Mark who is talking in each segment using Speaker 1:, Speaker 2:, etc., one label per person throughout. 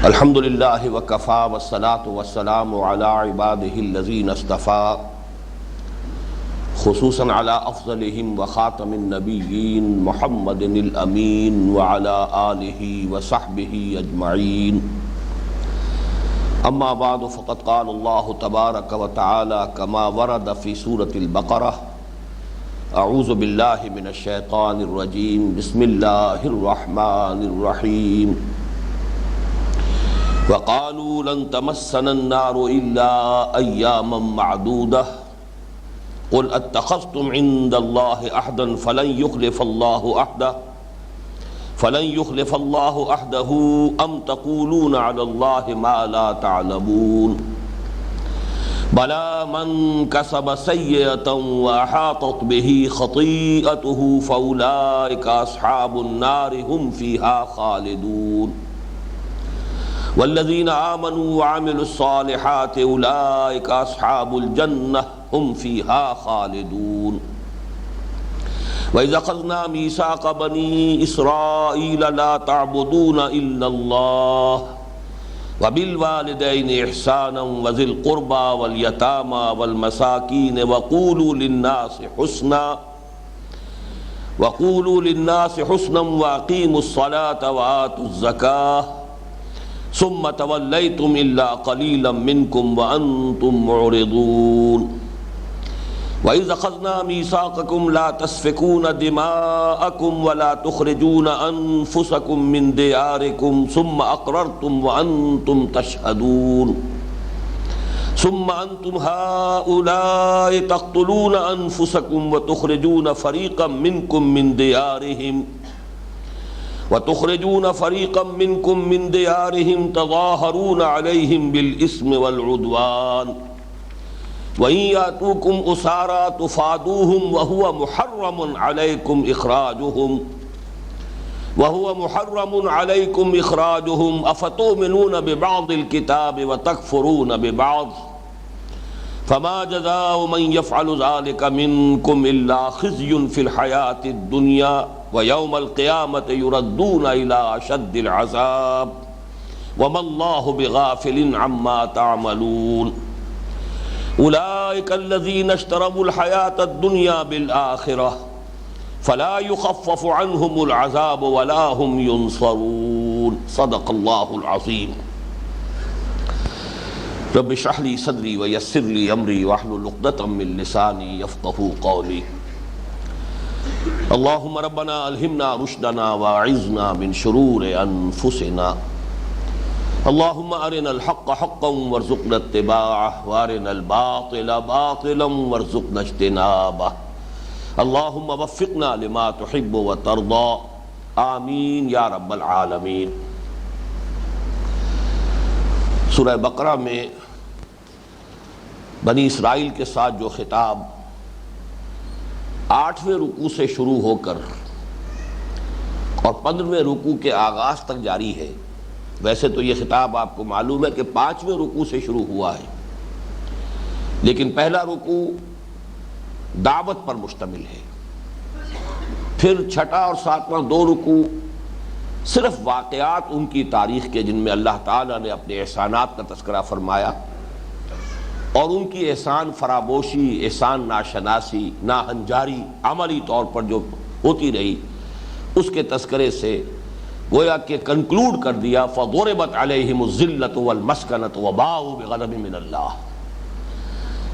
Speaker 1: الحمد للہ وکفا والصلاة والسلام علی عباده الذین اصطفى خصوصا علی افضلهم وخاتم النبیین محمد الامین وعلی آلہ وصحبہ اجمعین. اما بعد فقد قال اللہ تبارک وتعالی کما ورد فی سورة البقرہ اعوذ باللہ من الشیطان الرجیم بسم اللہ الرحمن الرحیم. وقالوا لن تمسنا النار إلا أياما معدودة قل اتخذتم عند الله عهدا فلن يخلف الله عهده أم تقولون على الله ما لا تعلمون بلى من كسب سيئة وأحاطت به خطيئته فأولئك أصحاب النار هم فيها خالدون والذین آمنوا وعملوا الصالحات اولئک اصحاب الجنہ هم فیہا خالدون. وَإِذْ أَخَذْنَا مِيثَاقَ بَنِي إِسْرَائِيلَ لَا تَعْبُدُونَ إِلَّا اللَّهَ وَبِالْوَالِدَيْنِ إِحْسَانًا وَذِي الْقُرْبَى وَالْيَتَامَى وَالْمَسَاكِينِ وَقُولُوا لِلنَّاسِ حُسْنًا وَأَقِيمُوا الصَّلَاةَ وَآتُوا الزَّكَاةَ ثم تولیتم الا قلیلا منکم وانتم معرضون. وَإِذْ أَخَذْنَا مِيثَاقَكُمْ لَا تَسْفِكُونَ دِمَاءَكُمْ وَلَا تُخْرِجُونَ أَنفُسَكُمْ مِنْ دِيَارِكُمْ ثُمَّ أَقْرَرْتُمْ وَأَنْتُمْ تَشْهَدُونَ ثُمَّ أَنْتُمْ هَؤُلَاءِ تَقْتُلُونَ أَنفُسَكُمْ وَتُخْرِجُونَ فَرِيقًا مِنْكُمْ مِنْ دِيَارِهِمْ تَظَاهَرُونَ عَلَيْهِمْ بِالْإِثْمِ وَالْعُدْوَانِ وَإِنْ يَأْتُوكُمْ أُسَارَىٰ تُفَادُوهُمْ وَهُوَ مُحَرَّمٌ عَلَيْكُمْ إِخْرَاجُهُمْ أَفَتُؤْمِنُونَ بِبَعْضِ الْكِتَابِ وَتَكْفُرُونَ بِبَعْضٍ فَمَا جَزَاءُ مَنْ يَفْعَلُ ذَلِكَ مِنْكُمْ إِلَّا خِزْيٌ فِي الْحَيَاةِ الدُّنْيَا وَيَوْمَ الْقِيَامَةِ يُرَدُّونَ إِلَىٰ أَشَدِّ الْعَذَابِ وَمَا اللَّهُ بِغَافِلٍ عَمَّا تَعْمَلُونَ. أُولَٰئِكَ الَّذِينَ اشْتَرَوُا الْحَيَاةَ الدُّنْيَا بِالْآخِرَةِ فَلَا يُخَفَّفُ عَنْهُمُ الْعَذَابُ وَلَا هُمْ يُنصَرُونَ. صدق اللہ العظیم. رب اشرح لي صدری ویسر لي امری واحلل عقدۃ من لسانی یفقہوا قولی. اللہم ربنا الہمنا رشدنا واعذنا من شرور انفسنا. اللہم ارنا الحق حقا وارزقنا اتباعہ وارنا الباطل باطلا وارزقنا اجتنابہ. اللہم وفقنا لما تحب وترضى آمین یا رب العالمین. سورہ بقرہ میں بنی اسرائیل کے ساتھ جو خطاب 8ویں رکوع سے شروع ہو کر اور 15ویں رکوع کے آغاز تک جاری ہے. ویسے تو یہ خطاب آپ کو معلوم ہے کہ 5ویں رکوع سے شروع ہوا ہے، لیکن پہلا رکوع دعوت پر مشتمل ہے. پھر 6واں اور 7واں 2 رکوع صرف واقعات ان کی تاریخ کے جن میں اللہ تعالیٰ نے اپنے احسانات کا تذکرہ فرمایا اور ان کی احسان فراموشی، احسان ناشناسی، ناہنجاری عملی طور پر جو ہوتی رہی اس کے تذکرے سے گویا کہ کنکلوڈ کر دیا. فَضُرِبَتْ عَلَيْهِمُ الذِّلَّةُ وَالْمَسْكَنَةُ وَبَاءُوا بِغَضَبٍ مِّنَ اللَّهِ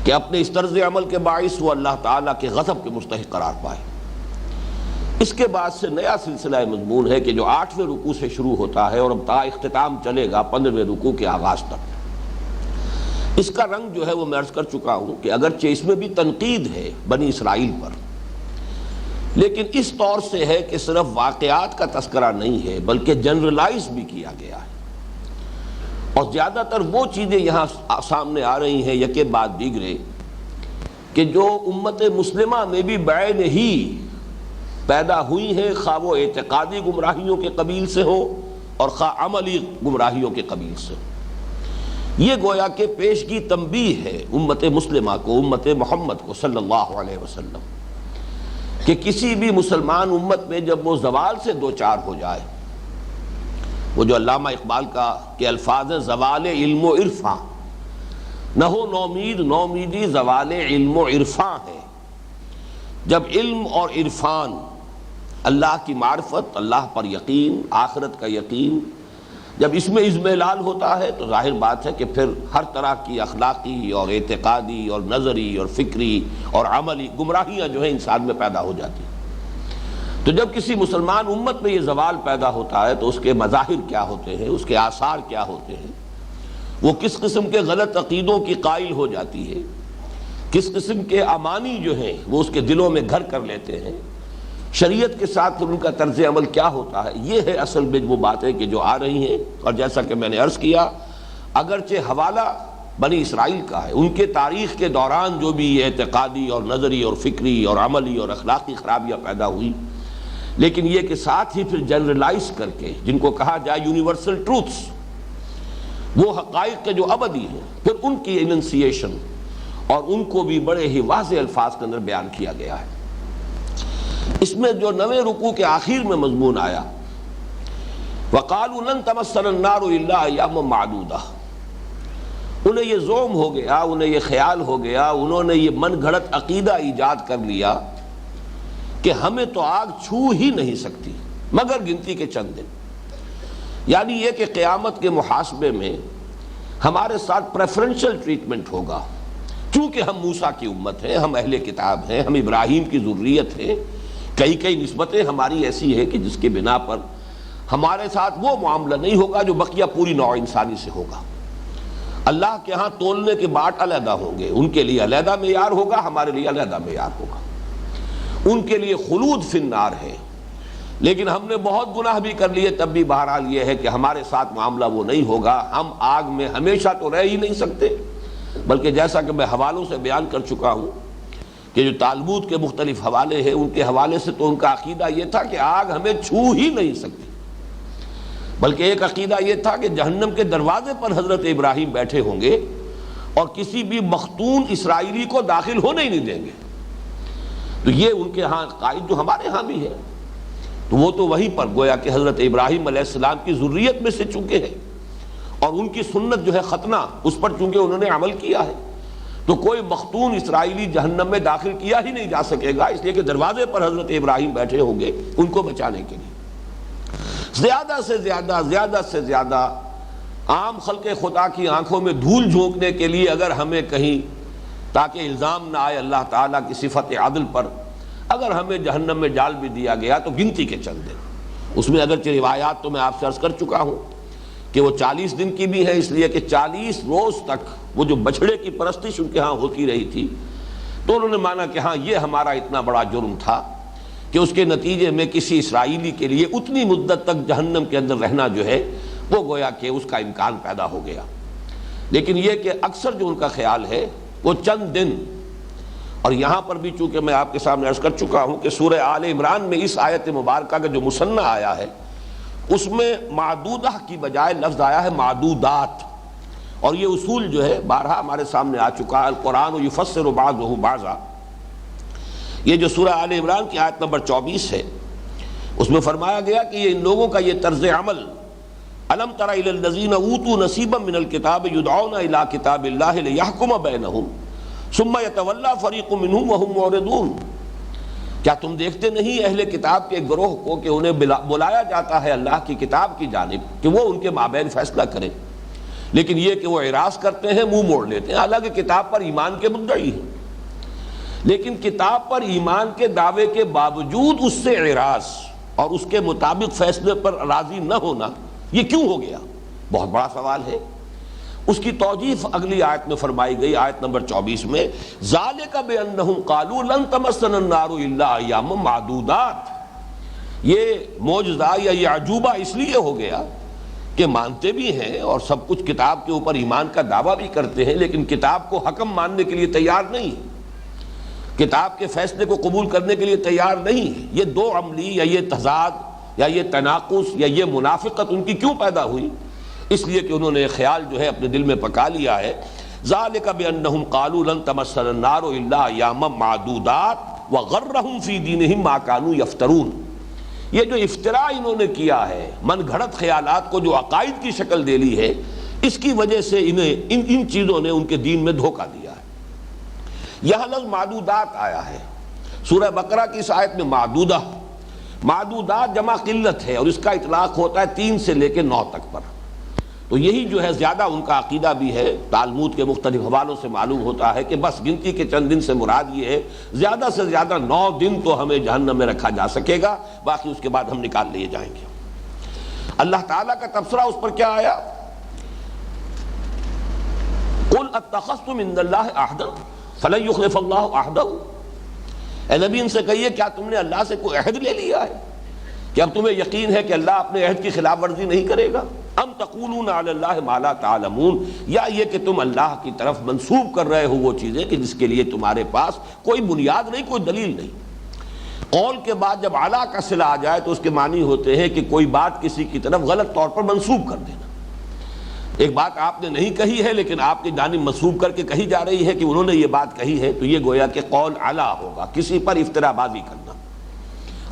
Speaker 1: کہ اپنے اس طرز عمل کے باعث وہ اللہ تعالیٰ کے غضب کے مستحق قرار پائے. اس کے بعد سے نیا سلسلہ مضمون ہے کہ جو 8ویں رکوع سے شروع ہوتا ہے اور اب تا اختتام چلے گا 15ویں رکوع کے آغاز تک. اس کا رنگ جو ہے وہ میں عرض کر چکا ہوں کہ اگرچہ اس میں بھی تنقید ہے بنی اسرائیل پر، لیکن اس طور سے ہے کہ صرف واقعات کا تذکرہ نہیں ہے بلکہ جنرلائز بھی کیا گیا ہے. اور زیادہ تر وہ چیزیں یہاں سامنے آ رہی ہیں یکے بعد دیگرے کہ جو امت مسلمہ میں بھی بعین ہی پیدا ہوئی ہیں، خواہ وہ اعتقادی گمراہیوں کے قبیل سے ہو اور خواہ عملی گمراہیوں کے قبیل سے ہو. یہ گویا کہ پیشگی تنبیہ ہے امت مسلمہ کو، امت محمد کو صلی اللہ علیہ وسلم، کہ کسی بھی مسلمان امت میں جب وہ زوال سے دوچار ہو جائے وہ جو علامہ اقبال کا کے الفاظ ہیں، زوال علم و عرفاں، نہ ہو نومید نومیدی زوال علم و عرفاں ہے۔ جب علم اور عرفان، اللہ کی معرفت، اللہ پر یقین، آخرت کا یقین، جب اس میں اضمحلال ہوتا ہے تو ظاہر بات ہے کہ پھر ہر طرح کی اخلاقی اور اعتقادی اور نظری اور فکری اور عملی گمراہیاں جو ہیں انسان میں پیدا ہو جاتی ہیں۔ تو جب کسی مسلمان امت میں یہ زوال پیدا ہوتا ہے تو اس کے مظاہر کیا ہوتے ہیں، اس کے آثار کیا ہوتے ہیں، وہ کس قسم کے غلط عقیدوں کی قائل ہو جاتی ہے، کس قسم کے امانی جو ہیں وہ اس کے دلوں میں گھر کر لیتے ہیں، شریعت کے ساتھ ان کا طرز عمل کیا ہوتا ہے، یہ ہے اصل میں وہ باتیں کہ جو آ رہی ہیں۔ اور جیسا کہ میں نے عرض کیا، اگرچہ حوالہ بنی اسرائیل کا ہے، ان کے تاریخ کے دوران جو بھی اعتقادی اور نظری اور فکری اور عملی اور اخلاقی خرابیاں پیدا ہوئی، لیکن یہ کہ ساتھ ہی پھر جنرلائز کر کے جن کو کہا جائے یونیورسل ٹروتھس، وہ حقائق کے جو ابدی ہیں، پھر ان کی اننسیشن اور ان کو بھی بڑے ہی واضح الفاظ کے اندر بیان کیا گیا ہے۔ اس میں جو 9ویں رکوع کے آخر میں مضمون آیا، وَقَالُوا لَن تَمَسَّنَا النَّارُ إِلَّا أَيَّامًا مَّعْدُودَةً، انہیں یہ زوم ہو گیا، انہیں یہ خیال ہو گیا، انہوں نے یہ من گھڑت عقیدہ ایجاد کر لیا کہ ہمیں تو آگ چھو ہی نہیں سکتی مگر گنتی کے چند دن۔ یعنی یہ کہ قیامت کے محاسبے میں ہمارے ساتھ پریفرنشل ٹریٹمنٹ ہوگا، چونکہ ہم موسیٰ کی امت ہیں، ہم اہل کتاب ہیں، ہم ابراہیم کی ذریت ہیں، کئی نسبتیں ہماری ایسی ہیں کہ جس کے بنا پر ہمارے ساتھ وہ معاملہ نہیں ہوگا جو بقیہ پوری نوع انسانی سے ہوگا۔ اللہ کے ہاں تولنے کے باٹ علیحدہ ہوں گے، ان کے لیے علیحدہ معیار ہوگا، ہمارے لیے علیحدہ معیار ہوگا۔ ان کے لیے خلود فی النار ہے، لیکن ہم نے بہت گناہ بھی کر لیے، تب بھی بہرحال یہ ہے کہ ہمارے ساتھ معاملہ وہ نہیں ہوگا، ہم آگ میں ہمیشہ تو رہ ہی نہیں سکتے، بلکہ جیسا کہ میں حوالوں سے بیان کر چکا ہوں کہ جو تالمود کے مختلف حوالے ہیں، ان کے حوالے سے تو ان کا عقیدہ یہ تھا کہ آگ ہمیں چھو ہی نہیں سکتی، بلکہ ایک عقیدہ یہ تھا کہ جہنم کے دروازے پر حضرت ابراہیم بیٹھے ہوں گے اور کسی بھی مختون اسرائیلی کو داخل ہونے ہی نہیں دیں گے۔ تو یہ ان کے ہاں قائد جو ہمارے ہاں بھی ہے، تو وہ تو وہیں پر گویا کہ حضرت ابراہیم علیہ السلام کی ذریت میں سے چونکہ ہے، اور ان کی سنت جو ہے ختنہ، اس پر چونکہ انہوں نے عمل کیا ہے، تو کوئی مختون اسرائیلی جہنم میں داخل کیا ہی نہیں جا سکے گا، اس لیے کہ دروازے پر حضرت ابراہیم بیٹھے ہوں گے ان کو بچانے کے لیے۔ زیادہ سے زیادہ عام خلق خدا کی آنکھوں میں دھول جھونکنے کے لیے اگر ہمیں کہیں، تاکہ الزام نہ آئے اللہ تعالیٰ کی صفت عدل پر، اگر ہمیں جہنم میں ڈال بھی دیا گیا تو گنتی کے چند دن۔ اس میں اگرچہ روایات تو میں آپ سے عرض کر چکا ہوں کہ وہ 40 دن کی بھی ہے، اس لیے کہ 40 روز تک وہ جو بچھڑے کی پرستش ان کے ہاں ہوتی رہی تھی، تو انہوں نے مانا کہ ہاں یہ ہمارا اتنا بڑا جرم تھا کہ اس کے نتیجے میں کسی اسرائیلی کے لیے اتنی مدت تک جہنم کے اندر رہنا جو ہے وہ گویا کہ اس کا امکان پیدا ہو گیا۔ لیکن یہ کہ اکثر جو ان کا خیال ہے وہ چند دن، اور یہاں پر بھی چونکہ میں آپ کے سامنے عرض کر چکا ہوں کہ سورہ آل عمران میں اس آیت مبارکہ کا جو مثنیٰ آیا ہے اس میں معدودہ کی بجائے لفظ آیا ہے معدودات، اور یہ اصول جو ہے بارہا ہمارے سامنے آ چکا ہے، القرآن یفسر بعضہ بعضا۔ یہ جو سورہ آل عمران کی آیت نمبر 24 ہے، اس میں فرمایا گیا کہ یہ ان لوگوں کا یہ طرز عمل، الم تر الی الذین اوتوا نصیبا من الکتاب یدعون الی کتاب اللہ لیحکم بینہم ثم یتولی فریق منہم وہم معرضون، کیا تم دیکھتے نہیں اہل کتاب کے گروہ کو کہ انہیں بلایا جاتا ہے اللہ کی کتاب کی جانب کہ وہ ان کے مابین فیصلہ کریں، لیکن یہ کہ وہ اعراض کرتے ہیں، منہ موڑ لیتے ہیں، حالانکہ کتاب پر ایمان کے مدعی ہیں، لیکن کتاب پر ایمان کے دعوے کے باوجود اس سے اعراض اور اس کے مطابق فیصلے پر راضی نہ ہونا، یہ کیوں ہو گیا؟ بہت بڑا سوال ہے۔ اس کی توجیہ اگلی آیت میں فرمائی گئی، آیت نمبر 24 میں، ذالک بانہم قالوا لن تمسنا النار الا ایاما معدودات، یہ معجزہ یا یہ عجوبہ اس لیے ہو گیا کہ مانتے بھی ہیں اور سب کچھ کتاب کے اوپر ایمان کا دعویٰ بھی کرتے ہیں، لیکن کتاب کو حکم ماننے کے لیے تیار نہیں، کتاب کے فیصلے کو قبول کرنے کے لیے تیار نہیں۔ یہ دو عملی یا یہ تضاد یا یہ تناقض یا یہ منافقت ان کی کیوں پیدا ہوئی؟ اس لیے کہ انہوں نے یہ خیال جو ہے اپنے دل میں پکا لیا ہے، ذالک بانہم قالوا لن تمسنا النار الا ایاما معدودات وغرہم فی دینہم ما کانوا یفترون، یہ جو افطراء انہوں نے کیا ہے، من گھڑت خیالات کو جو عقائد کی شکل دے لی ہے، اس کی وجہ سے انہیں ان چیزوں نے ان کے دین میں دھوکہ دیا ہے۔ یہاں لفظ معدودات آیا ہے سورہ بقرہ کی اس آیت میں، معدودات جمع قلت ہے، اور اس کا اطلاق ہوتا ہے 3 سے لے کے 9 تک پر۔ تو یہی جو ہے زیادہ ان کا عقیدہ بھی ہے، تالمود کے مختلف حوالوں سے معلوم ہوتا ہے کہ بس گنتی کے چند دن سے مراد یہ ہے، زیادہ سے زیادہ 9 دن تو ہمیں جہنم میں رکھا جا سکے گا، باقی اس کے بعد ہم نکال لیے جائیں گے۔ اللہ تعالیٰ کا تبصرہ اس پر کیا آیا؟ قُلْ اتَّخَذْتُمْ عِندَ اللَّهِ عَهْدًا فَلَن يُخْلِفَ اللَّهُ عَهْدَهُ۔ اے نبی ان سے کہیے کیا تم نے اللہ سے کوئی عہد لے لیا ہے کہ اب تمہیں یقین ہے کہ اللہ اپنے عہد کی خلاف ورزی نہیں کرے گا؟ ام تقولون علی اللہ ما لا تعلمون، یا یہ کہ تم اللہ کی طرف منسوب کر رہے ہو وہ چیزیں کہ جس کے لیے تمہارے پاس کوئی بنیاد نہیں، کوئی دلیل نہیں۔ قول کے بعد جب اعلیٰ کا صلہ آ جائے تو اس کے معنی ہوتے ہیں کہ کوئی بات کسی کی طرف غلط طور پر منسوب کر دینا۔ ایک بات آپ نے نہیں کہی ہے لیکن آپ کی جانب منسوب کر کے کہی جا رہی ہے کہ انہوں نے یہ بات کہی ہے، تو یہ گویا کہ قول اعلیٰ ہوگا، کسی پر افتراء بازی کرنا۔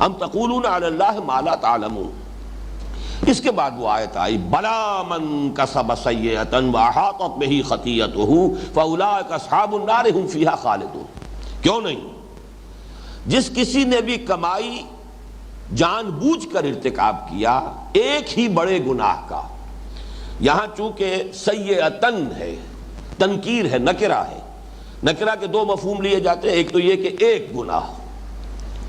Speaker 1: ام تقولون علی اللہ ما لا تعلمون۔ اس کے بعد وہ آیت آئی بلا من کسب سیئۃ واحاطت بہ خطیئتہ فاولئک اصحاب النار هم فیہا خالدون۔ کیوں نہیں؟ جس کسی نے بھی کمائی جان بوجھ کر ارتکاب کیا ایک ہی بڑے گناہ کا، یہاں چونکہ سیئۃن ہے، تنکیر ہے، نکرہ ہے، نکرہ کے 2 مفہوم لیے جاتے ہیں، ایک تو یہ کہ ایک گناہ،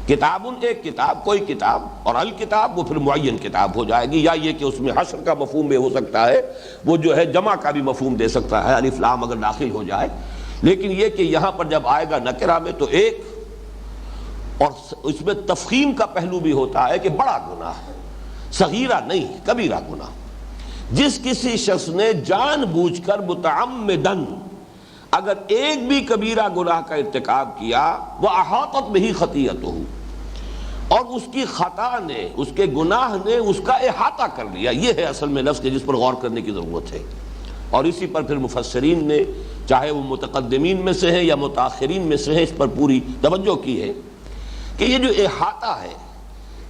Speaker 1: کتاب ایک کتاب، کوئی کتاب، اور الکتاب وہ پھر معین کتاب ہو جائے گی، یا یہ کہ اس میں حشر کا مفہوم بھی ہو سکتا ہے، وہ جو ہے جمع کا بھی مفہوم دے سکتا ہے، الف لام اگر داخل ہو جائے، لیکن یہ کہ یہاں پر جب آئے گا نکرہ میں تو ایک، اور اس میں تفخیم کا پہلو بھی ہوتا ہے کہ بڑا گناہ، صغیرہ نہیں، کبیرہ گناہ۔ جس کسی شخص نے جان بوجھ کر متعمدن اگر ایک بھی کبیرہ گناہ کا ارتکاب کیا، وہ احاطت بہ خطیئتہ، اور اس کی خطا نے، اس کے گناہ نے اس کا احاطہ کر لیا، یہ ہے اصل میں لفظ جس پر غور کرنے کی ضرورت ہے۔ اور اسی پر پھر مفسرین نے، چاہے وہ متقدمین میں سے ہیں یا متاخرین میں سے ہیں، اس پر پوری توجہ کی ہے کہ یہ جو احاطہ ہے،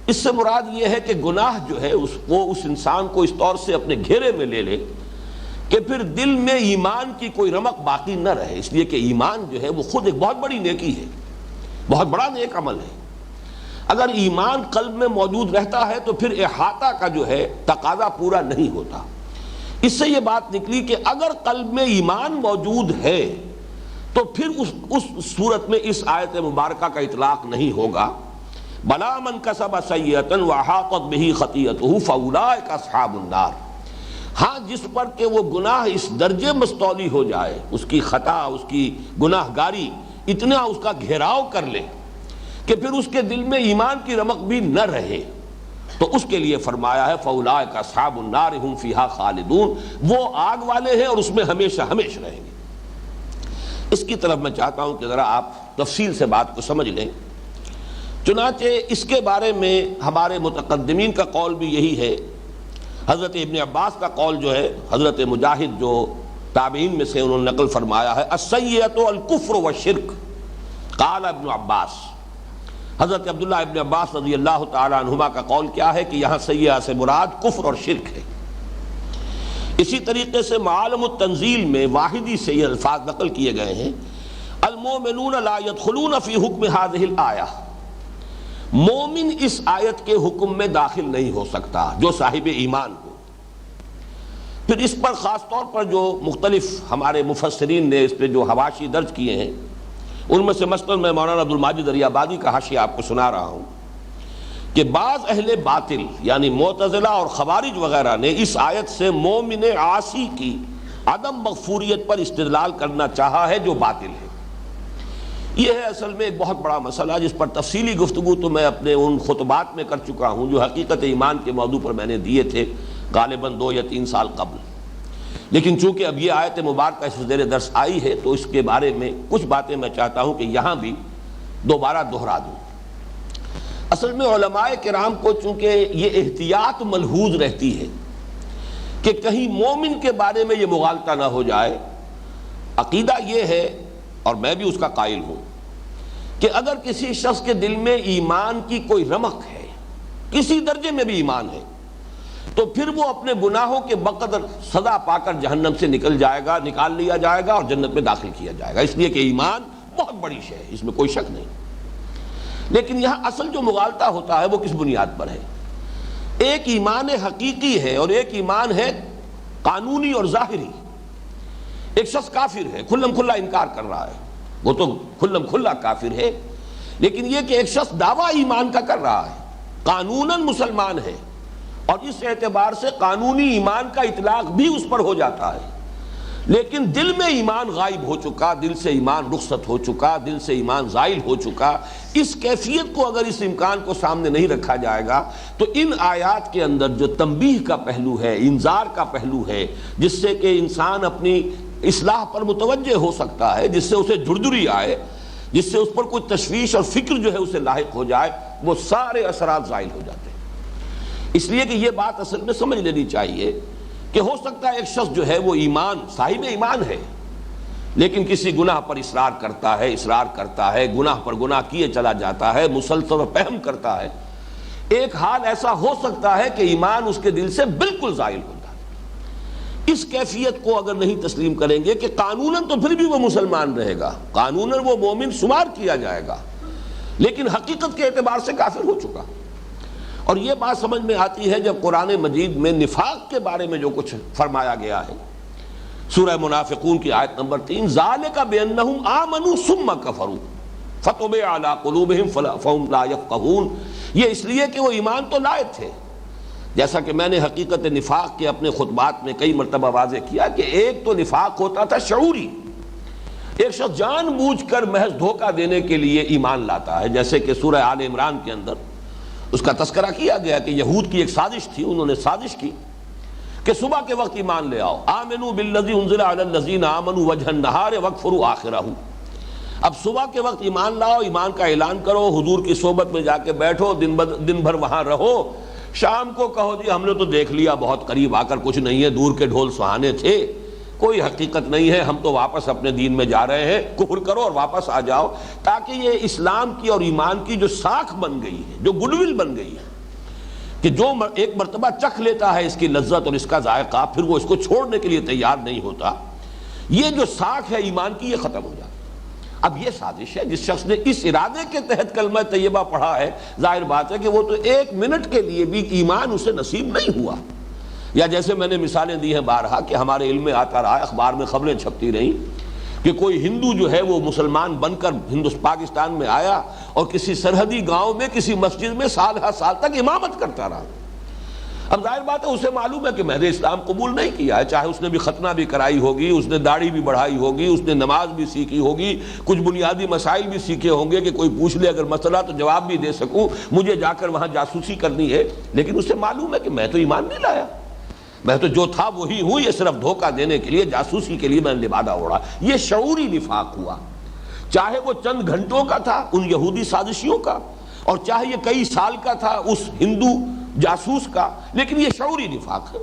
Speaker 1: اس سے مراد یہ ہے کہ گناہ جو ہے وہ اس انسان کو اس طور سے اپنے گھیرے میں لے لے کہ پھر دل میں ایمان کی کوئی رمق باقی نہ رہے، اس لیے کہ ایمان جو ہے وہ خود ایک بہت بڑی نیکی ہے، بہت بڑا نیک عمل ہے۔ اگر ایمان قلب میں موجود رہتا ہے تو پھر احاطہ کا جو ہے تقاضا پورا نہیں ہوتا۔ اس سے یہ بات نکلی کہ اگر قلب میں ایمان موجود ہے تو پھر اس صورت میں اس آیت مبارکہ کا اطلاق نہیں ہوگا، بلا من کسب سیئۃ واحاطت بہ خطیئتہ فاولئک اصحاب النار۔ ہاں جس پر کہ وہ گناہ اس درجے مستولی ہو جائے، اس کی خطا، اس کی گناہ گاری اتنا اس کا گھیراؤ کر لے کہ پھر اس کے دل میں ایمان کی رمق بھی نہ رہے، تو اس کے لیے فرمایا ہے فاولئک اصحاب النار هم فیہا خالدون، وہ آگ والے ہیں اور اس میں ہمیشہ ہمیشہ رہیں گے۔ اس کی طرف میں چاہتا ہوں کہ ذرا آپ تفصیل سے بات کو سمجھ لیں۔ چنانچہ اس کے بارے میں ہمارے متقدمین کا قول بھی یہی ہے، حضرت ابن عباس کا قول جو ہے، حضرت مجاہد جو تابعین میں سے انہوں نے نقل فرمایا ہے، السیئۃ الکفر والشرک، قال ابن عباس۔ حضرت عبداللہ ابن عباس رضی اللہ تعالی عنہما کا قول کیا ہے کہ یہاں سیئہ سے مراد کفر اور شرک ہے۔ اسی طریقے سے معالم التنزیل میں واحدی سے یہ الفاظ نقل کیے گئے ہیں، المؤمنون لا يدخلون فی حکم هذه الآیہ، مومن اس آیت کے حکم میں داخل نہیں ہو سکتا جو صاحب ایمان ہو۔ پھر اس پر خاص طور پر جو مختلف ہمارے مفسرین نے اس پہ جو حواشی درج کیے ہیں، ان میں سے مثلاً میں مولانا عبدالماجد دریابادی کا حاشیہ آپ کو سنا رہا ہوں کہ بعض اہل باطل یعنی معتزلہ اور خوارج وغیرہ نے اس آیت سے مومن عاصی کی عدم مغفوریت پر استدلال کرنا چاہا ہے جو باطل ہے۔ یہ ہے اصل میں ایک بہت بڑا مسئلہ جس پر تفصیلی گفتگو تو میں اپنے ان خطبات میں کر چکا ہوں جو حقیقت ایمان کے موضوع پر میں نے دیے تھے غالباً 2 یا 3 سال قبل، لیکن چونکہ اب یہ آیت مبارکہ اس زیر درس آئی ہے تو اس کے بارے میں کچھ باتیں میں چاہتا ہوں کہ یہاں بھی دوبارہ دہرا دوں۔ اصل میں علماء کرام کو چونکہ یہ احتیاط ملحوظ رہتی ہے کہ کہیں مومن کے بارے میں یہ مغالطہ نہ ہو جائے۔ عقیدہ یہ ہے، اور میں بھی اس کا قائل ہوں، کہ اگر کسی شخص کے دل میں ایمان کی کوئی رمق ہے کسی درجے میں بھی ایمان ہے، تو پھر وہ اپنے گناہوں کے بقدر سزا پا کر جہنم سے نکال لیا جائے گا اور جنت میں داخل کیا جائے گا، اس لیے کہ ایمان بہت بڑی شے ہے، اس میں کوئی شک نہیں۔ لیکن یہاں اصل جو مغالطہ ہوتا ہے وہ کس بنیاد پر ہے؟ ایک ایمان حقیقی ہے اور ایک ایمان ہے قانونی اور ظاہری۔ ایک شخص کافر ہے، کھلم کھلا انکار کر رہا ہے، وہ تو کھلم کھلا کافر ہے، لیکن یہ کہ ایک شخص دعویٰ ایمان کا کر رہا ہے، قانوناً مسلمان ہے، اور اس اعتبار سے قانونی ایمان کا اطلاق بھی اس پر ہو جاتا ہے، لیکن دل میں ایمان غائب ہو چکا، دل سے ایمان رخصت ہو چکا، دل سے ایمان زائل ہو چکا۔ اس کیفیت کو اگر اس امکان کو سامنے نہیں رکھا جائے گا تو ان آیات کے اندر جو تنبیہ کا پہلو ہے، انذار کا پہلو ہے، جس سے کہ انسان اپنی اصلاح پر متوجہ ہو سکتا ہے، جس سے اسے جھرجھری آئے، جس سے اس پر کوئی تشویش اور فکر جو ہے اسے لاحق ہو جائے، وہ سارے اثرات زائل ہو جاتے ہیں۔ اس لیے کہ یہ بات اصل میں سمجھ لینی چاہیے کہ ہو سکتا ہے ایک شخص جو ہے وہ صاحب ایمان ہے، لیکن کسی گناہ پر اصرار کرتا ہے، گناہ پر گناہ کیے چلا جاتا ہے، مسلسل فہم کرتا ہے۔ ایک حال ایسا ہو سکتا ہے کہ ایمان اس کے دل سے بالکل زائل ہو جائے۔ اس کیفیت کو اگر نہیں تسلیم کریں گے کہ قانوناً تو پھر بھی وہ مسلمان رہے گا، قانوناً وہ مومن شمار کیا جائے گا، لیکن حقیقت کے اعتبار سے کافر ہو چکا۔ اور یہ بات سمجھ میں آتی ہے جب قرآن مجید میں نفاق کے بارے میں جو کچھ فرمایا گیا ہے، سورہ منافقون کی آیت نمبر 3، ذالک بانہم آمنوا ثم کفروا فطبع علی قلوبہم فہم لا یفقہون۔ یہ اس لیے کہ وہ ایمان تو لائے تھے، جیسا کہ میں نے حقیقت نفاق کے اپنے خطبات میں کئی مرتبہ واضح کیا کہ ایک تو نفاق ہوتا تھا شعوری، ایک شخص جان بوجھ کر محض دھوکہ دینے کے لیے ایمان لاتا ہے، جیسے کہ سورہ آل عمران کے اندر اس کا تذکرہ کیا گیا کہ یہود کی ایک سازش تھی، انہوں نے سازش کی کہ صبح کے وقت ایمان لے آؤ، آمنوا بالذی انزل علی الذین آمنوا وجہ النہار واکفروا آخرہ۔ اب صبح کے وقت ایمان لاؤ، ایمان کا اعلان کرو، حضور کی صحبت میں جا کے بیٹھو، دن بھر وہاں رہو، شام کو کہو جی ہم نے تو دیکھ لیا بہت قریب آ کر کچھ نہیں ہے، دور کے ڈھول سہانے تھے، کوئی حقیقت نہیں ہے، ہم تو واپس اپنے دین میں جا رہے ہیں، کفر کرو اور واپس آ جاؤ، تاکہ یہ اسلام کی اور ایمان کی جو ساکھ بن گئی ہے، جو گڈ ول بن گئی ہے کہ جو ایک مرتبہ چکھ لیتا ہے اس کی لذت اور اس کا ذائقہ، پھر وہ اس کو چھوڑنے کے لیے تیار نہیں ہوتا، یہ جو ساکھ ہے ایمان کی یہ ختم ہو جاتی۔ اب یہ سازش ہے، جس شخص نے اس ارادے کے تحت کلمہ طیبہ پڑھا ہے، ظاہر بات ہے کہ وہ تو ایک منٹ کے لیے بھی ایمان اسے نصیب نہیں ہوا۔ یا جیسے میں نے مثالیں دی ہیں بارہا کہ ہمارے علم میں آتا رہا، اخبار میں خبریں چھپتی رہیں کہ کوئی ہندو جو ہے وہ مسلمان بن کر پاکستان میں آیا اور کسی سرحدی گاؤں میں کسی مسجد میں سال ہر سال تک امامت کرتا رہا۔ اب ظاہر بات ہے اسے معلوم ہے کہ میں نے اسلام قبول نہیں کیا ہے، چاہے اس نے بھی ختنہ بھی کرائی ہوگی، اس نے داڑھی بھی بڑھائی ہوگی، اس نے نماز بھی سیکھی ہوگی، کچھ بنیادی مسائل بھی سیکھے ہوں گے کہ کوئی پوچھ لے اگر مسئلہ تو جواب بھی دے سکوں، مجھے جا کر وہاں جاسوسی کرنی ہے، لیکن اسے معلوم ہے کہ میں تو ایمان نہیں لایا، میں تو جو تھا وہی ہوں، یہ صرف دھوکہ دینے کے لیے، جاسوسی کے لیے میں نے لبادہ اوڑھا۔ یہ شعوری نفاق ہوا، چاہے وہ چند گھنٹوں کا تھا ان یہودی سازشیوں کا، اور چاہے یہ کئی سال کا تھا اس ہندو جاسوس کا، لیکن یہ شعوری نفاق ہے،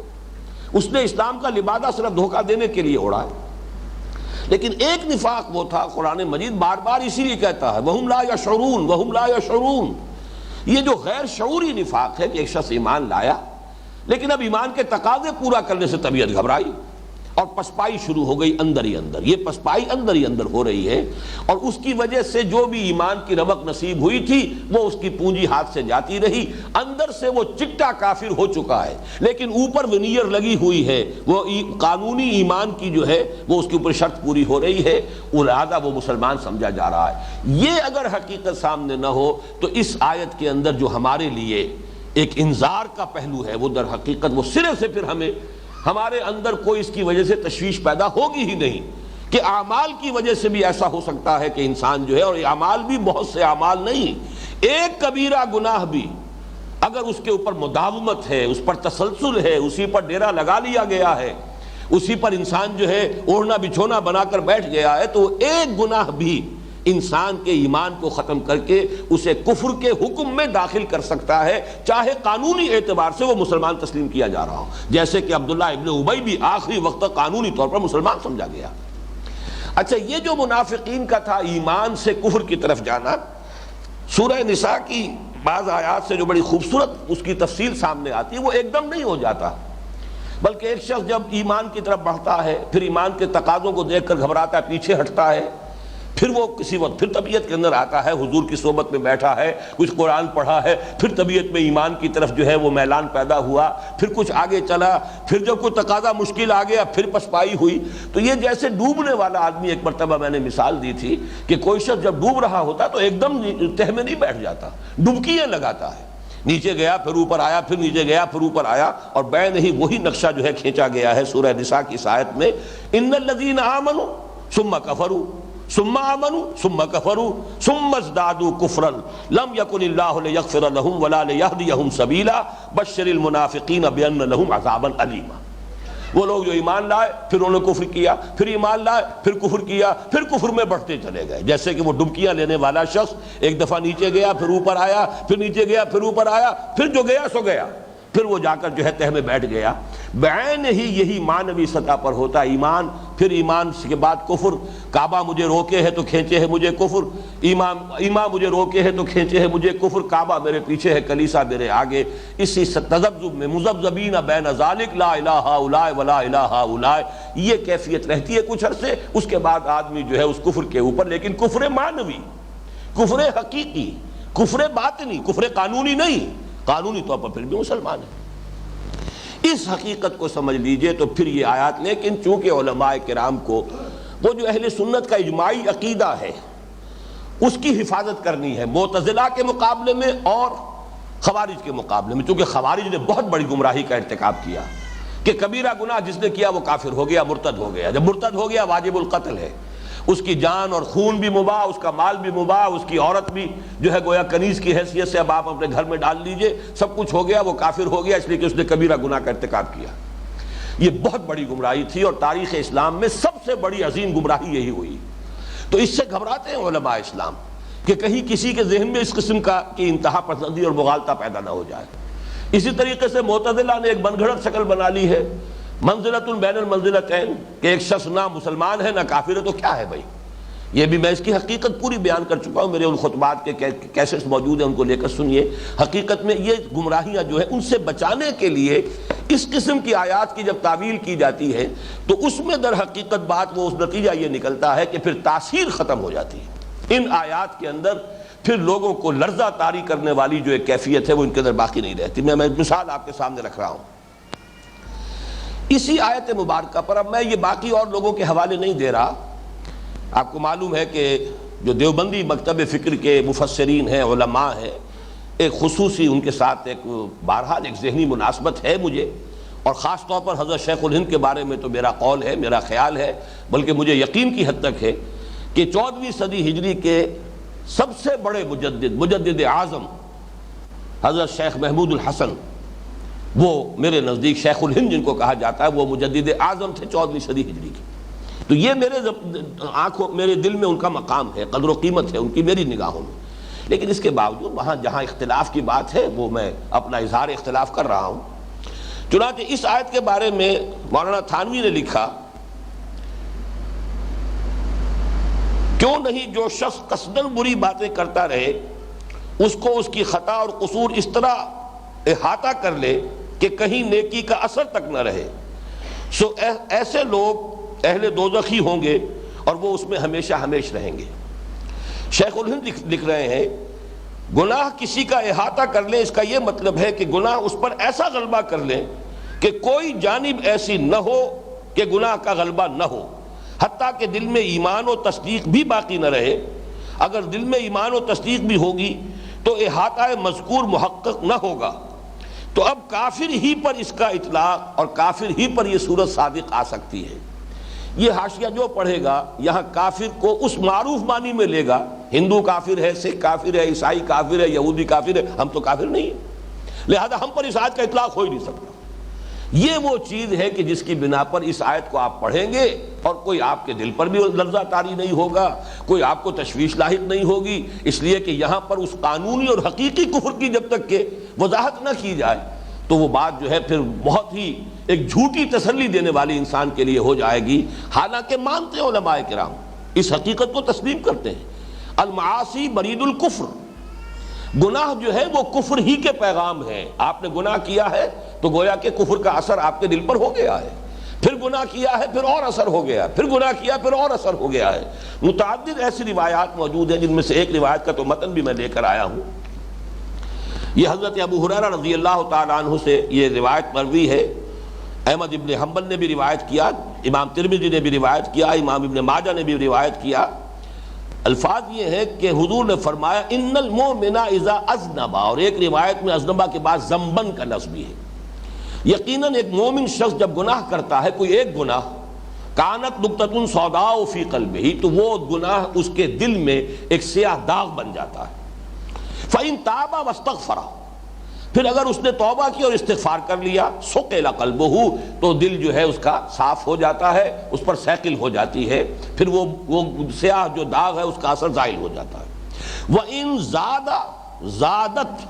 Speaker 1: اس نے اسلام کا لبادہ صرف دھوکہ دینے کے لیے اوڑھا ہے۔ لیکن ایک نفاق وہ تھا، قرآن مجید بار بار اسی لیے کہتا ہے وَهُمْ لَا يَشْعُرُونَ وَهُمْ لَا يَشْعُرُونَ، یہ جو غیر شعوری نفاق ہے کہ ایک شخص ایمان لایا لیکن اب ایمان کے تقاضے پورا کرنے سے طبیعت گھبرائی اور پسپائی شروع ہو گئی اندر ہی اندر، یہ پسپائی اندر ہی اندر ہو رہی ہے، اور اس کی وجہ سے جو بھی ایمان کی رمق نصیب ہوئی تھی وہ اس کی پونجی ہاتھ سے جاتی رہی، اندر سے وہ چٹا کافر ہو چکا ہے، لیکن اوپر ونیئر لگی ہوئی ہے، وہ قانونی ایمان کی جو ہے وہ اس کے اوپر شرط پوری ہو رہی ہے، لہذا وہ مسلمان سمجھا جا رہا ہے۔ یہ اگر حقیقت سامنے نہ ہو تو اس آیت کے اندر جو ہمارے لیے ایک انذار کا پہلو ہے وہ در حقیقت وہ سرے سے پھر ہمارے اندر کوئی اس کی وجہ سے تشویش پیدا ہوگی ہی نہیں، کہ اعمال کی وجہ سے بھی ایسا ہو سکتا ہے کہ انسان جو ہے، اور اعمال بھی بہت سے اعمال نہیں، ایک کبیرہ گناہ بھی اگر اس کے اوپر مداومت ہے، اس پر تسلسل ہے، اسی پر ڈیرا لگا لیا گیا ہے، اسی پر انسان جو ہے اوڑھنا بچھونا بنا کر بیٹھ گیا ہے، تو ایک گناہ بھی انسان کے ایمان کو ختم کر کے اسے کفر کے حکم میں داخل کر سکتا ہے، چاہے قانونی اعتبار سے وہ مسلمان تسلیم کیا جا رہا ہو، جیسے کہ عبداللہ ابن ابی بھی آخری وقت تک قانونی طور پر مسلمان سمجھا گیا۔ اچھا، یہ جو منافقین کا تھا ایمان سے کفر کی طرف جانا، سورہ نساء کی بعض آیات سے جو بڑی خوبصورت اس کی تفصیل سامنے آتی ہے، وہ ایک دم نہیں ہو جاتا، بلکہ ایک شخص جب ایمان کی طرف بڑھتا ہے، پھر ایمان کے تقاضوں کو دیکھ کر گھبراتا ہے، پیچھے ہٹتا ہے، پھر وہ کسی وقت پھر طبیعت کے اندر آتا ہے، حضور کی صحبت میں بیٹھا ہے، کچھ قرآن پڑھا ہے، پھر طبیعت میں ایمان کی طرف جو ہے وہ میلان پیدا ہوا، پھر کچھ آگے چلا، پھر جب کوئی تقاضا مشکل آ گیا پھر پسپائی ہوئی۔ تو یہ جیسے ڈوبنے والا آدمی، ایک مرتبہ میں نے مثال دی تھی کہ کوئی شخص جب ڈوب رہا ہوتا تو ایک دم تہ میں نہیں بیٹھ جاتا، ڈبکیاں لگاتا ہے، نیچے گیا پھر اوپر آیا، پھر نیچے گیا پھر اوپر آیا، اور بین ہی وہی نقشہ جو ہے کھینچا گیا ہے سورہ نساء کی اس آیت میں، ان الذین آمنوا ثم کفروا ثم آمنوا ثم کفروا ثم ازدادوا کفرا لم یکن اللہ لیغفر لهم ولا لیہدیہم سبیلا بشر المنافقین بان لهم عذابا الیما۔ وہ لوگ جو ایمان لائے پھر انہوں نے کفر کیا، پھر ایمان لائے پھر کفر کیا، پھر کفر میں بڑھتے چلے گئے، جیسے کہ وہ ڈبکیاں لینے والا شخص ایک دفعہ نیچے گیا پھر اوپر آیا، پھر نیچے گیا پھر اوپر آیا، پھر جو گیا سو گیا، پھر وہ جا کر جو ہے تہ میں بیٹھ گیا۔ بعین ہی یہی معنوی سطح پر ہوتا ہے ایمان، پھر ایمان کے بعد کفر، کعبہ مجھے روکے ہے تو کھینچے ہے مجھے کفر، ایمان مجھے روکے ہے تو کھینچے ہے مجھے کفر، کعبہ میرے پیچھے ہے کلیسا میرے آگے، اسی تذبذب میں مذبذبین بین ذالک لا الہ ہؤلاء ولا الہ ہؤلاء، یہ کیفیت رہتی ہے کچھ عرصے، اس کے بعد آدمی جو ہے اس کفر کے اوپر، لیکن کفر معنوی، کفر حقیقی، کفر باطنی، کفر قانونی نہیں، قانونی طور پر پھر بھی مسلمان ہے۔ اس حقیقت کو سمجھ لیجئے تو پھر یہ آیات، لیکن چونکہ علماء کرام کو وہ جو اہل سنت کا اجماعی عقیدہ ہے اس کی حفاظت کرنی ہے، معتزلہ کے مقابلے میں اور خوارج کے مقابلے میں، چونکہ خوارج نے بہت بڑی گمراہی کا ارتکاب کیا کہ کبیرہ گناہ جس نے کیا وہ کافر ہو گیا، مرتد ہو گیا، جب مرتد ہو گیا واجب القتل ہے، اس کی جان اور خون بھی مباح، اس کا مال بھی مباح، اس کی عورت بھی جو ہے گویا کنیز کی حیثیت سے اب آپ اپنے گھر میں ڈال لیجئے، سب کچھ ہو گیا، وہ کافر ہو گیا اس لیے کہ اس نے کبیرہ گناہ کا ارتکاب کیا۔ یہ بہت بڑی گمراہی تھی اور تاریخ اسلام میں سب سے بڑی عظیم گمراہی یہی ہوئی۔ تو اس سے گھبراتے ہیں علماء اسلام کہ کہیں کسی کے ذہن میں اس قسم کی انتہا پسندی اور مغالطہ پیدا نہ ہو جائے۔ اسی طریقے سے معتزلہ نے ایک بن گھڑت شکل بنا لی ہے، منزلۃ بین المنزلتین، کہ ایک شخص نہ مسلمان ہے نہ کافر ہے تو کیا ہے بھائی؟ یہ بھی میں اس کی حقیقت پوری بیان کر چکا ہوں، میرے ان خطبات کے کیسٹس موجود ہیں، ان کو لے کر سنیے۔ حقیقت میں یہ گمراہیاں جو ہیں ان سے بچانے کے لیے اس قسم کی آیات کی جب تعویل کی جاتی ہے تو اس میں در حقیقت بات وہ اس نتیجہ یہ نکلتا ہے کہ پھر تاثیر ختم ہو جاتی ہے ان آیات کے اندر، پھر لوگوں کو لرزہ طاری کرنے والی جو ایک کیفیت ہے وہ ان کے اندر باقی نہیں رہتی۔ میں مثال آپ کے سامنے رکھ رہا ہوں اسی آیت مبارکہ پر، اب میں یہ باقی اور لوگوں کے حوالے نہیں دے رہا، آپ کو معلوم ہے کہ جو دیوبندی مکتب فکر کے مفسرین ہیں، علماء ہیں، ایک خصوصی ان کے ساتھ ایک بہرحال ایک ذہنی مناسبت ہے مجھے، اور خاص طور پر حضرت شیخ الہند کے بارے میں تو میرا قول ہے، میرا خیال ہے، بلکہ مجھے یقین کی حد تک ہے کہ 14ویں صدی ہجری کے سب سے بڑے مجدد اعظم حضرت شیخ محمود الحسن، وہ میرے نزدیک شیخ الہند جن کو کہا جاتا ہے، وہ مجدد اعظم تھے 14ویں صدی ہجری کی۔ تو یہ میرے دل میں ان کا مقام ہے، قدر و قیمت ہے ان کی میری نگاہوں میں، لیکن اس کے باوجود وہاں جہاں اختلاف کی بات ہے وہ میں اپنا اظہار اختلاف کر رہا ہوں۔ چنانچہ اس آیت کے بارے میں مولانا تھانوی نے لکھا، کیوں نہیں جو شخص قصداً بری باتیں کرتا رہے اس کو اس کی خطا اور قصور اس طرح احاطہ کر لے کہ کہیں نیکی کا اثر تک نہ رہے، سو ایسے لوگ اہل دوزخی ہوں گے اور وہ اس میں ہمیشہ ہمیش رہیں گے۔ شیخ الہند لکھ رہے ہیں، گناہ کسی کا احاطہ کر لیں، اس کا یہ مطلب ہے کہ گناہ اس پر ایسا غلبہ کر لیں کہ کوئی جانب ایسی نہ ہو کہ گناہ کا غلبہ نہ ہو، حتیٰ کہ دل میں ایمان و تصدیق بھی باقی نہ رہے۔ اگر دل میں ایمان و تصدیق بھی ہوگی تو احاطہ مذکور محقق نہ ہوگا، تو اب کافر ہی پر اس کا اطلاق اور کافر ہی پر یہ صورت صادق آ سکتی ہے۔ یہ حاشیہ جو پڑھے گا یہاں کافر کو اس معروف معنی میں لے گا، ہندو کافر ہے، سکھ کافر ہے، عیسائی کافر ہے، یہودی کافر ہے، ہم تو کافر نہیں ہیں، لہذا ہم پر اس آیت کا اطلاق ہو ہی نہیں سکتا۔ یہ وہ چیز ہے کہ جس کی بنا پر اس آیت کو آپ پڑھیں گے اور کوئی آپ کے دل پر بھی لرزہ طاری نہیں ہوگا، کوئی آپ کو تشویش لاحق نہیں ہوگی، اس لیے کہ یہاں پر اس قانونی اور حقیقی کفر کی جب تک کہ وضاحت نہ کی جائے تو وہ بات جو ہے پھر بہت ہی ایک جھوٹی تسلی دینے والی انسان کے لیے ہو جائے گی، حالانکہ مانتے ہیں علماء کرام اس حقیقت کو تسلیم کرتے ہیں، المعاصی برید الکفر، گناہ جو ہے وہ کفر ہی کے پیغام ہے. آپ نے گناہ کیا ہے تو گویا کہ کفر کا اثر آپ کے دل پر ہو گیا ہے، پھر گناہ کیا ہے پھر اور اثر ہو گیا، پھر گناہ کیا پھر اور اثر ہو گیا ہے. متعدد ایسی روایات موجود ہیں، جن میں سے ایک روایت کا تو متن بھی میں لے کر آیا ہوں. یہ حضرت ابو ہریرہ رضی اللہ تعالیٰ عنہ سے یہ روایت مروی ہے. احمد ابن حنبل نے بھی روایت کیا، امام ترمذی نے بھی روایت کیا، امام ابن ماجہ نے بھی روایت کیا. الفاظ یہ ہے کہ حضور نے فرمایا ان المؤمن اذا اذنب، اور ایک روایت میں اذنبا کے بعد ذنبن کا لفظ بھی ہے. یقیناً ایک مومن شخص جب گناہ کرتا ہے، کوئی ایک گناہ، کانت نقطۃ سوداء فی قلبہ، تو وہ گناہ اس کے دل میں ایک سیاہ داغ بن جاتا ہے. فإن تاب واستغفر، پھر اگر اس نے توبہ کی اور استغفار کر لیا، سقل قلبہ، تو دل جو ہے اس کا صاف ہو جاتا ہے، اس پر سیکل ہو جاتی ہے، پھر وہ سیاہ جو داغ ہے اس کا اثر زائل ہو جاتا ہے. وإن زادت،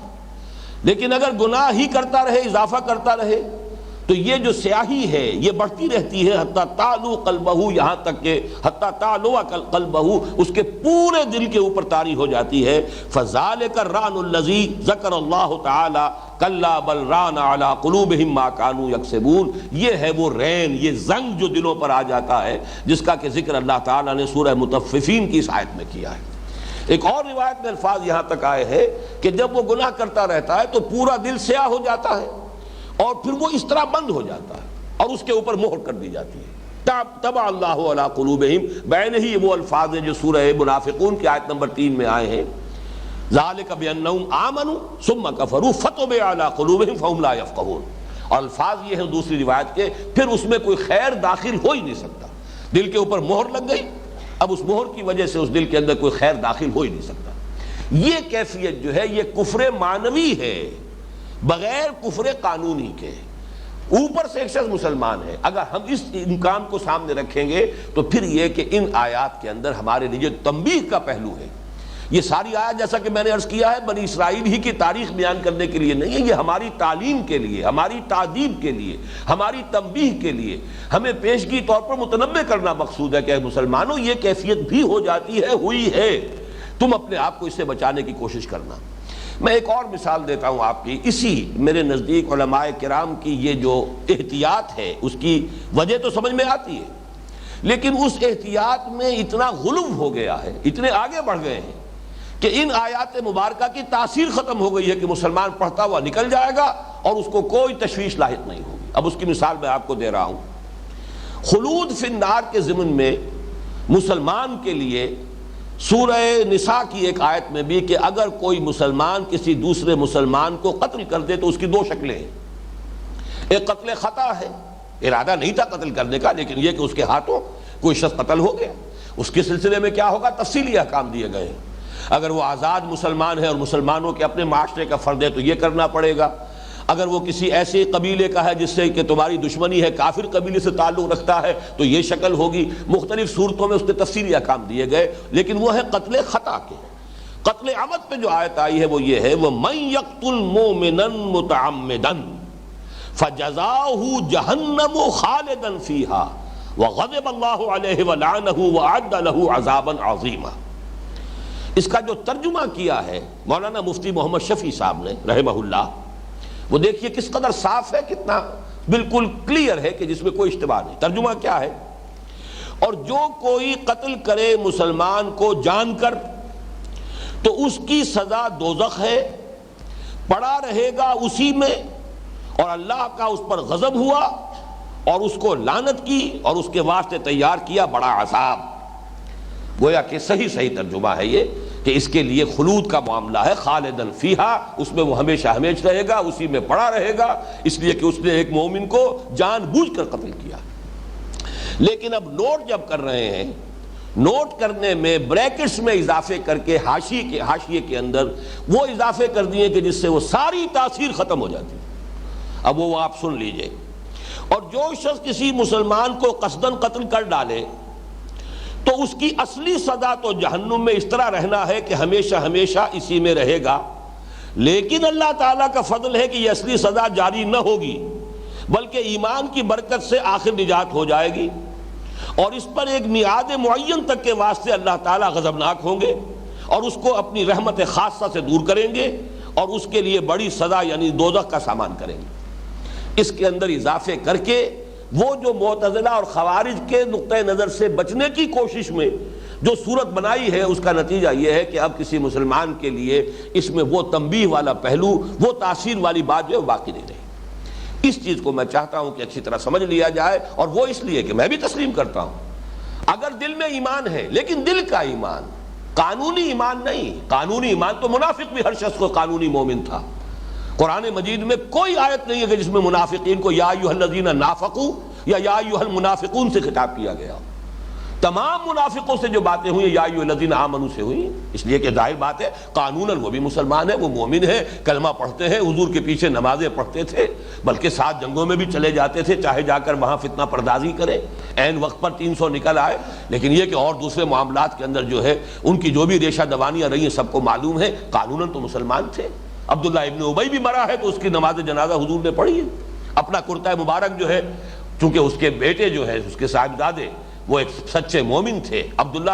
Speaker 1: لیکن اگر گناہ ہی کرتا رہے، اضافہ کرتا رہے، تو یہ جو سیاہی ہے یہ بڑھتی رہتی ہے، حتی تعلو قلبہ، یہاں تک کہ حتی تعلو قلبہ، اس کے پورے دل کے اوپر طاری ہو جاتی ہے. فذلک الران الذی ذکر اللہ تعالی کلا بل ران علی قلوبہم ما کانوا یکسبون، یہ ہے وہ رین، یہ زنگ جو دلوں پر آ جاتا ہے، جس کا کہ ذکر اللہ تعالی نے سورہ مطففین کی اس آیت میں کیا ہے. ایک اور روایت میں الفاظ یہاں تک آئے ہیں کہ جب وہ گناہ کرتا رہتا ہے تو پورا دل سیاہ ہو جاتا ہے، اور پھر وہ اس طرح بند ہو جاتا ہے اور اس کے اوپر مہر کر دی جاتی ہے. طبع اللہ علی قلوبہم، بین ہی وہ الفاظ ہیں جو سورہ منافقون کی آیت نمبر 3 میں آئے ہیں. ذالک بانہم آمنوا ثم کفروا فطبع علی قلوبہم فہم لا یفقہون. اور الفاظ یہ ہیں دوسری روایت کے، پھر اس میں کوئی خیر داخل ہو ہی نہیں سکتا. دل کے اوپر مہر لگ گئی، اب اس مہر کی وجہ سے اس دل کے اندر کوئی خیر داخل ہو ہی نہیں سکتا. یہ کیفیت جو ہے یہ کفر معنوی ہے، بغیر کفر قانونی کے. اوپر سے ایک شخص مسلمان ہے، اگر ہم اس امکان کو سامنے رکھیں گے تو پھر یہ کہ ان آیات کے اندر ہمارے لیے تنبیہ کا پہلو ہے. یہ ساری آیات جیسا کہ میں نے عرض کیا ہے بنی اسرائیل ہی کی تاریخ بیان کرنے کے لیے نہیں ہے، یہ ہماری تعلیم کے لیے، ہماری تعدیب کے لیے، ہماری تنبیہ کے لیے ہمیں پیشگی طور پر متنبہ کرنا مقصود ہے کہ مسلمانوں یہ کیفیت بھی ہو جاتی ہے، ہوئی ہے، تم اپنے آپ کو اس سے بچانے کی کوشش کرنا. میں ایک اور مثال دیتا ہوں آپ کی. اسی میرے نزدیک علماء کرام کی یہ جو احتیاط ہے اس کی وجہ تو سمجھ میں آتی ہے، لیکن اس احتیاط میں اتنا غلو ہو گیا ہے، اتنے آگے بڑھ گئے ہیں کہ ان آیات مبارکہ کی تاثیر ختم ہو گئی ہے کہ مسلمان پڑھتا ہوا نکل جائے گا اور اس کو کوئی تشویش لاحق نہیں ہوگی. اب اس کی مثال میں آپ کو دے رہا ہوں. خلود فی النار کے ضمن میں مسلمان کے لیے سورہ نساء کی ایک آیت میں بھی کہ اگر کوئی مسلمان کسی دوسرے مسلمان کو قتل کر دے تو اس کی 2 شکلیں ہیں. ایک قتل خطا ہے، ارادہ نہیں تھا قتل کرنے کا، لیکن یہ کہ اس کے ہاتھوں کوئی شخص قتل ہو گیا. اس کے سلسلے میں کیا ہوگا، تفصیلی احکام دیے گئے ہیں. اگر وہ آزاد مسلمان ہے اور مسلمانوں کے اپنے معاشرے کا فرد ہے تو یہ کرنا پڑے گا. اگر وہ کسی ایسے قبیلے کا ہے جس سے کہ تمہاری دشمنی ہے، کافر قبیلے سے تعلق رکھتا ہے، تو یہ شکل ہوگی. مختلف صورتوں میں اس کے تفصیلی احکام دیے گئے، لیکن وہ ہے قتل خطا کے. قتل عمد پہ جو آیت آئی ہے وہ یہ ہے وَمَن يَقْتُلْ مُؤْمِنًا مُتَعَمِّدًا فَجَزَاؤُهُ جَهَنَّمُ خَالِدًا فِيهَا وَغَضِبَ اللَّهُ عَلَيْهِ وَلَعَنَهُ وَأَعَدَّ لَهُ عَذَابًا عَظِيمًا. اس کا جو ترجمہ کیا ہے مولانا مفتی محمد شفیع صاحب نے رحمہ اللہ، وہ دیکھیے کس قدر صاف ہے، کتنا بالکل کلیئر ہے کہ جس میں کوئی اشتباہ نہیں. ترجمہ کیا ہے، اور جو کوئی قتل کرے مسلمان کو جان کر تو اس کی سزا دوزخ ہے، پڑا رہے گا اسی میں، اور اللہ کا اس پر غضب ہوا اور اس کو لعنت کی اور اس کے واسطے تیار کیا بڑا عذاب. گویا کہ صحیح ترجمہ ہے یہ کہ اس کے لیے خلود کا معاملہ ہے، خالدن فیہا، اس میں وہ ہمیشہ ہمیش رہے گا، اسی میں پڑا رہے گا، اس لیے کہ اس نے ایک مومن کو جان بوجھ کر قتل کیا. لیکن اب نوٹ جب کر رہے ہیں، نوٹ کرنے میں بریکٹس میں اضافے کر کے حاشیے کے اندر وہ اضافے کر دیے کہ جس سے وہ ساری تاثیر ختم ہو جاتی. اب وہ آپ سن لیجئے. اور جو شخص کسی مسلمان کو قصدن قتل کر ڈالے تو اس کی اصلی سزا تو جہنم میں اس طرح رہنا ہے کہ ہمیشہ ہمیشہ اسی میں رہے گا. لیکن اللہ تعالیٰ کا فضل ہے کہ یہ اصلی سزا جاری نہ ہوگی، بلکہ ایمان کی برکت سے آخر نجات ہو جائے گی، اور اس پر ایک میعاد معین تک کے واسطے اللہ تعالیٰ غضبناک ہوں گے. اور اس کو اپنی رحمت خاصہ سے دور کریں گے اور اس کے لیے بڑی سزا یعنی دوزخ کا سامان کریں گے۔ اس کے اندر اضافے کر کے وہ جو معتزلہ اور خوارج کے نقطۂ نظر سے بچنے کی کوشش میں جو صورت بنائی ہے، اس کا نتیجہ یہ ہے کہ اب کسی مسلمان کے لیے اس میں وہ تنبیہ والا پہلو، وہ تاثیر والی بات جو ہے باقی نہیں رہی۔ اس چیز کو میں چاہتا ہوں کہ اچھی طرح سمجھ لیا جائے، اور وہ اس لیے کہ میں بھی تسلیم کرتا ہوں اگر دل میں ایمان ہے، لیکن دل کا ایمان، قانونی ایمان نہیں۔ قانونی ایمان تو منافق بھی ہر شخص کو قانونی مومن تھا۔ قرآن مجید میں کوئی آیت نہیں ہے کہ جس میں منافقین کو یا ایھا الذین نافقوا یا ایھا المنافقون سے خطاب کیا گیا۔ تمام منافقوں سے جو باتیں ہوئی یا ایھا الذین آمنوا سے ہوئی، اس لیے کہ ظاہر بات ہے قانوناً وہ بھی مسلمان ہے، وہ مومن ہے، کلمہ پڑھتے ہیں، حضور کے پیچھے نمازیں پڑھتے تھے، بلکہ 7 جنگوں میں بھی چلے جاتے تھے، چاہے جا کر وہاں فتنہ پردازی کرے، عین وقت پر 300 نکل آئے۔ لیکن یہ کہ اور دوسرے معاملات کے اندر جو ہے ان کی جو بھی ریشہ دوانیاں رہی ہیں سب کو معلوم ہے، قانوناً تو مسلمان تھے۔ عبداللہ ابن ابی بھی مرا ہے تو اس کی نماز جنازہ حضور نے پڑھی ہے۔ اپنا کرتہ مبارک جو ہے، چونکہ اس کے بیٹے جو ہے اس کے صاحبزادے وہ ایک سچے مومن تھے، عبداللہ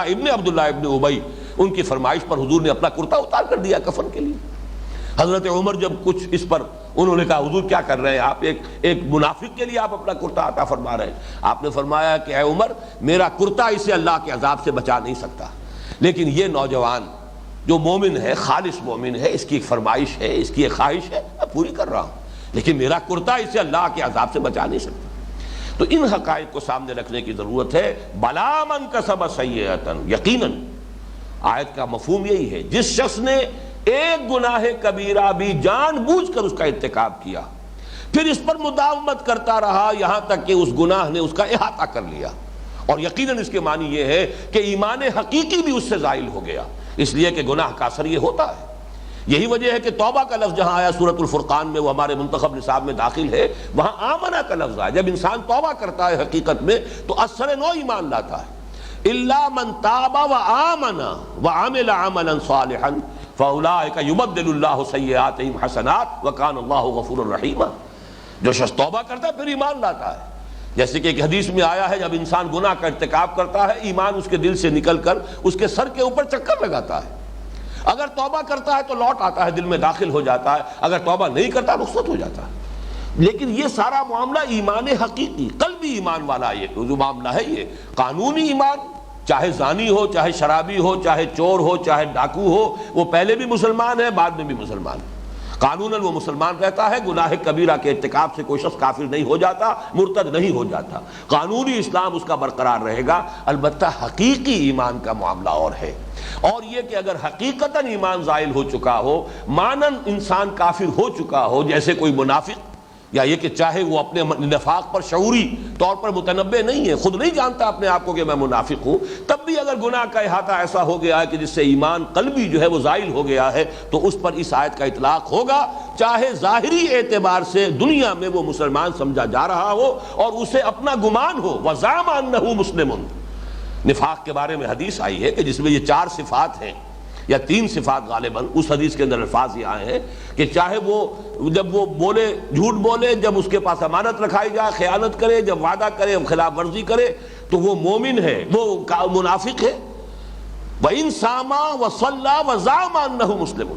Speaker 1: ابن ابی، ان کی فرمائش پر حضور نے اپنا کرتا اتار کر دیا کفن کے لیے۔ حضرت عمر جب کچھ اس پر انہوں نے کہا حضور کیا کر رہے ہیں آپ، ایک منافق کے لیے آپ اپنا کرتا عطا فرما رہے ہیں۔ آپ نے فرمایا کہ اے عمر، میرا کرتا اسے اللہ کے عذاب سے بچا نہیں سکتا، لیکن یہ نوجوان جو مومن ہے، خالص مومن ہے، اس کی ایک فرمائش ہے، اس کی ایک خواہش ہے، میں پوری کر رہا ہوں، لیکن میرا کرتا اسے اللہ کے عذاب سے بچا نہیں سکتا۔ تو ان حقائق کو سامنے رکھنے کی ضرورت ہے۔ بلا من کسب سیئۃ، یقیناً آیت کا مفہوم یہی ہے، جس شخص نے ایک گناہ کبیرہ بھی جان بوجھ کر اس کا ارتکاب کیا، پھر اس پر مداومت کرتا رہا یہاں تک کہ اس گناہ نے اس کا احاطہ کر لیا، اور یقیناً اس کے معنی یہ ہے کہ ایمان حقیقی بھی اس سے زائل ہو گیا، اس لیے کہ گناہ کا اثر یہ ہوتا ہے۔ یہی وجہ ہے کہ توبہ کا لفظ جہاں آیا سورۃ الفرقان میں، وہ ہمارے منتخب نصاب میں داخل ہے، وہاں آمنہ کا لفظ آیا۔ جب انسان توبہ کرتا ہے حقیقت میں تو اثر نو ایمان لاتا ہے۔ الا من تاب وآمن وعمل عملا صالحا فاولئک یبدل اللہ سیئاتہم حسنات وکان اللہ غفورا رحیما۔ جو شخص توبہ کرتا ہے پھر ایمان لاتا ہے، جیسے کہ ایک حدیث میں آیا ہے جب انسان گناہ کا ارتکاب کرتا ہے ایمان اس کے دل سے نکل کر اس کے سر کے اوپر چکر لگاتا ہے، اگر توبہ کرتا ہے تو لوٹ آتا ہے، دل میں داخل ہو جاتا ہے، اگر توبہ نہیں کرتا رخصت ہو جاتا ہے۔ لیکن یہ سارا معاملہ ایمان حقیقی قلبی ایمان والا یہ جو معاملہ ہے، یہ قانونی ایمان، چاہے زانی ہو، چاہے شرابی ہو، چاہے چور ہو، چاہے ڈاکو ہو، وہ پہلے بھی مسلمان ہے بعد میں بھی مسلمان ہے، قانوناً وہ مسلمان رہتا ہے، گناہ کبیرہ کے ارتکاب سے کوئی شخص کافر نہیں ہو جاتا، مرتد نہیں ہو جاتا، قانونی اسلام اس کا برقرار رہے گا۔ البتہ حقیقی ایمان کا معاملہ اور ہے، اور یہ کہ اگر حقیقتاً ایمان زائل ہو چکا ہو، مانن انسان کافر ہو چکا ہو، جیسے کوئی منافق، یا یہ کہ چاہے وہ اپنے نفاق پر شعوری طور پر متنبع نہیں ہے، خود نہیں جانتا اپنے آپ کو کہ میں منافق ہوں، تب بھی اگر گناہ کا احاطہ ایسا ہو گیا ہے کہ جس سے ایمان قلبی جو ہے وہ زائل ہو گیا ہے، تو اس پر اس آیت کا اطلاق ہوگا، چاہے ظاہری اعتبار سے دنیا میں وہ مسلمان سمجھا جا رہا ہو اور اسے اپنا گمان ہو۔ وَزَعَمَ أَنَّهُ مُسْلِمٌ، نفاق کے بارے میں حدیث آئی ہے کہ جس میں یہ 4 صفات ہیں یا 3 صفات غالباً، اس حدیث کے اندر الفاظ یہ آئے ہیں کہ چاہے وہ جب وہ بولے جھوٹ بولے، جب اس کے پاس امانت رکھائی جائے خیانت کرے، جب وعدہ کرے خلاف ورزی کرے تو وہ مومن ہے، وہ منافق ہے۔ وَإِن صَامَ وَصَلَّى وَزَعَمَ أَنَّهُ مُسْلِمٌ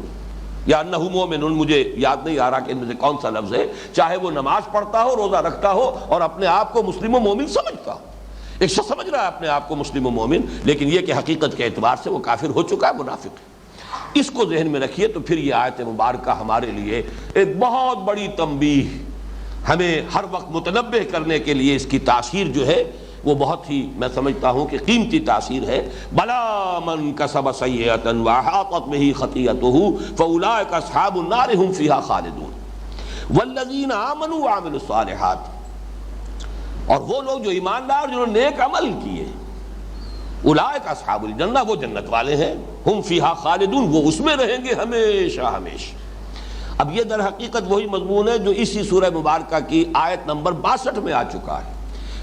Speaker 1: یا انہ مومن، مجھے یاد نہیں آ رہا کہ ان میں سے کون سا لفظ ہے، چاہے وہ نماز پڑھتا ہو، روزہ رکھتا ہو اور اپنے آپ کو مسلم و مومن سمجھتا ہو، ایک شخص سمجھ رہا ہے اپنے آپ کو مسلم و مومن، لیکن یہ کہ حقیقت کے اعتبار سے وہ کافر ہو چکا ہے، منافق ہے۔ اس کو ذہن میں رکھیے تو پھر یہ آیت مبارکہ ہمارے لیے ایک بہت بڑی تنبیہ، ہمیں ہر وقت متنبہ کرنے کے لیے اس کی تاثیر جو ہے وہ بہت ہی میں سمجھتا ہوں کہ قیمتی تاثیر ہے۔ بلا من کسب سیئۃ واحاطت بہ خطیئتہ فاولئک اصحاب النار هم فیہا خالدون والذین آمنوا وعملوا الصالحات، اور وہ لوگ جو ایمان لائے اور جنہوں نے نیک عمل کیے، اولئک اصحاب الجنہ، وہ جنت والے ہیں، ہم فیہا خالدون، وہ اس میں رہیں گے ہمیشہ ہمیشہ۔ اب یہ در حقیقت وہی مضمون ہے جو اسی سورہ مبارکہ کی آیت نمبر 62 میں آ چکا ہے۔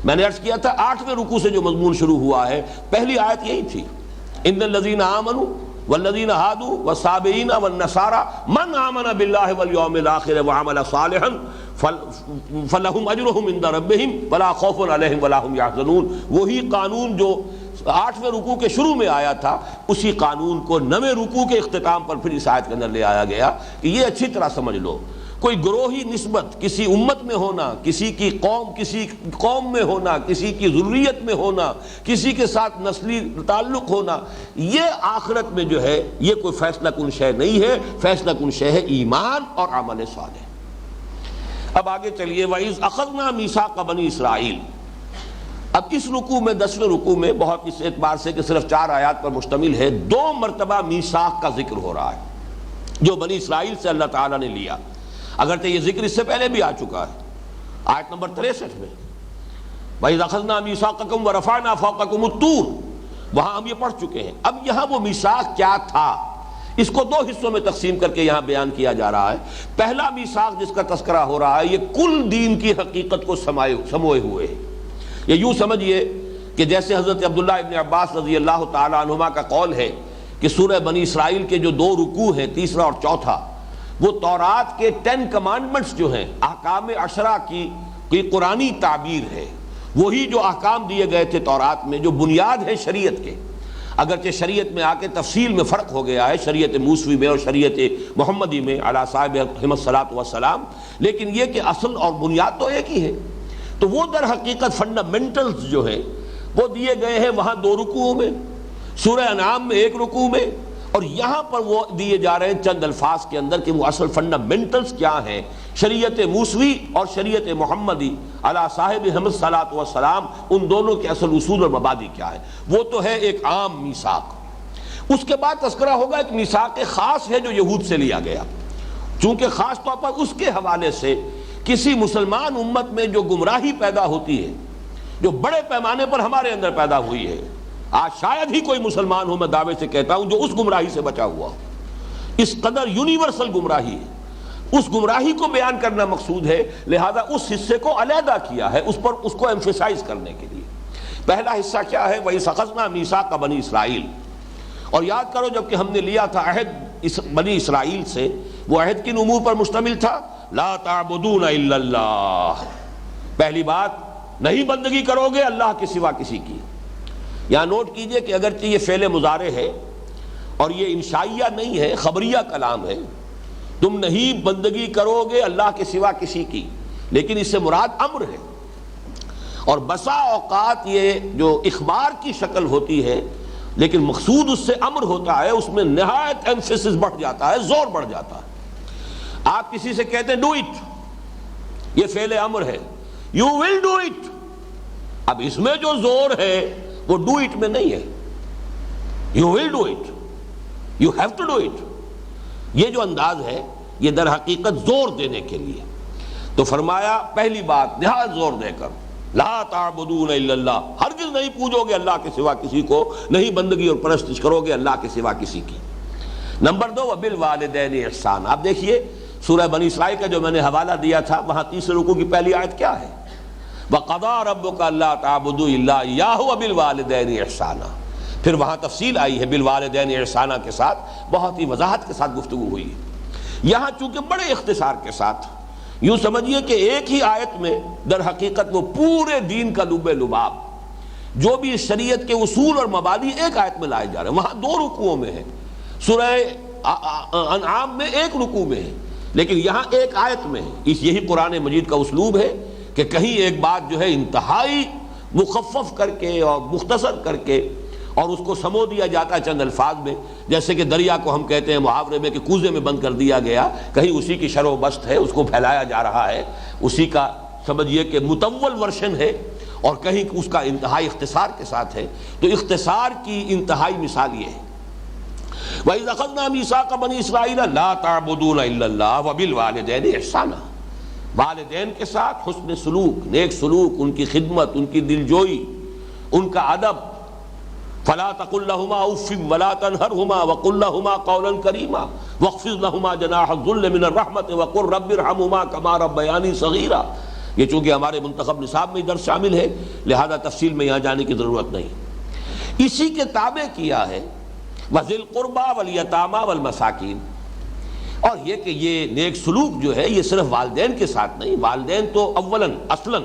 Speaker 1: میں نے عرض کیا تھا 8ویں رکوع سے جو مضمون شروع ہوا ہے، پہلی آیت یہی تھی، ان الذین آمنوا والذین ہادوا والصابئین والنصارى من آمن باللہ والیوم الآخر وعمل صالحا فلہم اجرہم عند ربہم ولا خوف علیہم ولا ہم یحزنون۔ وہی قانون جو 8ویں رکوع کے شروع میں آیا تھا، اسی قانون کو 9ویں رکوع کے اختتام پر پھر اس آیت کے اندر لے آیا گیا کہ یہ اچھی طرح سمجھ لو، کوئی گروہی نسبت کسی امت میں ہونا، کسی قوم میں ہونا، کسی کی ذریت میں ہونا، کسی کے ساتھ نسلی تعلق ہونا، یہ آخرت میں جو ہے یہ کوئی فیصلہ کن شے نہیں ہے، فیصلہ کن شے ہے ایمان اور عمل صالح۔ اب آگے چلیے، وَإِذْ أَخَذْنَا مِيثَاقَ بَنِي اسرائیل۔ اب اس رکوع میں 10ویں رکوع میں بہت اس اعتبار سے کہ صرف 4 آیات پر مشتمل ہے، 2 مرتبہ میثاق کا ذکر ہو رہا ہے جو بنی اسرائیل سے اللہ تعالیٰ نے لیا، اگرچہ یہ ذکر اس سے پہلے بھی آ چکا ہے آیت نمبر 63 میں، وَإِذْ أَخَذْنَا مِيثَاقَكُمْ وَرَفَعْنَا فَوْقَكُمُ الطُّورَ، وہاں ہم یہ پڑھ چکے ہیں۔ اب یہاں وہ میثاق کیا تھا، اس کو 2 حصوں میں تقسیم کر کے یہاں بیان کیا جا رہا ہے۔ پہلا میثاق جس کا تذکرہ ہو رہا ہے یہ کل دین کی حقیقت کو سموئے ہوئے ہے۔ یہ یوں سمجھیے کہ جیسے حضرت عبداللہ ابن عباس رضی اللہ تعالی عنہما کا قول ہے کہ سورہ بنی اسرائیل کے جو 2 رکوع ہیں، تیسرا اور چوتھا، وہ تورات کے 10 کمانڈمنٹس جو ہیں، احکام 10 کی قرآنی تعبیر ہے، وہی جو احکام دیے گئے تھے تورات میں، جو بنیاد ہے شریعت کے، اگرچہ شریعت میں آ کے تفصیل میں فرق ہو گیا ہے، شریعت موسوی میں اور شریعت محمدی میں علی صاحبہم الصلاۃ والسلام، لیکن یہ کہ اصل اور بنیاد تو ایک ہی ہے۔ تو وہ در حقیقت فنڈامنٹلز جو ہیں وہ دیے گئے ہیں وہاں 2 رکوعوں میں، سورہ انعام میں 1 رکوع میں، اور یہاں پر وہ دیے جا رہے ہیں چند الفاظ کے اندر کہ وہ اصل فنڈامنٹلز کیا ہیں، شریعت موسوی اور شریعت محمدی علی صاحبہم الصلاۃ والسلام، ان دونوں کے اصل اصول اور مبادی کیا ہے۔ وہ تو ہے ایک عام میثاق۔ اس کے بعد تذکرہ ہوگا ایک میثاق خاص ہے جو یہود سے لیا گیا، چونکہ خاص طور پر اس کے حوالے سے کسی مسلمان امت میں جو گمراہی پیدا ہوتی ہے، جو بڑے پیمانے پر ہمارے اندر پیدا ہوئی ہے، آج شاید ہی کوئی مسلمان ہو، میں دعوے سے کہتا ہوں، جو اس گمراہی سے بچا ہوا ہو۔ اس قدر یونیورسل گمراہی ہے، اس گمراہی کو بیان کرنا مقصود ہے، لہذا اس حصے کو علیحدہ کیا ہے، اس کو ایمفیسائز کرنے کے لیے۔ پہلا حصہ کیا ہے، وَإِذْ أَخَذْنَا مِيثَاقَ بَنِي اسرائیل، اور یاد کرو جب کہ ہم نے لیا تھا عہد بنی اسرائیل سے، وہ عہد کن امور پر مشتمل تھا، لا تعبدون الا اللہ، پہلی بات نہیں بندگی کرو گے اللہ کے سوا کسی کی۔ یہاں نوٹ کیجئے کہ اگرچہ یہ فعل مضارع ہے اور یہ انشائیہ نہیں ہے، خبریہ کلام ہے، تم نہیں بندگی کرو گے اللہ کے سوا کسی کی، لیکن اس سے مراد امر ہے، اور بسا اوقات یہ جو اخبار کی شکل ہوتی ہے لیکن مقصود اس سے امر ہوتا ہے، اس میں نہایت ایمفیسس بڑھ جاتا ہے، زور بڑھ جاتا ہے۔ آپ کسی سے کہتے ہیں ڈو اٹ، یہ فعل امر ہے، یو ول ڈو اٹ، اب اس میں جو زور ہے وہ ڈو اٹ میں نہیں ہے، you will do it, you have to do it. یہ جو انداز ہے یہ در حقیقت زور دینے کے لیے، تو فرمایا پہلی بات نہایت زور دے کر، لا تعبدون الا اللہ، ہرگز نہیں پوجو گے اللہ کے سوا کسی کو، نہیں بندگی اور پرستش کرو گے اللہ کے سوا کسی کی۔ نمبر 2 وبالوالدین احسان۔ آپ دیکھیے سورہ بنی اسرائیل کا جو میں نے حوالہ دیا تھا، وہاں 3 رکوع کی پہلی آیت کیا ہے، وَقَضَىٰ رَبُّكَ أَلَّا تَعْبُدُوا إِلَّا إِيَّاهُ وَبِالْوَالِدَيْنِ إِحْسَانًا۔ پھر وہاں تفصیل آئی ہے بالوالدین احسانہ کے ساتھ، بہت ہی وضاحت کے ساتھ گفتگو ہوئی ہے۔ یہاں چونکہ بڑے اختصار کے ساتھ، یوں سمجھیے کہ ایک ہی آیت میں در حقیقت وہ پورے دین کا لب لباب، جو بھی شریعت کے اصول اور مبادی ایک آیت میں لائے جا رہے ہیں، وہاں 2 رکوعوں میں ہے، سورہ انعام میں 1 رکوع میں ہے، لیکن یہاں ایک آیت میں ہے۔ یہی قرآن مجید کا اسلوب ہے کہ کہیں ایک بات جو ہے انتہائی مخفف کر کے اور مختصر کر کے اور اس کو سمو دیا جاتا ہے چند الفاظ میں، جیسے کہ دریا کو ہم کہتے ہیں محاورے میں کہ کوزے میں بند کر دیا گیا، کہیں اسی کی شرح و بست ہے، اس کو پھیلایا جا رہا ہے، اسی کا سمجھیے کہ مطول ورژن ہے، اور کہیں اس کا انتہائی اختصار کے ساتھ ہے۔ تو اختصار کی انتہائی مثال یہ ہے، وَإِذْ أَخَذْنَا مِيثَاقَ بَنِي إِسْرَائِيلَ لَا تَعْبُدُونَ إِلَّا اللَّهَ وَبِالْوَالِدَيْنِ إِحْسَانًا، والدین کے ساتھ حسن سلوک، نیک سلوک، ان کی خدمت، ان کی دلجوئی، ان کا ادب۔ فَلَا تَقُلْ لَهُمَا أُفٍّ وَلَا تَنْهَرْهُمَا وَقُلْ لَهُمَا قَوْلًا كَرِيمًا وَاخْفِضْ لَهُمَا جَنَاحَ الذُّلِّ مِنَ الرَّحْمَةِ وَقُلْ رَبِّ ارْحَمْهُمَا كَمَا رَبَّيَانِي صَغِيرًا۔ یہ چونکہ ہمارے منتخب نصاب میں درس شامل ہے، لہذا تفصیل میں یہاں جانے کی ضرورت نہیں، اسی کے تابع کیا ہے وَذِي الْقُرْبَى وَالْيَتَامَى وَالْمَسَاكِينِ۔ اور یہ کہ یہ نیک سلوک جو ہے یہ صرف والدین کے ساتھ نہیں، والدین تو اولاً اصلاً،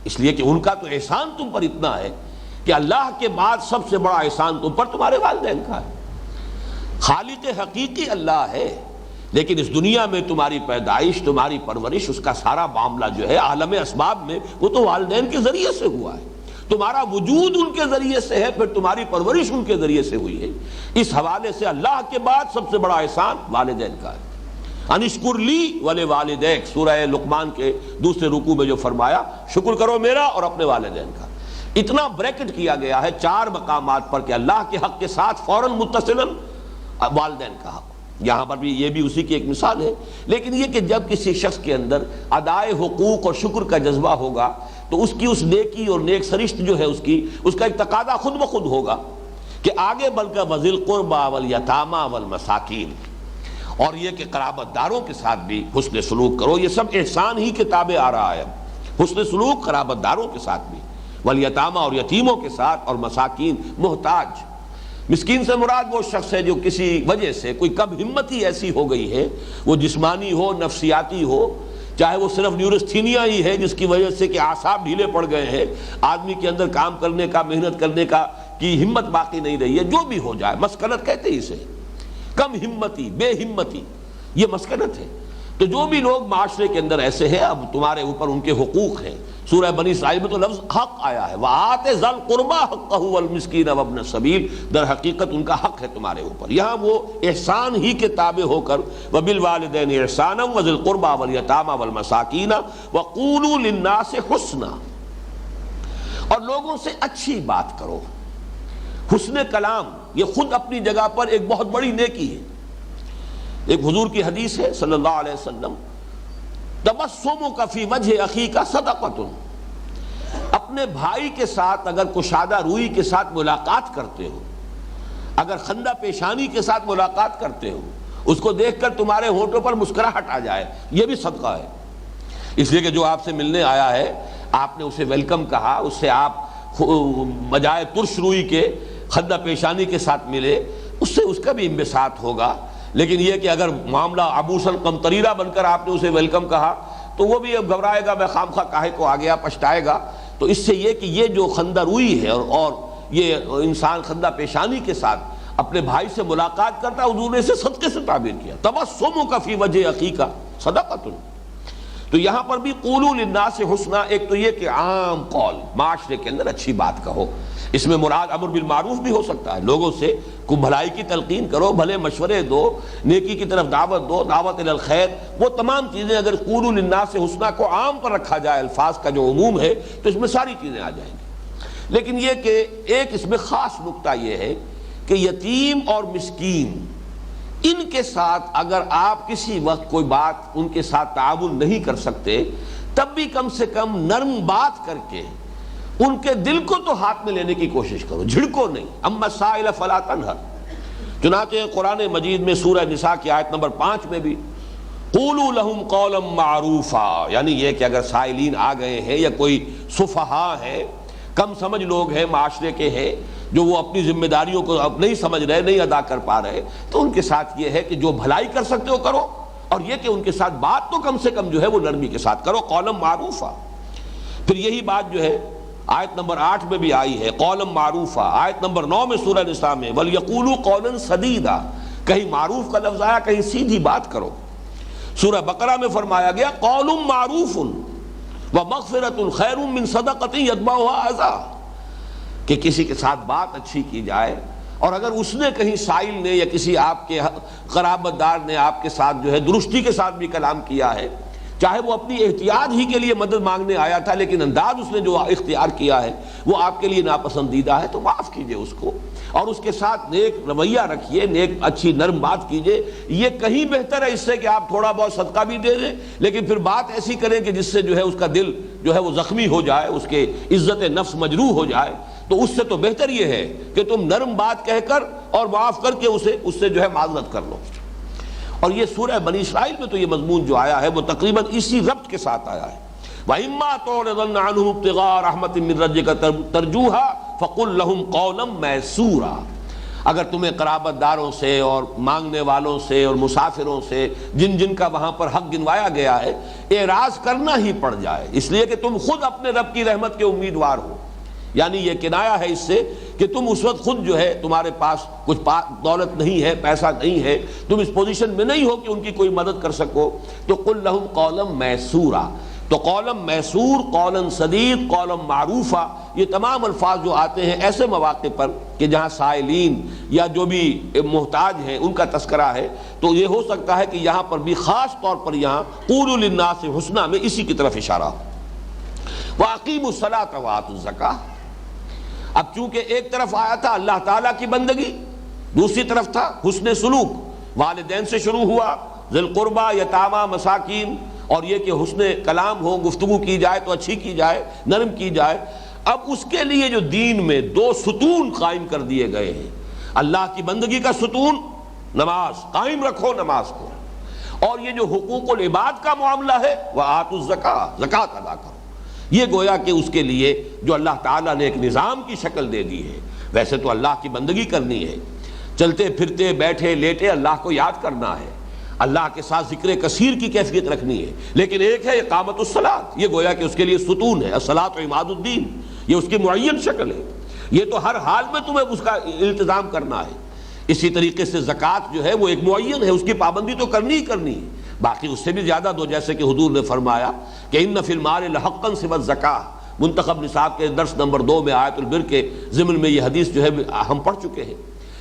Speaker 1: اس لیے کہ ان کا تو احسان تم پر اتنا ہے کہ اللہ کے بعد سب سے بڑا احسان تم پر تمہارے والدین کا ہے۔ خالق حقیقی اللہ ہے، لیکن اس دنیا میں تمہاری پیدائش، تمہاری پرورش، اس کا سارا معاملہ جو ہے عالم اسباب میں وہ تو والدین کے ذریعے سے ہوا ہے۔ تمہارا وجود ان کے ذریعے سے ہے، پھر تمہاری پرورش ان کے ذریعے سے ہوئی ہے۔ اس حوالے سے اللہ کے بعد سب سے بڑا احسان والدین کا ہے۔ انشکر لی ولوالدیک، سورہ لقمان کے دوسرے رکوع میں جو فرمایا، شکر کرو میرا اور اپنے والدین کا۔ اتنا بریکٹ کیا گیا ہے 4 مقامات پر کہ اللہ کے حق کے ساتھ فوراً متصلاً والدین کا حق۔ یہاں پر بھی یہ بھی اسی کی ایک مثال ہے، لیکن یہ کہ جب کسی شخص کے اندر ادائے حقوق اور شکر کا جذبہ ہوگا تو اس کی اس نیکی اور نیک سرشت جو ہے اس کا ایک تقاضا خود بخود ہوگا کہ آگے بل کر وذی القربی والیتامی والمساکین، اور یہ کہ قرابت داروں کے ساتھ بھی حسن سلوک کرو۔ یہ سب احسان ہی کے تابع آ رہا ہے، حسن سلوک قرابت داروں کے ساتھ بھی، والیتامی اور یتیموں کے ساتھ، اور مساکین محتاج۔ مسکین سے مراد وہ شخص ہے جو کسی وجہ سے کوئی کم ہمتی ایسی ہو گئی ہے، وہ جسمانی ہو، نفسیاتی ہو، چاہے وہ صرف نیورستھینیا ہی ہے جس کی وجہ سے کہ اعصاب ڈھیلے پڑ گئے ہیں، آدمی کے اندر کام کرنے کا، محنت کرنے کا کی ہمت باقی نہیں رہی ہے، جو بھی ہو جائے، مسکنت کہتے ہیں اسے، کم ہمتی، بے ہمتی، یہ مسکنت ہے۔ تو جو بھی لوگ معاشرے کے اندر ایسے ہیں، اب تمہارے اوپر ان کے حقوق ہیں۔ سورہ بنی اسرائیل میں تو لفظ حق آیا ہے، وَآتِ ذَا الْقُرْبَى حَقَّهُ وَالْمِسْكِينَ وَابْنَ السَّبِيلِ، در حقیقت ان کا حق ہے تمہارے اوپر۔ یہاں وہ احسان ہی کے تابع ہو کر وَبِالْوَالِدَيْنِ إِحْسَانًا وَذِي الْقُرْبَى وَالْيَتَامَى وَالْمَسَاكِينَ وَقُولُوا لِلنَّاسِ حُسْنًا، اور لوگوں سے اچھی بات کرو۔ حسن کلام یہ خود اپنی جگہ پر ایک بہت بڑی نیکی ہے۔ ایک حضور کی حدیث ہے صلی اللہ علیہ وسلم، تبسمک فی وجہ اخیک صدقۃ، اپنے بھائی کے ساتھ اگر کشادہ روئی کے ساتھ ملاقات کرتے ہو، اگر خندہ پیشانی کے ساتھ ملاقات کرتے ہو، اس کو دیکھ کر تمہارے ہونٹوں پر مسکراہٹ آ جائے، یہ بھی صدقہ ہے۔ اس لیے کہ جو آپ سے ملنے آیا ہے، آپ نے اسے ویلکم کہا، اس سے آپ بجائے ترش روئی کے خندہ پیشانی کے ساتھ ملے، اس سے اس کا بھی انبساط ہوگا۔ لیکن یہ کہ اگر معاملہ عبوساً قمطریرہ بن کر آپ نے اسے ویلکم کہا تو وہ بھی اب گھبرائے گا، میں خامخواہ کاہے کو آ گیا، پچھتائے گا۔ تو اس سے یہ کہ یہ جو خندہ روئی ہے اور یہ انسان خندہ پیشانی کے ساتھ اپنے بھائی سے ملاقات کرتا ہے، حضور نے اسے صدقے سے تعبیر کیا، تبسمک فی وجہ اخیک صدقۃ۔ تو یہاں پر بھی قولوا للناس حسنا، ایک تو یہ کہ عام قول، معاشرے کے اندر اچھی بات کہو، اس میں مراد امر بالمعروف بھی ہو سکتا ہے، لوگوں سے کو بھلائی کی تلقین کرو، بھلے مشورے دو، نیکی کی طرف دعوت دو، دعوت الی الخیر، وہ تمام چیزیں اگر قولوا للناس حسنا کو عام پر رکھا جائے، الفاظ کا جو عموم ہے، تو اس میں ساری چیزیں آ جائیں گی۔ لیکن یہ کہ ایک اس میں خاص نقطہ یہ ہے کہ یتیم اور مسکین، ان کے ساتھ اگر آپ کسی وقت کوئی بات ان کے ساتھ تعاون نہیں کر سکتے، تب بھی کم سے کم نرم بات کر کے ان کے دل کو تو ہاتھ میں لینے کی کوشش کرو، جھڑکو نہیں۔ اما السائل فلا تنہر، چنانچہ قرآن مجید میں سورہ نساء کی آیت نمبر 5 میں بھی قولوا لهم قولا معروفا، یعنی یہ کہ اگر سائلین آ گئے ہیں یا کوئی سفہاء ہے، کم سمجھ لوگ ہیں، معاشرے کے ہیں جو وہ اپنی ذمہ داریوں کو اب نہیں سمجھ رہے، نہیں ادا کر پا رہے، تو ان کے ساتھ یہ ہے کہ جو بھلائی کر سکتے ہو کرو، اور یہ کہ ان کے ساتھ بات تو کم سے کم جو ہے وہ نرمی کے ساتھ کرو، قولا معروفا۔ پھر یہی بات جو ہے آیت نمبر 8 میں بھی آئی ہے، قولا معروفا۔ آیت نمبر 9 میں سورہ نساء میں وَلْيَقُولُوا قَوْلًا سَدِيدًا، کہیں معروف کا لفظ آیا، کہیں سیدھی بات کرو۔ سورہ بقرہ میں فرمایا گیا قول معروف ومغفرۃ خیر من صدقۃ یتبعها اذى، کہ کسی کے ساتھ بات اچھی کی جائے، اور اگر اس نے کہیں سائل نے یا کسی آپ کے قرابت دار نے آپ کے ساتھ جو ہے درستی کے ساتھ بھی کلام کیا ہے، چاہے وہ اپنی احتیاط ہی کے لیے مدد مانگنے آیا تھا، لیکن انداز اس نے جو اختیار کیا ہے وہ آپ کے لیے ناپسندیدہ ہے، تو معاف کیجئے اس کو، اور اس کے ساتھ نیک رویہ رکھیے، نیک اچھی نرم بات کیجئے۔ یہ کہیں بہتر ہے اس سے کہ آپ تھوڑا بہت صدقہ بھی دے دیں، لیکن پھر بات ایسی کریں کہ جس سے جو ہے اس کا دل جو ہے وہ زخمی ہو جائے، اس کے عزت نفس مجروح ہو جائے۔ تو اس سے تو بہتر یہ ہے کہ تم نرم بات کہہ کر اور معاف کر کے اس سے جو ہے معذرت کر لو۔ اور یہ سورہ بنی اسرائیل میں تو یہ مضمون جو آیا ہے وہ تقریباً اسی ربط کے ساتھ آیا ہے، وَإِمَّا تُعْرِضَنَّ عَنْهُمُ ابْتِغَاءَ رَحْمَةٍ مِّن رَّبِّكَ تَرْجُوهَا فَقُل لَّهُمْ قَوْلًا مَّيْسُورًا، اگر تمہیں قرابت داروں سے اور مانگنے والوں سے اور مسافروں سے جن کا وہاں پر حق گنوایا گیا ہے اعراض کرنا ہی پڑ جائے، اس لیے کہ تم خود اپنے رب کی رحمت کے امیدوار ہو، یعنی یہ کنایا ہے اس سے کہ تم اس وقت خود جو ہے تمہارے پاس کچھ دولت نہیں ہے، پیسہ نہیں ہے، تم اس پوزیشن میں نہیں ہو کہ ان کی کوئی مدد کر سکو، تو قل لہم قولا میسورا، تو قولا میسور، قولا سدید، قولا معروفا، یہ تمام الفاظ جو آتے ہیں ایسے مواقع پر کہ جہاں سائلین یا جو بھی محتاج ہیں ان کا تذکرہ ہے، تو یہ ہو سکتا ہے کہ یہاں پر بھی خاص طور پر یہاں قولوا للناس حسنا میں اسی کی طرف اشارہ ہو۔ وَأَقِیمُوا الصَّلَاةَ وَآتُوا الزَّکَاةَ، اب چونکہ ایک طرف آیا تھا اللہ تعالیٰ کی بندگی، دوسری طرف تھا حسن سلوک، والدین سے شروع ہوا، ذی القربہ، یتامہ، مساکین، اور یہ کہ حسن کلام ہو، گفتگو کی جائے تو اچھی کی جائے، نرم کی جائے۔ اب اس کے لیے جو دین میں دو ستون قائم کر دیے گئے ہیں، اللہ کی بندگی کا ستون نماز، قائم رکھو نماز کو، اور یہ جو حقوق العباد کا معاملہ ہے وآتوا الزکاۃ، زکوٰۃ ادا کرو، یہ گویا کہ اس کے لیے جو اللہ تعالیٰ نے ایک نظام کی شکل دے دی ہے۔ ویسے تو اللہ کی بندگی کرنی ہے، چلتے پھرتے بیٹھے لیٹے اللہ کو یاد کرنا ہے، اللہ کے ساتھ ذکر کثیر کی کیفیت رکھنی ہے، لیکن ایک ہے اقامت الصلاۃ، یہ گویا کہ اس کے لیے ستون ہے، الصلاۃ و عماد الدین، یہ اس کی معین شکل ہے، یہ تو ہر حال میں تمہیں اس کا التزام کرنا ہے۔ اسی طریقے سے زکوٰۃ جو ہے وہ ایک معین ہے، اس کی پابندی تو کرنی ہی کرنی ہے، باقی اس سے بھی زیادہ دو، جیسے کہ حضور نے فرمایا کہ ان فی المال لحقا سوی الزکاۃ، منتخب نصاب کے درس نمبر 2 میں آیت البر کے ضمن میں یہ حدیث جو ہے ہم پڑھ چکے ہیں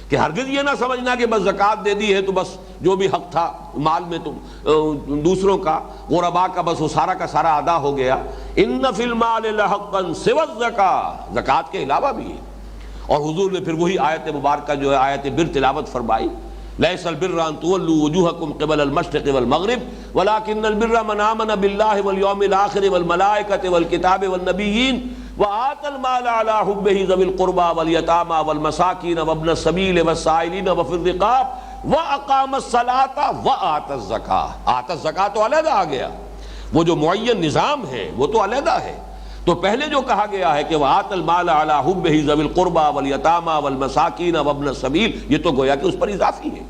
Speaker 1: کہ ہرگز یہ نہ سمجھنا کہ بس زکوٰۃ دے دی ہے تو بس جو بھی حق تھا مال میں تم دوسروں کا، غرباء کا، بس وہ سارا کا سارا ادا ہو گیا۔ ان فی المال لحقا سوی الزکاۃ، زکوٰۃ کے علاوہ بھی ہے، اور حضور نے پھر وہی آیت مبارکہ جو ہے آیت بر تلاوت فرمائی، لیس البر ان تولوا وجوہکم قبل المشرق والمغرب ولکن البر من آمن باللہ والیوم الآخر والملائکۃ والکتاب والنبیین وآتى المال على حبه ذوي القربى واليتامى والمساكين وابن السبيل والسائلين وفي الرقاب وأقام الصلاة وآتى الزكاة۔ آتى الزكاة تو علیحدہ آ گیا، وہ جو معین نظام ہے وہ تو علیحدہ ہے، تو پہلے جو کہا گیا ہے کہ وآتى المال على حبه ذوي القربى واليتامى والمساكين وابن السبيل، یہ تو گویا کہ اس پر اضافی ہے۔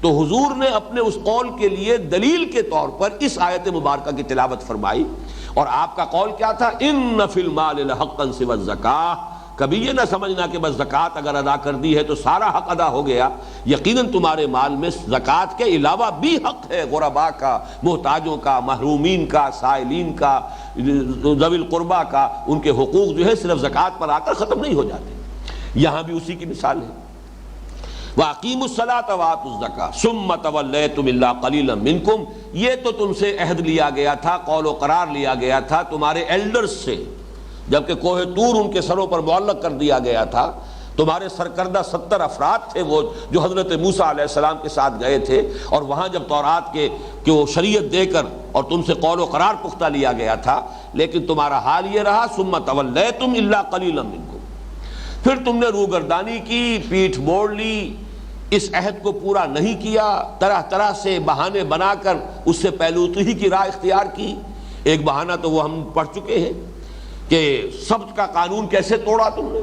Speaker 1: تو حضور نے اپنے اس قول کے لیے دلیل کے طور پر اس آیت مبارکہ کی تلاوت فرمائی، اور آپ کا قول کیا تھا؟ ان فی المال لحقا سوی الزکاۃ، کبھی یہ نہ سمجھنا کہ بس زکوٰۃ اگر ادا کر دی ہے تو سارا حق ادا ہو گیا، یقیناً تمہارے مال میں زکوٰۃ کے علاوہ بھی حق ہے، غرباء کا، محتاجوں کا، محرومین کا، سائلین کا، ذوی القربہ کا، ان کے حقوق جو ہے صرف زکوٰۃ پر آ کر ختم نہیں ہو جاتے۔ یہاں بھی اسی کی مثال ہے، وَأَقِیمُوا الصَّلَاةَ وَآتُوا الزَّکَاةَ ثُمَّ تَوَلَّیْتُمْ إِلَّا قَلِیلًا مِنکُم، یہ تو تم سے عہد لیا گیا تھا، قول و قرار لیا گیا تھا تمہارے ایلڈرز سے، جبکہ کوہ طور ان کے سروں پر معلق کر دیا گیا تھا، تمہارے سرکردہ 70 افراد تھے وہ جو حضرت موسیٰ علیہ السلام کے ساتھ گئے تھے، اور وہاں جب تورات کے وہ شریعت دے کر اور تم سے قول و قرار پختہ لیا گیا تھا، لیکن تمہارا حال یہ رہا ثُمَّ تَوَلَّیْتُمْ إِلَّا قَلِیلًا مِنکُم، پھر تم نے روگردانی کی، پیٹھ موڑ لی، اس عہد کو پورا نہیں کیا، طرح طرح سے بہانے بنا کر اس سے پہلوتہی کی راہ اختیار کی۔ ایک بہانہ تو وہ ہم پڑھ چکے ہیں کہ سبت کا قانون کیسے توڑا تم نے،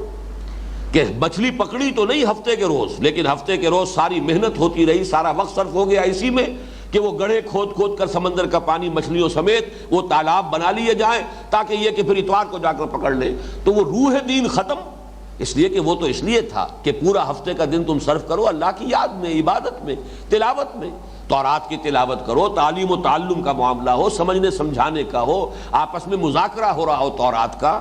Speaker 1: کہ مچھلی پکڑی تو نہیں ہفتے کے روز، لیکن ہفتے کے روز ساری محنت ہوتی رہی، سارا وقت صرف ہو گیا اسی میں کہ وہ گڑھے کھود کھود کر سمندر کا پانی مچھلیوں سمیت وہ تالاب بنا لیے جائیں، تاکہ یہ کہ پھر اتوار کو جا کر پکڑ لیں۔ تو وہ روح دین ختم، اس لیے کہ وہ تو اس لیے تھا کہ پورا ہفتے کا دن تم صرف کرو اللہ کی یاد میں، عبادت میں، تلاوت میں، تورات کی تلاوت کرو، تعلیم و تعلم کا معاملہ ہو، سمجھنے سمجھانے کا ہو، آپس میں مذاکرہ ہو رہا ہو تورات کا،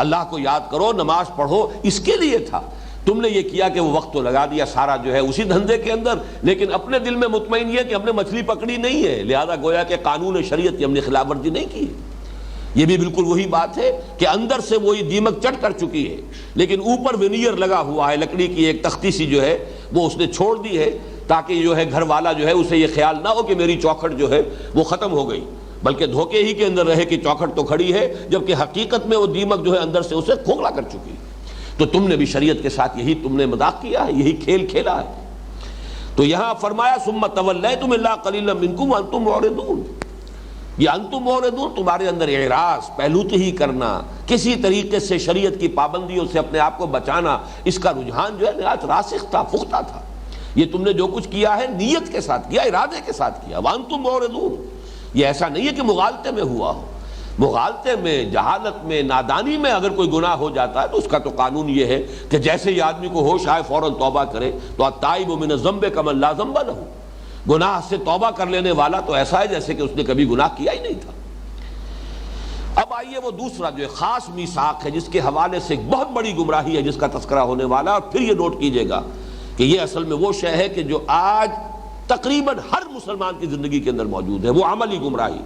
Speaker 1: اللہ کو یاد کرو، نماز پڑھو، اس کے لیے تھا۔ تم نے یہ کیا کہ وہ وقت تو لگا دیا سارا جو ہے اسی دھندے کے اندر، لیکن اپنے دل میں مطمئن یہ کہ ہم نے مچھلی پکڑی نہیں ہے، لہذا گویا کہ قانون شریعت کی ہم نے خلاف ورزی نہیں کی ہے۔ یہ بھی بالکل وہی بات ہے کہ اندر سے وہی دیمک چٹ کر چکی ہے، لیکن اوپر ونیئر لگا ہوا ہے، لکڑی کی ایک تختی سی جو ہے وہ اس نے چھوڑ دی ہے، تاکہ جو ہے گھر والا جو ہے اسے یہ خیال نہ ہو کہ میری چوکھٹ جو ہے وہ ختم ہو گئی، بلکہ دھوکے ہی کے اندر رہے کہ چوکھٹ تو کھڑی ہے، جبکہ حقیقت میں وہ دیمک جو ہے اندر سے اسے کھوکھلا کر چکی ہے۔ تو تم نے بھی شریعت کے ساتھ یہی تم نے مذاق کیا ہے، یہی کھیل کھیلا ہے۔ تو یہاں فرمایا ثم تولیتم الا قلیلا منکم وانتم معرضون، یہ انتم معرضون، تمہارے اندر اعراض، پہلوتہی کرنا، کسی طریقے سے شریعت کی پابندیوں سے اپنے آپ کو بچانا، اس کا رجحان جو ہے نہایت راسخ تھا، پختہ تھا۔ یہ تم نے جو کچھ کیا ہے نیت کے ساتھ کیا، ارادے کے ساتھ کیا، وانتم معرضون، یہ ایسا نہیں ہے کہ مغالطے میں ہوا ہو۔ مغالطے میں، جہالت میں، نادانی میں اگر کوئی گناہ ہو جاتا ہے تو اس کا تو قانون یہ ہے کہ جیسے ہی آدمی کو ہوش آئے فوراً توبہ کرے. تو التائب من الذنب کمن لا ذنب لہ، گناہ سے توبہ کر لینے والا تو ایسا ہے جیسے کہ اس نے کبھی گناہ کیا ہی نہیں تھا. اب آئیے وہ دوسرا جو خاص میثاق ہے جس کے حوالے سے ایک بہت بڑی گمراہی ہے جس کا تذکرہ ہونے والا ہے، اور پھر یہ نوٹ کیجئے گا کہ یہ اصل میں وہ شے ہے کہ جو آج تقریباً ہر مسلمان کی زندگی کے اندر موجود ہے، وہ عملی گمراہی.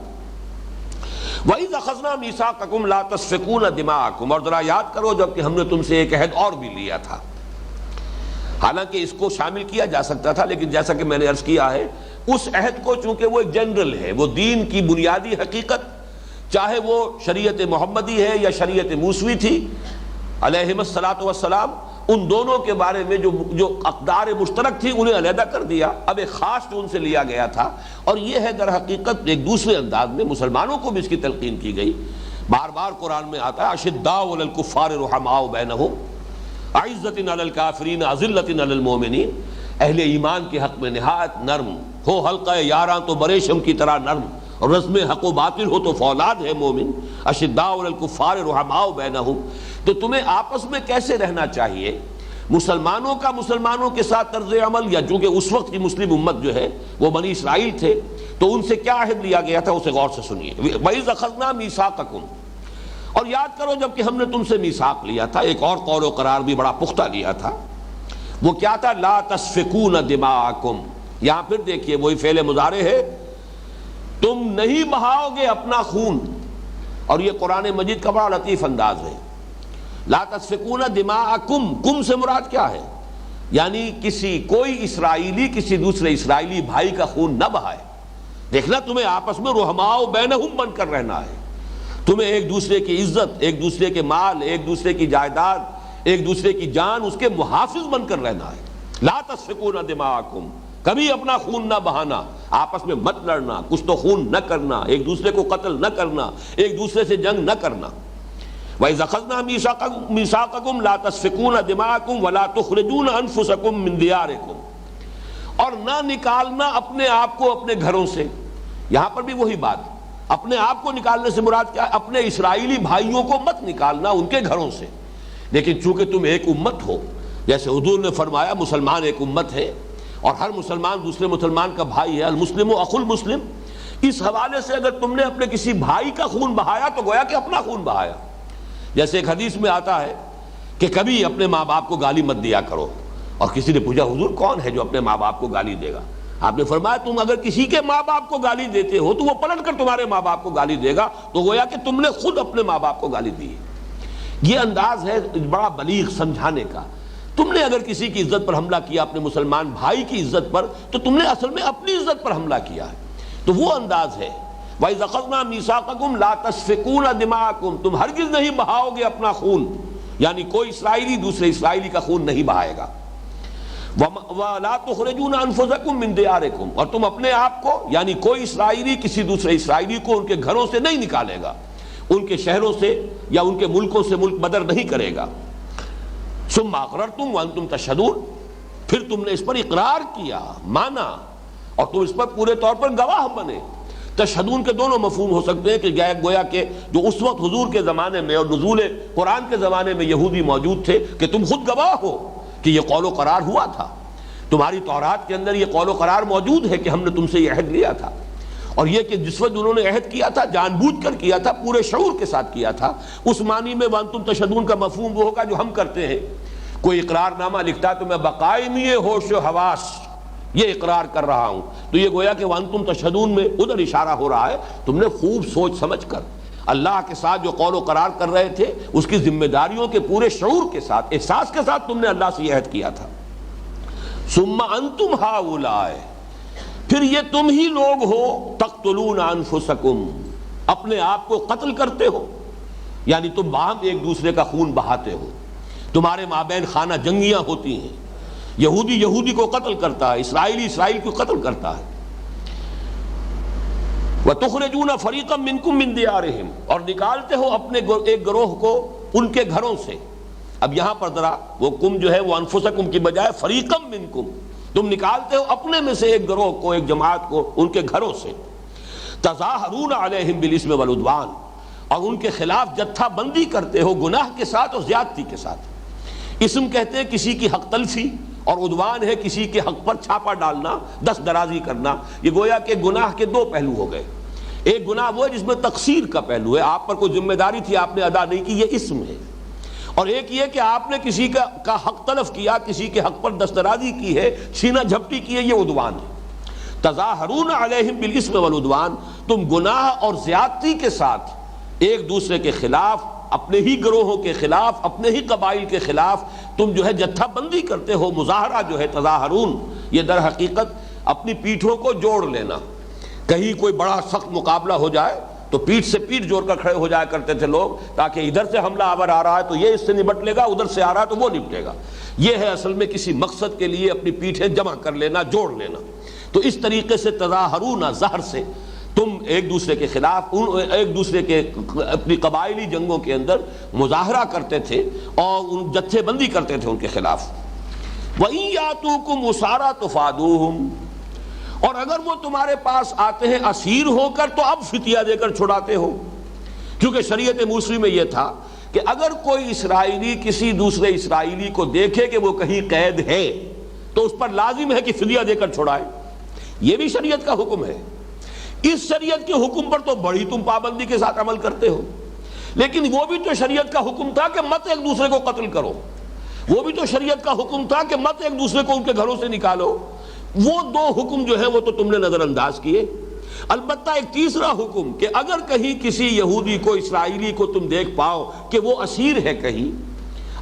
Speaker 1: وَإِذْ أَخَذْنَا مِيثَاقَكُمْ لَا تَسْفِكُونَ دِمَاءَكُمْ، اور ذرا یاد کرو جب کہ ہم نے تم سے ایک عہد اور بھی لیا تھا. حالانکہ اس کو شامل کیا جا سکتا تھا، لیکن جیسا کہ میں نے عرض کیا ہے اس عہد کو چونکہ وہ ایک جنرل ہے، وہ دین کی بنیادی حقیقت، چاہے وہ شریعت محمدی ہے یا شریعت موسوی تھی علیہم الصلاۃ والسلام، ان دونوں کے بارے میں جو اقدار مشترک تھی انہیں علیحدہ کر دیا. اب ایک خاص جو ان سے لیا گیا تھا، اور یہ ہے در حقیقت ایک دوسرے انداز میں مسلمانوں کو بھی اس کی تلقین کی گئی. بار بار قرآن میں آتا ہے اشداء علی الکفار رحماء بینہم اعزۃ علی الکافرین اذلۃ علی المؤمنین، اہل ایمان کے حق میں نہایت نرم ہو، حلقہ یاراں تو بریشم کی طرح نرم، اور رسم حق و باطل ہو تو فولاد ہے مومن. اشداء علی الکفار رحماء بینہم، تو تمہیں آپس میں کیسے رہنا چاہیے؟ مسلمانوں کا مسلمانوں کے ساتھ طرز عمل، یا چونکہ اس وقت کی مسلم امت جو ہے وہ بنی اسرائیل تھے، تو ان سے کیا عہد لیا گیا تھا اسے غور سے سنیے. وَإِذْ أَخَذْنَا مِيثَاقَكُمْ، اور یاد کرو جب کہ ہم نے تم سے میثاق لیا تھا، ایک اور قول و قرار بھی بڑا پختہ لیا تھا. وہ کیا تھا؟ لا تسفکون دماءکم. یہاں پھر دیکھیے وہی فعل مضارع ہے، تم نہیں بہاؤ گے اپنا خون. اور یہ قرآن مجید کا بڑا لطیف انداز ہے. لا تسفکون دماءکم، کم سے مراد کیا ہے؟ یعنی کوئی اسرائیلی کسی دوسرے اسرائیلی بھائی کا خون نہ بہائے. دیکھنا تمہیں آپس میں رحماء بینہم بن کر رہنا ہے، تمہیں ایک دوسرے کی عزت، ایک دوسرے کے مال، ایک دوسرے کی جائیداد، ایک دوسرے کی جان، اس کے محافظ بن کر رہنا ہے. لا تسفکون دماءکم، کبھی اپنا خون نہ بہانا، آپس میں مت لڑنا، کچھ تو خون نہ کرنا، ایک دوسرے کو قتل نہ کرنا، ایک دوسرے سے جنگ نہ کرنا. وَإِذْ أَخَذْنَا مِيثَاقَكُمْ لَا تَسْفِكُونَ دِمَاءَكُمْ وَلَا تُخْرِجُونَ أَنفُسَكُمْ مِنْ دِيَارِكُمْ، اور نہ نکالنا اپنے آپ کو اپنے گھروں سے. یہاں پر بھی وہی بات، اپنے آپ کو نکالنے سے مراد کیا ہے؟ اپنے اسرائیلی بھائیوں کو مت نکالنا ان کے گھروں سے. لیکن چونکہ تم ایک امت ہو، جیسے حضور نے فرمایا مسلمان ایک امت ہے اور ہر مسلمان دوسرے مسلمان کا بھائی ہے، المسلم اخو المسلم، اس حوالے سے اگر تم نے اپنے کسی بھائی کا خون بہایا تو گویا کہ اپنا خون بہایا. جیسے ایک حدیث میں آتا ہے کہ کبھی اپنے ماں باپ کو گالی مت دیا کرو. اور کسی نے پوچھا حضور کون ہے جو اپنے ماں باپ کو گالی دے گا؟ آپ نے فرمایا تم اگر کسی کے ماں باپ کو گالی دیتے ہو تو وہ پلٹ کر تمہارے ماں باپ کو گالی دے گا، تو گویا کہ تم نے خود اپنے ماں باپ کو گالی دی ہے. یہ انداز ہے بڑا بلیغ سمجھانے کا. تم نے اگر کسی کی عزت پر حملہ کیا، اپنے مسلمان بھائی کی عزت پر، تو تم نے اصل میں اپنی عزت پر حملہ کیا ہے. تو وہ انداز ہے وَإِذْ أَخَذْنَا مِيثَاقَكُمْ لَا تَسْفِكُونَ دِمَاءَكُمْ، تم ہرگز نہیں بہاؤ گے اپنا خون، یعنی کوئی اسرائیلی دوسرے اسرائیلی کا خون نہیں بہائے گا. وَلَا تُخْرِجُونَ أَنفُسَكُمْ مِنْ دِيَارِكُمْ، اور تم اپنے آپ کو، یعنی کوئی اسرائیلی کسی دوسرے اسرائیلی کو ان کے گھروں سے نہیں نکالے گا، ان کے شہروں سے یا ان کے ملکوں سے ملک بدر نہیں کرے گا. ثُمَّ أَقْرَرْتُمْ وَأَنْتُمْ تَشْهَدُونَ، پھر تم نے اس پر اقرار کیا، مانا، اور تم اس پر پورے طور پر گواہ بنے. تشہدون کے دونوں مفہوم ہو سکتے ہیں کہ گویا کہ جو اس وقت حضور کے زمانے میں اور نزول قرآن کے زمانے میں یہودی موجود تھے کہ تم خود گواہ ہو کہ یہ قول و قرار ہوا تھا. تمہاری تورات کے اندر یہ قول و قرار موجود ہے کہ ہم نے تم سے یہ عہد لیا تھا، اور یہ کہ جس وقت انہوں نے عہد کیا تھا جان بوجھ کر کیا تھا، پورے شعور کے ساتھ کیا تھا. اس معنی میں وانتم تشہدون کا مفہوم وہ ہوگا جو ہم کرتے ہیں. کوئی اقرار نامہ لکھتا ہے تو میں بقائمی ہوش و حواس یہ اقرار کر رہا ہوں، تو یہ گویا کہ وانتم تشہدون میں ادھر اشارہ ہو رہا ہے. تم نے خوب سوچ سمجھ کر اللہ کے ساتھ جو قول و قرار کر رہے تھے اس کی ذمہ داریوں کے پورے شعور کے ساتھ، احساس کے ساتھ تم نے اللہ سے یہ عہد کیا تھا. ثم انتم ہؤلاء، پھر یہ تم ہی لوگ ہو، تقتلون انفسکم، اپنے آپ کو قتل کرتے ہو، یعنی تم باہم ایک دوسرے کا خون بہاتے ہو. تمہارے مابین خانہ جنگیاں ہوتی ہیں، یہودی یہودی کو قتل کرتا ہے، اسرائیلی اسرائیل کو قتل کرتا ہے. وَتُخْرِجُونَ فَرِيقًا مِّنكُم مِّن دِيَارِهِمْ، اور نکالتے ہو اپنے ایک گروہ کو ان کے گھروں سے. اب یہاں پر ذرا وہ کم جو ہے وہ انفسکم کی بجائے فریقم منکم، تم نکالتے ہو اپنے میں سے ایک گروہ کو، ایک جماعت کو ان کے گھروں سے. تظاہرون علیہم بالاسم والعدوان، اور ان کے خلاف جتھا بندی کرتے ہو گناہ کے ساتھ اور زیادتی کے ساتھ۔ اسم کہتے ہیں کسی کی حق تلفی، اور عدوان ہے کسی کے حق پر چھاپا ڈالنا، دست درازی کرنا۔ یہ گویا کہ گناہ کے دو پہلو ہو گئے۔ ایک گناہ وہ ہے جس میں تقصیر کا پہلو ہے، آپ پر کوئی ذمہ داری تھی آپ نے ادا نہیں کی، یہ اسم ہے۔ اور ایک یہ کہ آپ نے کسی کا حق تلف کیا، کسی کے حق پر دست درازی کی ہے، چھینا جھپٹی کی ہے، یہ عدوان ہے۔ تظاہرون علیہم بالاسم والعدوان، تم گناہ اور زیادتی کے ساتھ ایک دوسرے کے خلاف، اپنے ہی گروہوں کے خلاف، اپنے ہی قبائل کے خلاف تم جو ہے جتھا بندی کرتے ہو۔ مظاہرہ جو ہے تظاہرون، یہ در حقیقت اپنی پیٹھوں کو جوڑ لینا۔ کہیں کوئی بڑا سخت مقابلہ ہو جائے تو پیٹھ سے پیٹھ جوڑ کر کھڑے ہو جایا کرتے تھے لوگ، تاکہ ادھر سے حملہ آور آ رہا ہے تو یہ اس سے نمٹ لے گا، ادھر سے آ رہا ہے تو وہ نپٹے گا۔ یہ ہے اصل میں کسی مقصد کے لیے اپنی پیٹھیں جمع کر لینا، جوڑ لینا۔ تو اس طریقے سے تظاہرون، زہر سے تم ایک دوسرے کے خلاف، ایک دوسرے کے اپنی قبائلی جنگوں کے اندر مظاہرہ کرتے تھے اور ان جتھے بندی کرتے تھے ان کے خلاف۔ وَإِن يَأْتُوكُمْ أُسَارَىٰ تُفَادُوهُمْ، اور اگر وہ تمہارے پاس آتے ہیں اسیر ہو کر تو اب فتیہ دے کر چھڑاتے ہو، کیونکہ شریعت موسوی میں یہ تھا کہ اگر کوئی اسرائیلی کسی دوسرے اسرائیلی کو دیکھے کہ وہ کہیں قید ہے تو اس پر لازم ہے کہ فدیہ دے کر چھڑائے۔ یہ بھی شریعت کا حکم ہے۔ اس شریعت کے حکم پر تو بڑی تم پابندی کے ساتھ عمل کرتے ہو، لیکن وہ بھی تو شریعت کا حکم تھا کہ مت ایک دوسرے کو قتل کرو، وہ بھی تو شریعت کا حکم تھا کہ مت ایک دوسرے کو ان کے گھروں سے نکالو۔ وہ دو حکم جو ہیں وہ تو تم نے نظر انداز کیے۔ البتہ ایک تیسرا حکم کہ اگر کہیں کسی یہودی کو، اسرائیلی کو تم دیکھ پاؤ کہ وہ اسیر ہے کہیں،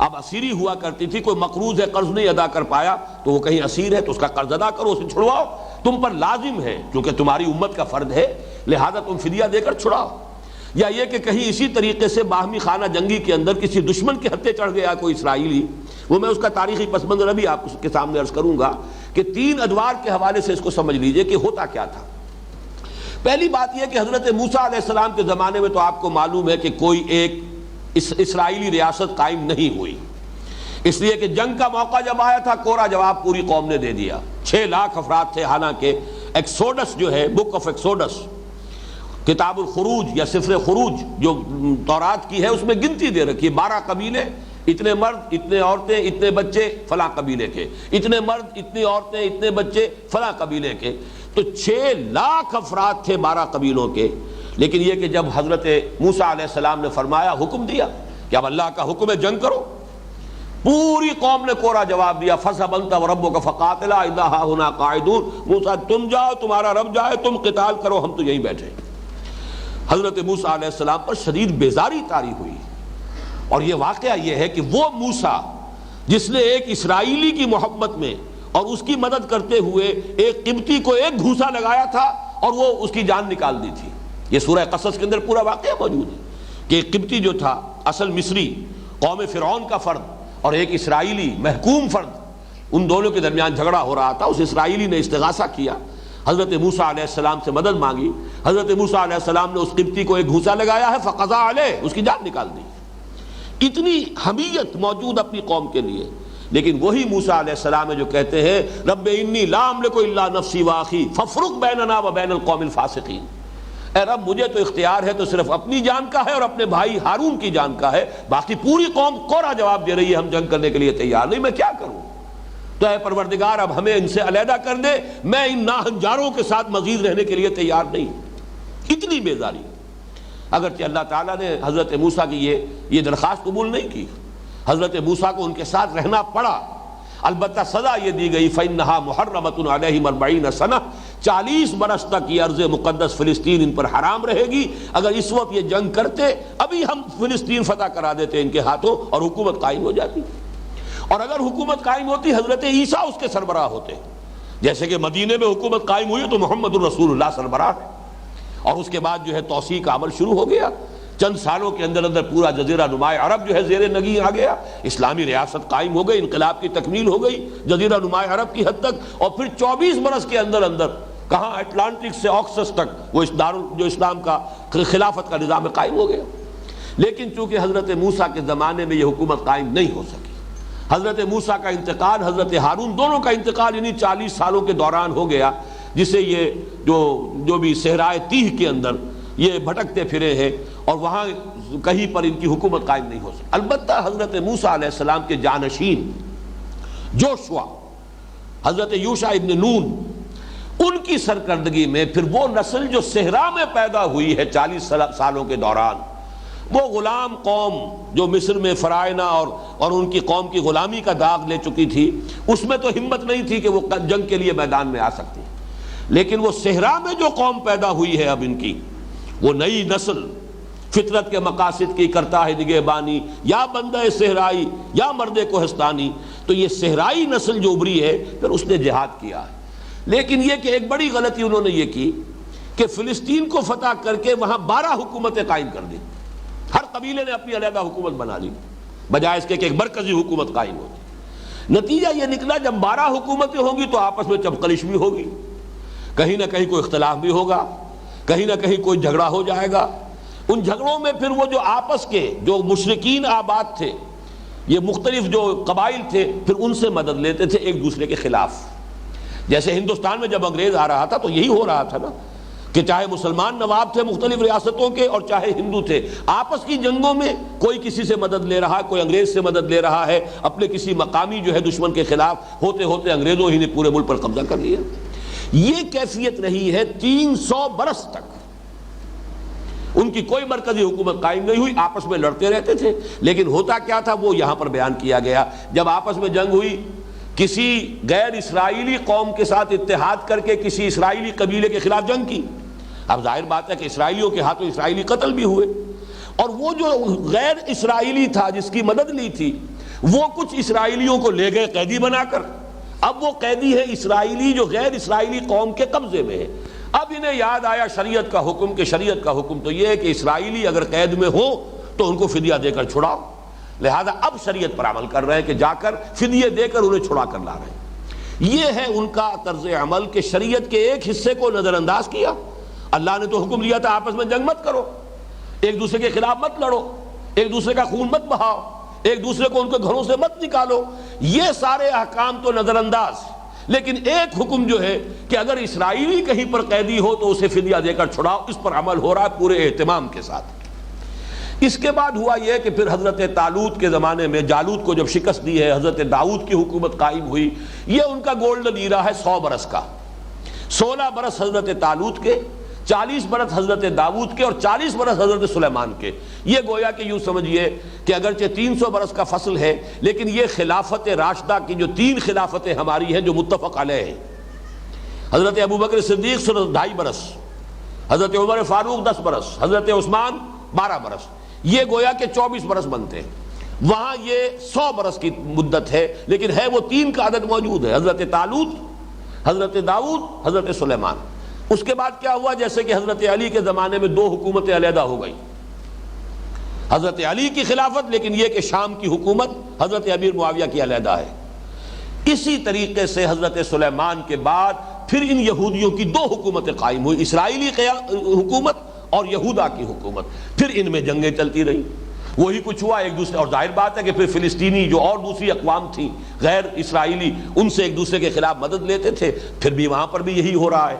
Speaker 1: اب اسیری ہوا کرتی تھی، کوئی مقروض ہے قرض نہیں ادا کر پایا تو وہ کہیں اسیر ہے تو اس کا قرض ادا کرو، اسے چھڑواؤ، تم پر لازم ہے کیونکہ تمہاری امت کا فرد ہے، لہذا تم فدیہ دے کر چھڑاؤ۔ یا یہ کہ کہیں اسی طریقے سے باہمی خانہ جنگی کے اندر کسی دشمن کے ہتھے چڑھ گیا کوئی اسرائیلی، وہ میں اس کا تاریخی پس منظر ابھی آپ کے سامنے عرض کروں گا کہ 3 ادوار کے حوالے سے اس کو سمجھ لیجئے کہ ہوتا کیا تھا۔ پہلی بات یہ کہ حضرت موسیٰ علیہ السلام کے زمانے میں تو آپ کو معلوم ہے کہ کوئی ایک اسرائیلی ریاست قائم نہیں ہوئی، اس لیے کہ جنگ کا موقع جب آیا تھا کورا جواب پوری قوم نے دے دیا۔ 6 لاکھ افراد تھے، حالانکہ ایکسوڈس جو ہے، بک آف ایکسوڈس، کتاب الخروج یا سفر خروج جو تورات کی ہے، اس میں گنتی دے رکھی ہے، 12 قبیلے، اتنے مرد، اتنے عورتیں، اتنے بچے فلاں قبیلے کے، اتنے مرد، اتنی عورتیں، اتنے بچے فلاں قبیلے کے۔ تو 6 لاکھ افراد تھے 12 قبیلوں کے۔ لیکن یہ کہ جب حضرت موسیٰ علیہ السلام نے فرمایا، حکم دیا کہ اب اللہ کا حکم ہے جنگ کرو، پوری قوم نے کورا جواب دیا، فَاذْهَبْ أَنْتَ وَرَبُّكَ فَقَاتِلَا إِنَّا هَاهُنَا قَاعِدُونَ۔ موسیٰ تم جاؤ، تمہارا رب جائے، تم قتال کرو، ہم تو یہیں بیٹھے۔ حضرت موسیٰ علیہ السلام پر شدید بیزاری طاری ہوئی، اور یہ واقعہ یہ ہے کہ وہ موسیٰ جس نے ایک اسرائیلی کی محبت میں اور اس کی مدد کرتے ہوئے ایک قبطی کو ایک گھوسا لگایا تھا اور وہ اس کی جان نکال دی تھی، یہ سورہ قصص کے اندر پورا واقعہ موجود ہے کہ ایک قبطی جو تھا، اصل مصری، قوم فرعون کا فرد، اور ایک اسرائیلی محکوم فرد، ان دونوں کے درمیان جھگڑا ہو رہا تھا۔ اس اسرائیلی نے استغاثہ کیا، حضرت موسیٰ علیہ السلام سے مدد مانگی، حضرت موسیٰ علیہ السلام نے اس قبطی کو ایک گھوسا لگایا ہے، فقضا علیہ، اس کی جان نکال دی۔ اتنی حمیت موجود اپنی قوم کے لیے، لیکن وہی موسیٰ علیہ السلام ہے جو کہتے ہیں رب انی لا املک الا نفسی واخی فافرق بیننا وبین القوم الفاسقین، اے رب مجھے تو اختیار ہے تو صرف اپنی جان کا ہے اور اپنے بھائی ہارون کی جان کا ہے، باقی پوری قوم کورا جواب دے رہی ہے ہم جنگ کرنے کے لیے تیار نہیں، میں کیا کروں؟ تو اے پروردگار اب ہمیں ان سے علیحدہ کر دے، میں ان ناہنجاروں کے ساتھ مزید رہنے کے لیے تیار نہیں۔ اتنی بیزاری، اگرچہ اللہ تعالیٰ نے حضرت موسیٰ کی یہ درخواست قبول نہیں کی، حضرت موسیٰ کو ان کے ساتھ رہنا پڑا، البتہ سزا یہ دی گئی فَإِنَّهَا مُحَرَّمَةٌ عَلَيْهِمْ 40 سنہ، 40 برس تک یہ ارض مقدس فلسطین ان پر حرام رہے گی۔ اگر اس وقت یہ جنگ کرتے ابھی ہم فلسطین فتح کرا دیتے ان کے ہاتھوں اور حکومت قائم ہو جاتی، اور اگر حکومت قائم ہوتی حضرت عیسیٰ اس کے سربراہ ہوتے، جیسے کہ مدینے میں حکومت قائم ہوئی تو محمد الرسول اللہ سربراہ ہے، اور اس کے بعد جو ہے توسیع کا عمل شروع ہو گیا، چند سالوں کے اندر اندر پورا جزیرہ نماء عرب جو ہے زیر نگین آ گیا، اسلامی ریاست قائم ہو گئی، انقلاب کی تکمیل ہو گئی جزیرہ نماء عرب کی حد تک، اور پھر 24 برس کے اندر اندر کہاں اٹلانٹک سے آکسس تک وہ جو اسلام کا خلافت کا نظام قائم ہو گیا۔ لیکن چونکہ حضرت موسیٰ کے زمانے میں یہ حکومت قائم نہیں ہو سکی، حضرت موسیٰ کا انتقال، حضرت ہارون، دونوں کا انتقال انہی 40 سالوں کے دوران ہو گیا، جسے یہ جو بھی صحرائے تیہ کے اندر یہ بھٹکتے پھرے ہیں، اور وہاں کہیں پر ان کی حکومت قائم نہیں ہو سکتی۔ البتہ حضرت موسیٰ علیہ السلام کے جانشین جوشوا، حضرت یوشع ابن نون، ان کی سرکردگی میں پھر وہ نسل جو صحرا میں پیدا ہوئی ہے 40 سالوں کے دوران، وہ غلام قوم جو مصر میں فرائنہ اور ان کی قوم کی غلامی کا داغ لے چکی تھی، اس میں تو ہمت نہیں تھی کہ وہ جنگ کے لیے میدان میں آ سکتی، لیکن وہ صحرا میں جو قوم پیدا ہوئی ہے اب ان کی، وہ نئی نسل فطرت کے مقاصد کی کرتا ہے نگہبانی، یا بندہ صحرائی یا مرد کوہستانی، تو یہ صحرائی نسل جو ابری ہے پھر اس نے جہاد کیا ہے۔ لیکن یہ کہ ایک بڑی غلطی انہوں نے یہ کی کہ فلسطین کو فتح کر کے وہاں 12 حکومتیں قائم کر دی، ہر قبیلے نے اپنی علیحدہ حکومت بنا لی بجائے اس کے کہ ایک مرکزی حکومت قائم ہوتی۔ نتیجہ یہ نکلا جب 12 حکومتیں ہوں گی تو آپس میں چپقلش بھی ہوگی، کہیں نہ کہیں کوئی اختلاف بھی ہوگا، کہیں نہ کہیں کوئی جھگڑا ہو جائے گا۔ ان جھگڑوں میں پھر وہ جو آپس کے جو مشرکین آباد تھے، یہ مختلف جو قبائل تھے، پھر ان سے مدد لیتے تھے ایک دوسرے کے خلاف۔ جیسے ہندوستان میں جب انگریز آ رہا تھا تو یہی ہو رہا تھا نا، کہ چاہے مسلمان نواب تھے مختلف ریاستوں کے اور چاہے ہندو تھے، آپس کی جنگوں میں کوئی کسی سے مدد لے رہا ہے، کوئی انگریز سے مدد لے رہا ہے، اپنے کسی مقامی جو ہے دشمن کے خلاف، ہوتے ہوتے انگریزوں ہی نے پورے ملک پر قبضہ کر لیا۔ یہ کیفیت رہی ہے 300 برس تک، ان کی کوئی مرکزی حکومت قائم نہیں ہوئی، آپس میں لڑتے رہتے تھے۔ لیکن ہوتا کیا تھا وہ یہاں پر بیان کیا گیا، جب آپس میں جنگ ہوئی، کسی غیر اسرائیلی قوم کے ساتھ اتحاد کر کے کسی اسرائیلی قبیلے کے خلاف جنگ کی، اب ظاہر بات ہے کہ اسرائیلیوں کے ہاتھوں اسرائیلی قتل بھی ہوئے، اور وہ جو غیر اسرائیلی تھا جس کی مدد لی تھی، وہ کچھ اسرائیلیوں کو لے گئے قیدی بنا کر، اب وہ قیدی ہے اسرائیلی جو غیر اسرائیلی قوم کے قبضے میں ہے۔ اب انہیں یاد آیا شریعت کا حکم، کہ شریعت کا حکم تو یہ ہے کہ اسرائیلی اگر قید میں ہو تو ان کو فدیہ دے کر چھڑاؤ، لہذا اب شریعت پر عمل کر رہے ہیں کہ جا کر فدیے دے کر انہیں چھڑا کر لا رہے ہیں۔ یہ ہے ان کا طرز عمل کہ شریعت کے ایک حصے کو نظر انداز کیا۔ اللہ نے تو حکم دیا تھا آپس میں جنگ مت کرو، ایک دوسرے کے خلاف مت لڑو، ایک دوسرے کا خون مت بہاؤ، ایک دوسرے کو ان کے گھروں سے مت نکالو، یہ سارے احکام تو نظر انداز، لیکن ایک حکم جو ہے کہ اگر اسرائیلی کہیں پر قیدی ہو تو اسے فدیہ دے کر چھڑاؤ، اس پر عمل ہو رہا ہے پورے اہتمام کے ساتھ۔ اس کے بعد ہوا یہ کہ پھر حضرت طالوت کے زمانے میں جالوت کو جب شکست دی ہے، حضرت داؤد کی حکومت قائم ہوئی، یہ ان کا گولڈن ایرا ہے 100 برس کا۔ 16 برس حضرت طالوت کے، 40 برس حضرت داؤد کے اور 40 برس حضرت سلیمان کے۔ یہ گویا کہ یوں سمجھیے کہ اگرچہ 300 برس کا فصل ہے، لیکن یہ خلافت راشدہ کی جو 3 خلافتیں ہماری ہیں جو متفق علیہ ہیں۔ حضرت ابوبکر صدیق 2.5 برس، حضرت عمر فاروق 10 برس، حضرت عثمان 12 برس، یہ گویا کہ 24 برس بنتے ہیں۔ وہاں یہ 100 برس کی مدت ہے، لیکن ہے وہ 3 کا عدد موجود ہے، حضرت طالوت، حضرت داؤد، حضرت سلیمان۔ اس کے بعد کیا ہوا، جیسے کہ حضرت علی کے زمانے میں 2 حکومتیں علیحدہ ہو گئی، حضرت علی کی خلافت، لیکن یہ کہ شام کی حکومت حضرت امیر معاویہ کی علیحدہ ہے۔ اسی طریقے سے حضرت سلیمان کے بعد پھر ان یہودیوں کی 2 حکومتیں قائم ہوئی، اسرائیلی حکومت اور یہودا کی حکومت۔ پھر ان میں جنگیں چلتی رہیں، وہی کچھ ہوا ایک دوسرے، اور ظاہر بات ہے کہ پھر فلسطینی جو اور دوسری اقوام تھیں غیر اسرائیلی، ان سے ایک دوسرے کے خلاف مدد لیتے تھے، پھر بھی وہاں پر بھی یہی ہو رہا ہے،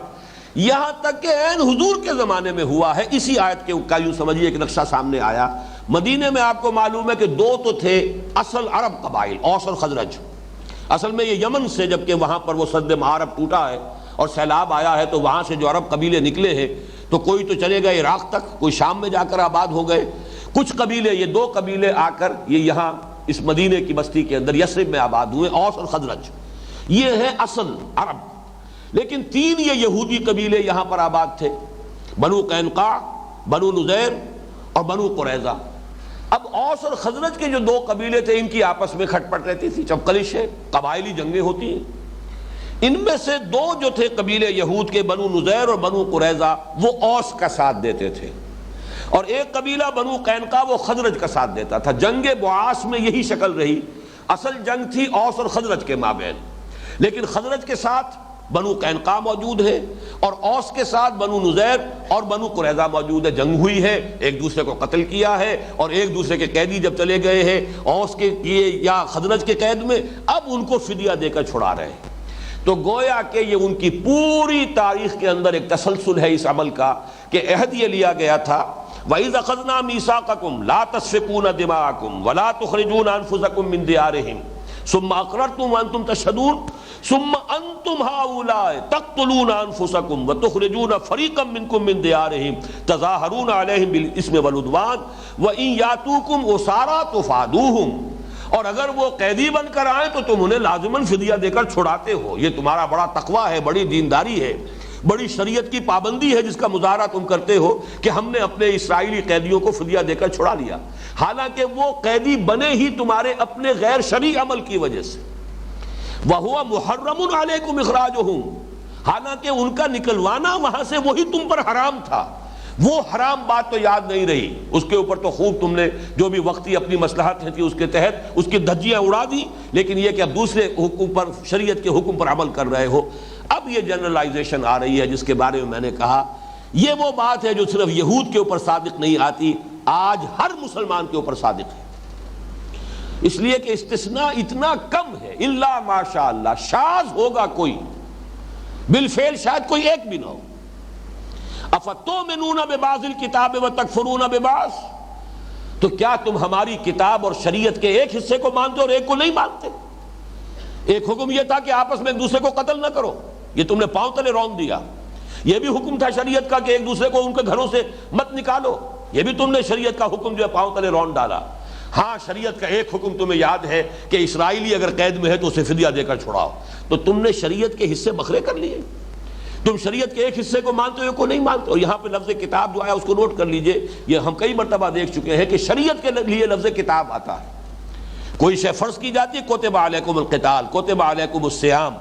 Speaker 1: یہاں تک کہ عین حضور کے زمانے میں ہوا ہے۔ اسی آیت کے کا یوں سمجھیے ایک نقشہ سامنے آیا۔ مدینے میں آپ کو معلوم ہے کہ 2 تو تھے اصل عرب قبائل، اوس اور خزرج۔ اصل میں یہ یمن سے، جبکہ وہاں پر وہ سد معارب ٹوٹا ہے اور سیلاب آیا ہے، تو وہاں سے جو عرب قبیلے نکلے ہیں تو کوئی تو چلے گئے عراق تک، کوئی شام میں جا کر آباد ہو گئے، کچھ قبیلے، یہ 2 قبیلے آ کر یہ یہاں اس مدینے کی بستی کے اندر یثرب میں آباد ہوئے، اوس اور خزرج، یہ ہے اصل عرب۔ لیکن 3 یہ یہودی قبیلے یہاں پر آباد تھے، بنو قینقاع، بنو نذیر اور بنو قریظہ۔ اب اوس اور خزرج کے جو 2 قبیلے تھے، ان کی آپس میں کھٹ پٹ رہتی تھی، چپقلش ہے، قبائلی جنگیں ہوتی ہیں۔ ان میں سے 2 جو تھے قبیلے یہود کے، بنو نذیر اور بنو قریظہ، وہ اوس کا ساتھ دیتے تھے، اور ایک قبیلہ بنو قینقاع وہ خزرج کا ساتھ دیتا تھا۔ جنگ بعاث میں یہی شکل رہی، اصل جنگ تھی اوس اور خزرج کے مابین، لیکن خزرج کے ساتھ بنو قینقاع موجود ہے اور اوس کے ساتھ بنو نذیر اور بنو قریظہ موجود ہے۔ جنگ ہوئی ہے، ایک دوسرے کو قتل کیا ہے، اور ایک دوسرے کے قیدی جب چلے گئے ہیں اوس کے کیے یا خزرج کے قید میں، اب ان کو فدیہ دے کر چھڑا رہے ہیں۔ تو گویا کہ یہ ان کی پوری تاریخ کے اندر ایک تسلسل ہے اس عمل کا، کہ عہد یہ لیا گیا تھا وَإِذْ أَخَذْنَا مِيثَاقَكُمْ لَا تَسْفِكُونَ دِمَاءَكُمْ وَلَا تُخْرِجُونَ أَنفُسَكُمْ مِنْ دِيَارِهِمْ ثُمَّ أَقْرَرْتُمْ وَأَنْتُمْ تَشْهَدُونَ ثُمَّ أَنْتُمْ هَؤُلَاءِ تَقْتُلُونَ أَنفُسَكُمْ وَتُخْرِجُونَ فَرِيقًا مِنْكُمْ مِنْ دِيَارِهِمْ تَظَاهَرُونَ عَلَيْهِمْ بِالْإِثْمِ وَالْعُدْوَانِ وَإِنْ يَأْتُوكُمْ أُسَارَىٰ تُفَادُوهُمْ، اور اگر وہ قیدی بن کر آئیں تو تم انہیں لازماً فدیہ دے کر چھڑاتے ہو۔ یہ تمہارا بڑا تقویٰ ہے، بڑی دینداری ہے، بڑی شریعت کی پابندی ہے جس کا مظاہرہ تم کرتے ہو کہ ہم نے اپنے اسرائیلی قیدیوں کو فدیہ دے کر چھڑا لیا، حالانکہ وہ قیدی بنے ہی تمہارے اپنے غیر شرعی عمل کی وجہ سے۔ وَهُوَ مُحَرَّمٌ عَلَيْكُمْ إِخْرَاجُهُمْ، حالانکہ ان کا نکلوانا وہاں سے وہی تم پر حرام تھا۔ وہ حرام بات تو یاد نہیں رہی، اس کے اوپر تو خوب تم نے جو بھی وقتی اپنی مصلحت تھی اس کے تحت اس کی دھجیاں اڑا دی، لیکن یہ کہ اب دوسرے حکم پر، شریعت کے حکم پر عمل کر رہے ہو۔ اب یہ جنرلائزیشن آ رہی ہے جس کے بارے میں نے کہا یہ وہ بات ہے جو صرف یہود کے اوپر صادق نہیں آتی، آج ہر مسلمان کے اوپر صادق ہے، اس لیے کہ استثناء اتنا کم ہے، الا ماشاء اللہ، شاذ ہوگا کوئی، بالفعل شاید کوئی ایک بھی نہ ہو۔ افتؤمنون ببعض الکتاب وتکفرون ببعض، تو کیا تم ہماری کتاب اور شریعت کے ایک حصے کو مانتے اور ایک کو نہیں مانتے؟ ایک حکم یہ تھا کہ آپس میں ایک دوسرے کو قتل نہ کرو، یہ تم نے پاؤں تلے رون دیا۔ یہ بھی حکم تھا شریعت کا کہ ایک دوسرے کو ان کے گھروں سے مت نکالو، یہ بھی تم نے شریعت کا حکم جو ہے پاؤں تلے رون ڈالا۔ ہاں شریعت کا ایک حکم تمہیں یاد ہے کہ اسرائیلی اگر قید میں ہے تو اسے فدیہ دے کر چھڑاؤ، تو تم نے شریعت کے حصے بکھرے کر لیے، تم شریعت کے ایک حصے کو مانتے ہو ایک کو نہیں مانتے ہو۔ یہاں پہ لفظ کتاب جو آیا اس کو نوٹ کر لیجئے، یہ ہم کئی مرتبہ دیکھ چکے ہیں کہ شریعت کے لیے لفظ کتاب آتا ہے، کوئی شے فرض کی جاتی ہے، کتب علیکم القتال، کتب علیکم الصیام۔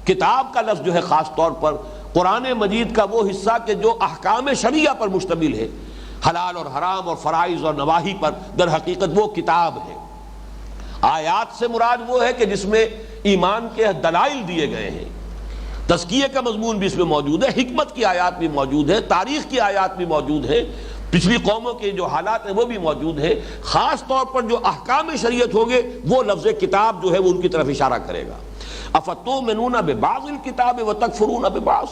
Speaker 1: کتاب کا لفظ جو ہے خاص طور پر قرآن مجید کا وہ حصہ کہ جو احکام شریعہ پر مشتمل ہے، حلال اور حرام اور فرائض اور نواہی پر، در حقیقت وہ کتاب ہے۔ آیات سے مراد وہ ہے کہ جس میں ایمان کے دلائل دیے گئے ہیں، تزکیے کا مضمون بھی اس میں موجود ہے، حکمت کی آیات بھی موجود ہے، تاریخ کی آیات بھی موجود ہے، پچھلی قوموں کے جو حالات ہیں وہ بھی موجود ہے۔ خاص طور پر جو احکام شریعت ہوں گے وہ لفظ کتاب جو ہے وہ ان کی طرف اشارہ کرے گا۔ افتؤمنون ببعض الکتاب وتکفرون ببعض،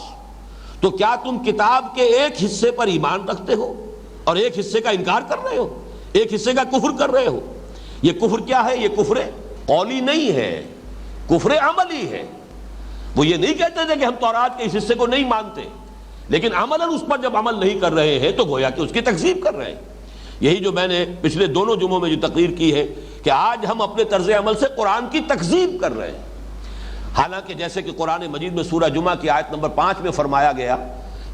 Speaker 1: تو کیا تم کتاب کے ایک حصے پر ایمان رکھتے ہو اور ایک حصے کا انکار کر رہے ہو، ایک حصے کا کفر کر رہے ہو؟ یہ کفر کیا ہے؟ یہ کفر قولی نہیں ہے، کفر عملی ہے۔ وہ یہ نہیں کہتے تھے کہ ہم تورات کے اس حصے کو نہیں مانتے، لیکن عملاً اس پر جب عمل نہیں کر رہے ہیں تو گویا کہ اس کی تکذیب کر رہے ہیں۔ یہی جو میں نے پچھلے دونوں جمعوں میں جو تقریر کی ہے کہ آج ہم اپنے طرز عمل سے قرآن کی تکذیب کر رہے ہیں، حالانکہ جیسے کہ قرآن مجید میں سورہ جمعہ کی آیت نمبر 5 میں فرمایا گیا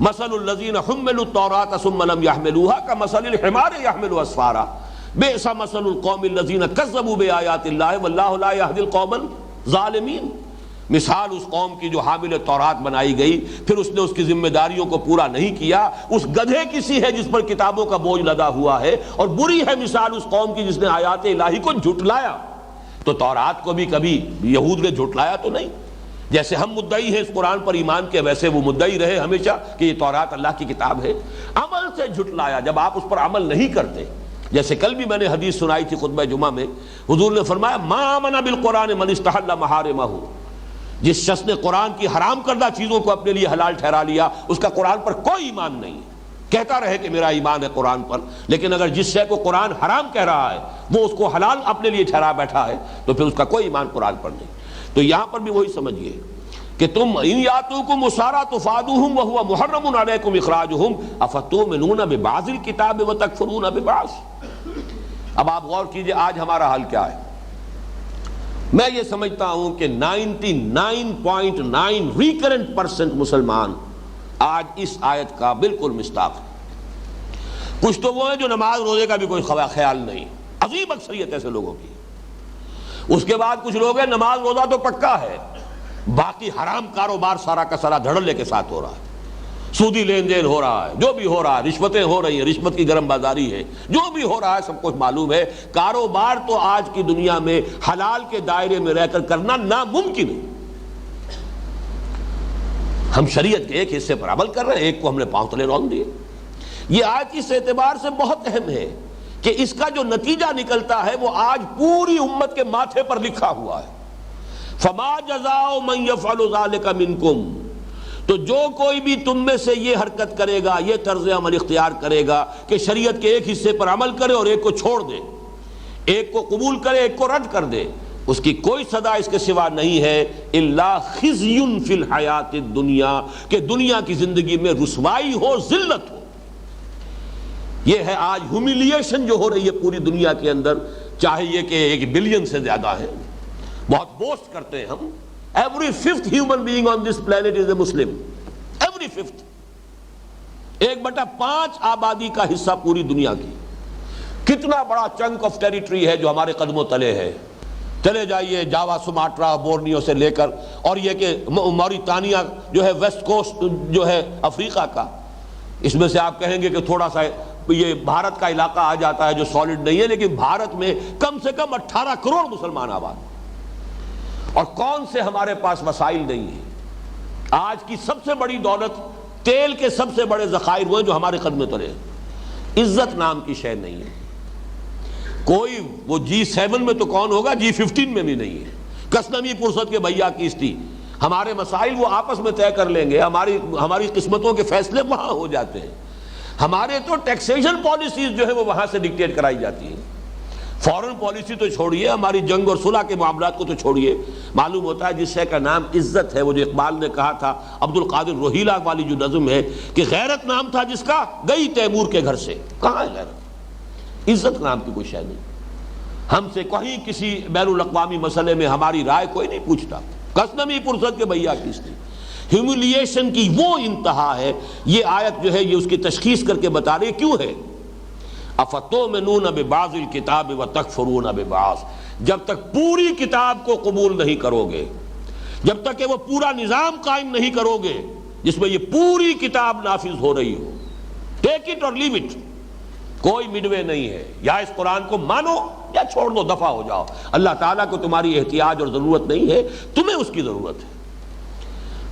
Speaker 1: مثل الذین حملوا التوراۃ ثم لم يحملوها كمثل الحمار يحمل اسفارا بئس مثل القوم الذین کذبوا بآیات اللہ واللہ لا یہدی القوم الظالمین۔ مثال اس قوم کی جو حامل تورات بنائی گئی، پھر اس نے اس کی ذمہ داریوں کو پورا نہیں کیا، اس گدھے کی سی ہے جس پر کتابوں کا بوجھ لدا ہوا ہے، اور بری ہے مثال اس قوم کی جس نے آیات الہی کو جھٹلایا۔ تو تورات کو بھی کبھی یہود نے جھٹلایا تو نہیں، جیسے ہم مدعی ہیں اس قرآن پر ایمان کے، ویسے وہ مدعی رہے ہمیشہ کہ یہ تورات اللہ کی کتاب ہے۔ عمل سے جھٹلایا جب آپ اس پر عمل نہیں کرتے، جیسے کل بھی میں نے حدیث سنائی تھی خطبہ جمعہ میں، حضور نے فرمایا ما آمن بالقرآن من استحل محارمہ، جس شخص نے قرآن کی حرام کردہ چیزوں کو اپنے لیے حلال ٹھہرا لیا اس کا قرآن پر کوئی ایمان نہیں ہے۔ کہتا رہے کہ میرا ایمان ہے قرآن پر، لیکن اگر جس شے کو قرآن حرام کہہ رہا ہے وہ اس کو حلال اپنے لیے ٹھہرا بیٹھا ہے تو پھر اس کا کوئی ایمان قرآن پر نہیں۔ تو یہاں پر بھی وہی سمجھیے کہ تم ان یاتوکم اسارا تفادوہم وہو محرم علیکم اخراجہم افتؤمنون ببعض الکتاب وتکفرون ببعض۔ اب آپ غور کیجئے آج ہمارا حال کیا ہے۔ میں یہ سمجھتا ہوں کہ 99.9 ریکرنٹ% مسلمان آج اس آیت کا بالکل مصداق ہے۔ کچھ تو وہ ہیں جو نماز روزے کا بھی کوئی خیال نہیں، عظیم اکثریت ایسے لوگوں کی۔ اس کے بعد کچھ لوگ ہیں نماز روزہ تو پکا ہے، باقی حرام کاروبار سارا کا سارا دھڑلے کے ساتھ ہو رہا ہے، سودی لین دین ہو رہا ہے، جو بھی ہو رہا ہے، رشوتیں ہو رہی ہیں، رشوت کی گرم بازاری ہے، جو بھی ہو رہا ہے سب کچھ معلوم ہے۔ کاروبار تو آج کی دنیا میں حلال کے دائرے میں رہ کر کرنا ناممکن ہے۔ ہم شریعت کے ایک حصے پر عمل کر رہے ہیں، ایک کو ہم نے پاؤں تلے رون دیے۔ یہ آج اس اعتبار سے بہت اہم ہے کہ اس کا جو نتیجہ نکلتا ہے وہ آج پوری امت کے ماتھے پر لکھا ہوا ہے۔ فما جزاء من يفعل ذلك منكم، تو جو کوئی بھی تم میں سے یہ حرکت کرے گا، یہ طرز عمل اختیار کرے گا کہ شریعت کے ایک حصے پر عمل کرے اور ایک کو چھوڑ دے، ایک کو قبول کرے ایک کو رد کر دے، اس کی کوئی سزا اس کے سوا نہیں ہے الا خزی فی الحیات الدنیا، کہ دنیا کی زندگی میں رسوائی ہو، ذلت ہو۔ یہ ہے آج ہیوملیشن جو ہو رہی ہے پوری دنیا کے اندر، چاہے یہ کہ 1 بلین سے زیادہ ہے، بہت بوسٹ کرتے ہیں ہم، every fifth human being on this planet is a Muslim, every fifth، 1/5 آبادی کا حصہ پوری دنیا کی، کتنا بڑا چنک آف ٹیریٹری ہے جو ہمارے قدموں تلے ہے۔ چلے جائیے جاوا، سماٹرا، بورنیو سے لے کر، اور یہ کہ موریتانیہ جو ہے ویسٹ کوسٹ جو ہے افریقہ کا، اس میں سے آپ کہیں گے کہ تھوڑا سا یہ بھارت کا علاقہ آ جاتا ہے جو سالڈ نہیں ہے، لیکن بھارت میں کم سے کم 18 کروڑ مسلمان آباد، اور کون سے ہمارے پاس وسائل نہیں ہیں۔ آج کی سب سے بڑی دولت، تیل کے سب سے بڑے ذخائر وہ ہیں جو ہمارے قدمے تلے ہیں۔ عزت نام کی شے نہیں ہے، کوئی وہ G7 میں تو کون ہوگا، G15 میں بھی نہیں ہے۔ کسنمی پرست کے بھیا کیس تھی، ہمارے مسائل وہ آپس میں طے کر لیں گے، ہماری قسمتوں کے فیصلے وہاں ہو جاتے ہیں۔ ہمارے تو ٹیکسیشن پالیسیز جو ہے وہ وہاں سے ڈکٹیٹ کرائی جاتی ہیں۔ فورن پالیسی تو چھوڑیے، ہماری جنگ اور صلح کے معاملات کو تو چھوڑیے، معلوم ہوتا ہے جس شے کا نام عزت ہے، وہ جو اقبال نے کہا تھا، عبد القادر روہیلا والی جو نظم ہے کہ غیرت نام تھا جس کا گئی تیمور کے گھر سے، کہاں ہے غیرت؟ عزت نام کی کوئی شے نہیں۔ ہم سے کہیں کسی بین الاقوامی مسئلے میں ہماری رائے کوئی نہیں پوچھتا، کسنمی پرست کے بھیا کس تھی۔ ہیوملیشن کی وہ انتہا ہے، یہ آیت جو ہے یہ اس کی تشخیص کر کے بتا رہی کیوں ہے۔ افتؤمنون ببعض الکتاب وتکفرون ببعض، جب تک پوری کتاب کو قبول نہیں کرو گے، جب تک کہ وہ پورا نظام قائم نہیں کرو گے جس میں یہ پوری کتاب نافذ ہو رہی ہو، ٹیک اٹ اور لیو اٹ، کوئی مڈوے نہیں ہے، یا اس قرآن کو مانو یا چھوڑ دو، دفع ہو جاؤ۔ اللہ تعالیٰ کو تمہاری احتیاج اور ضرورت نہیں ہے، تمہیں اس کی ضرورت ہے۔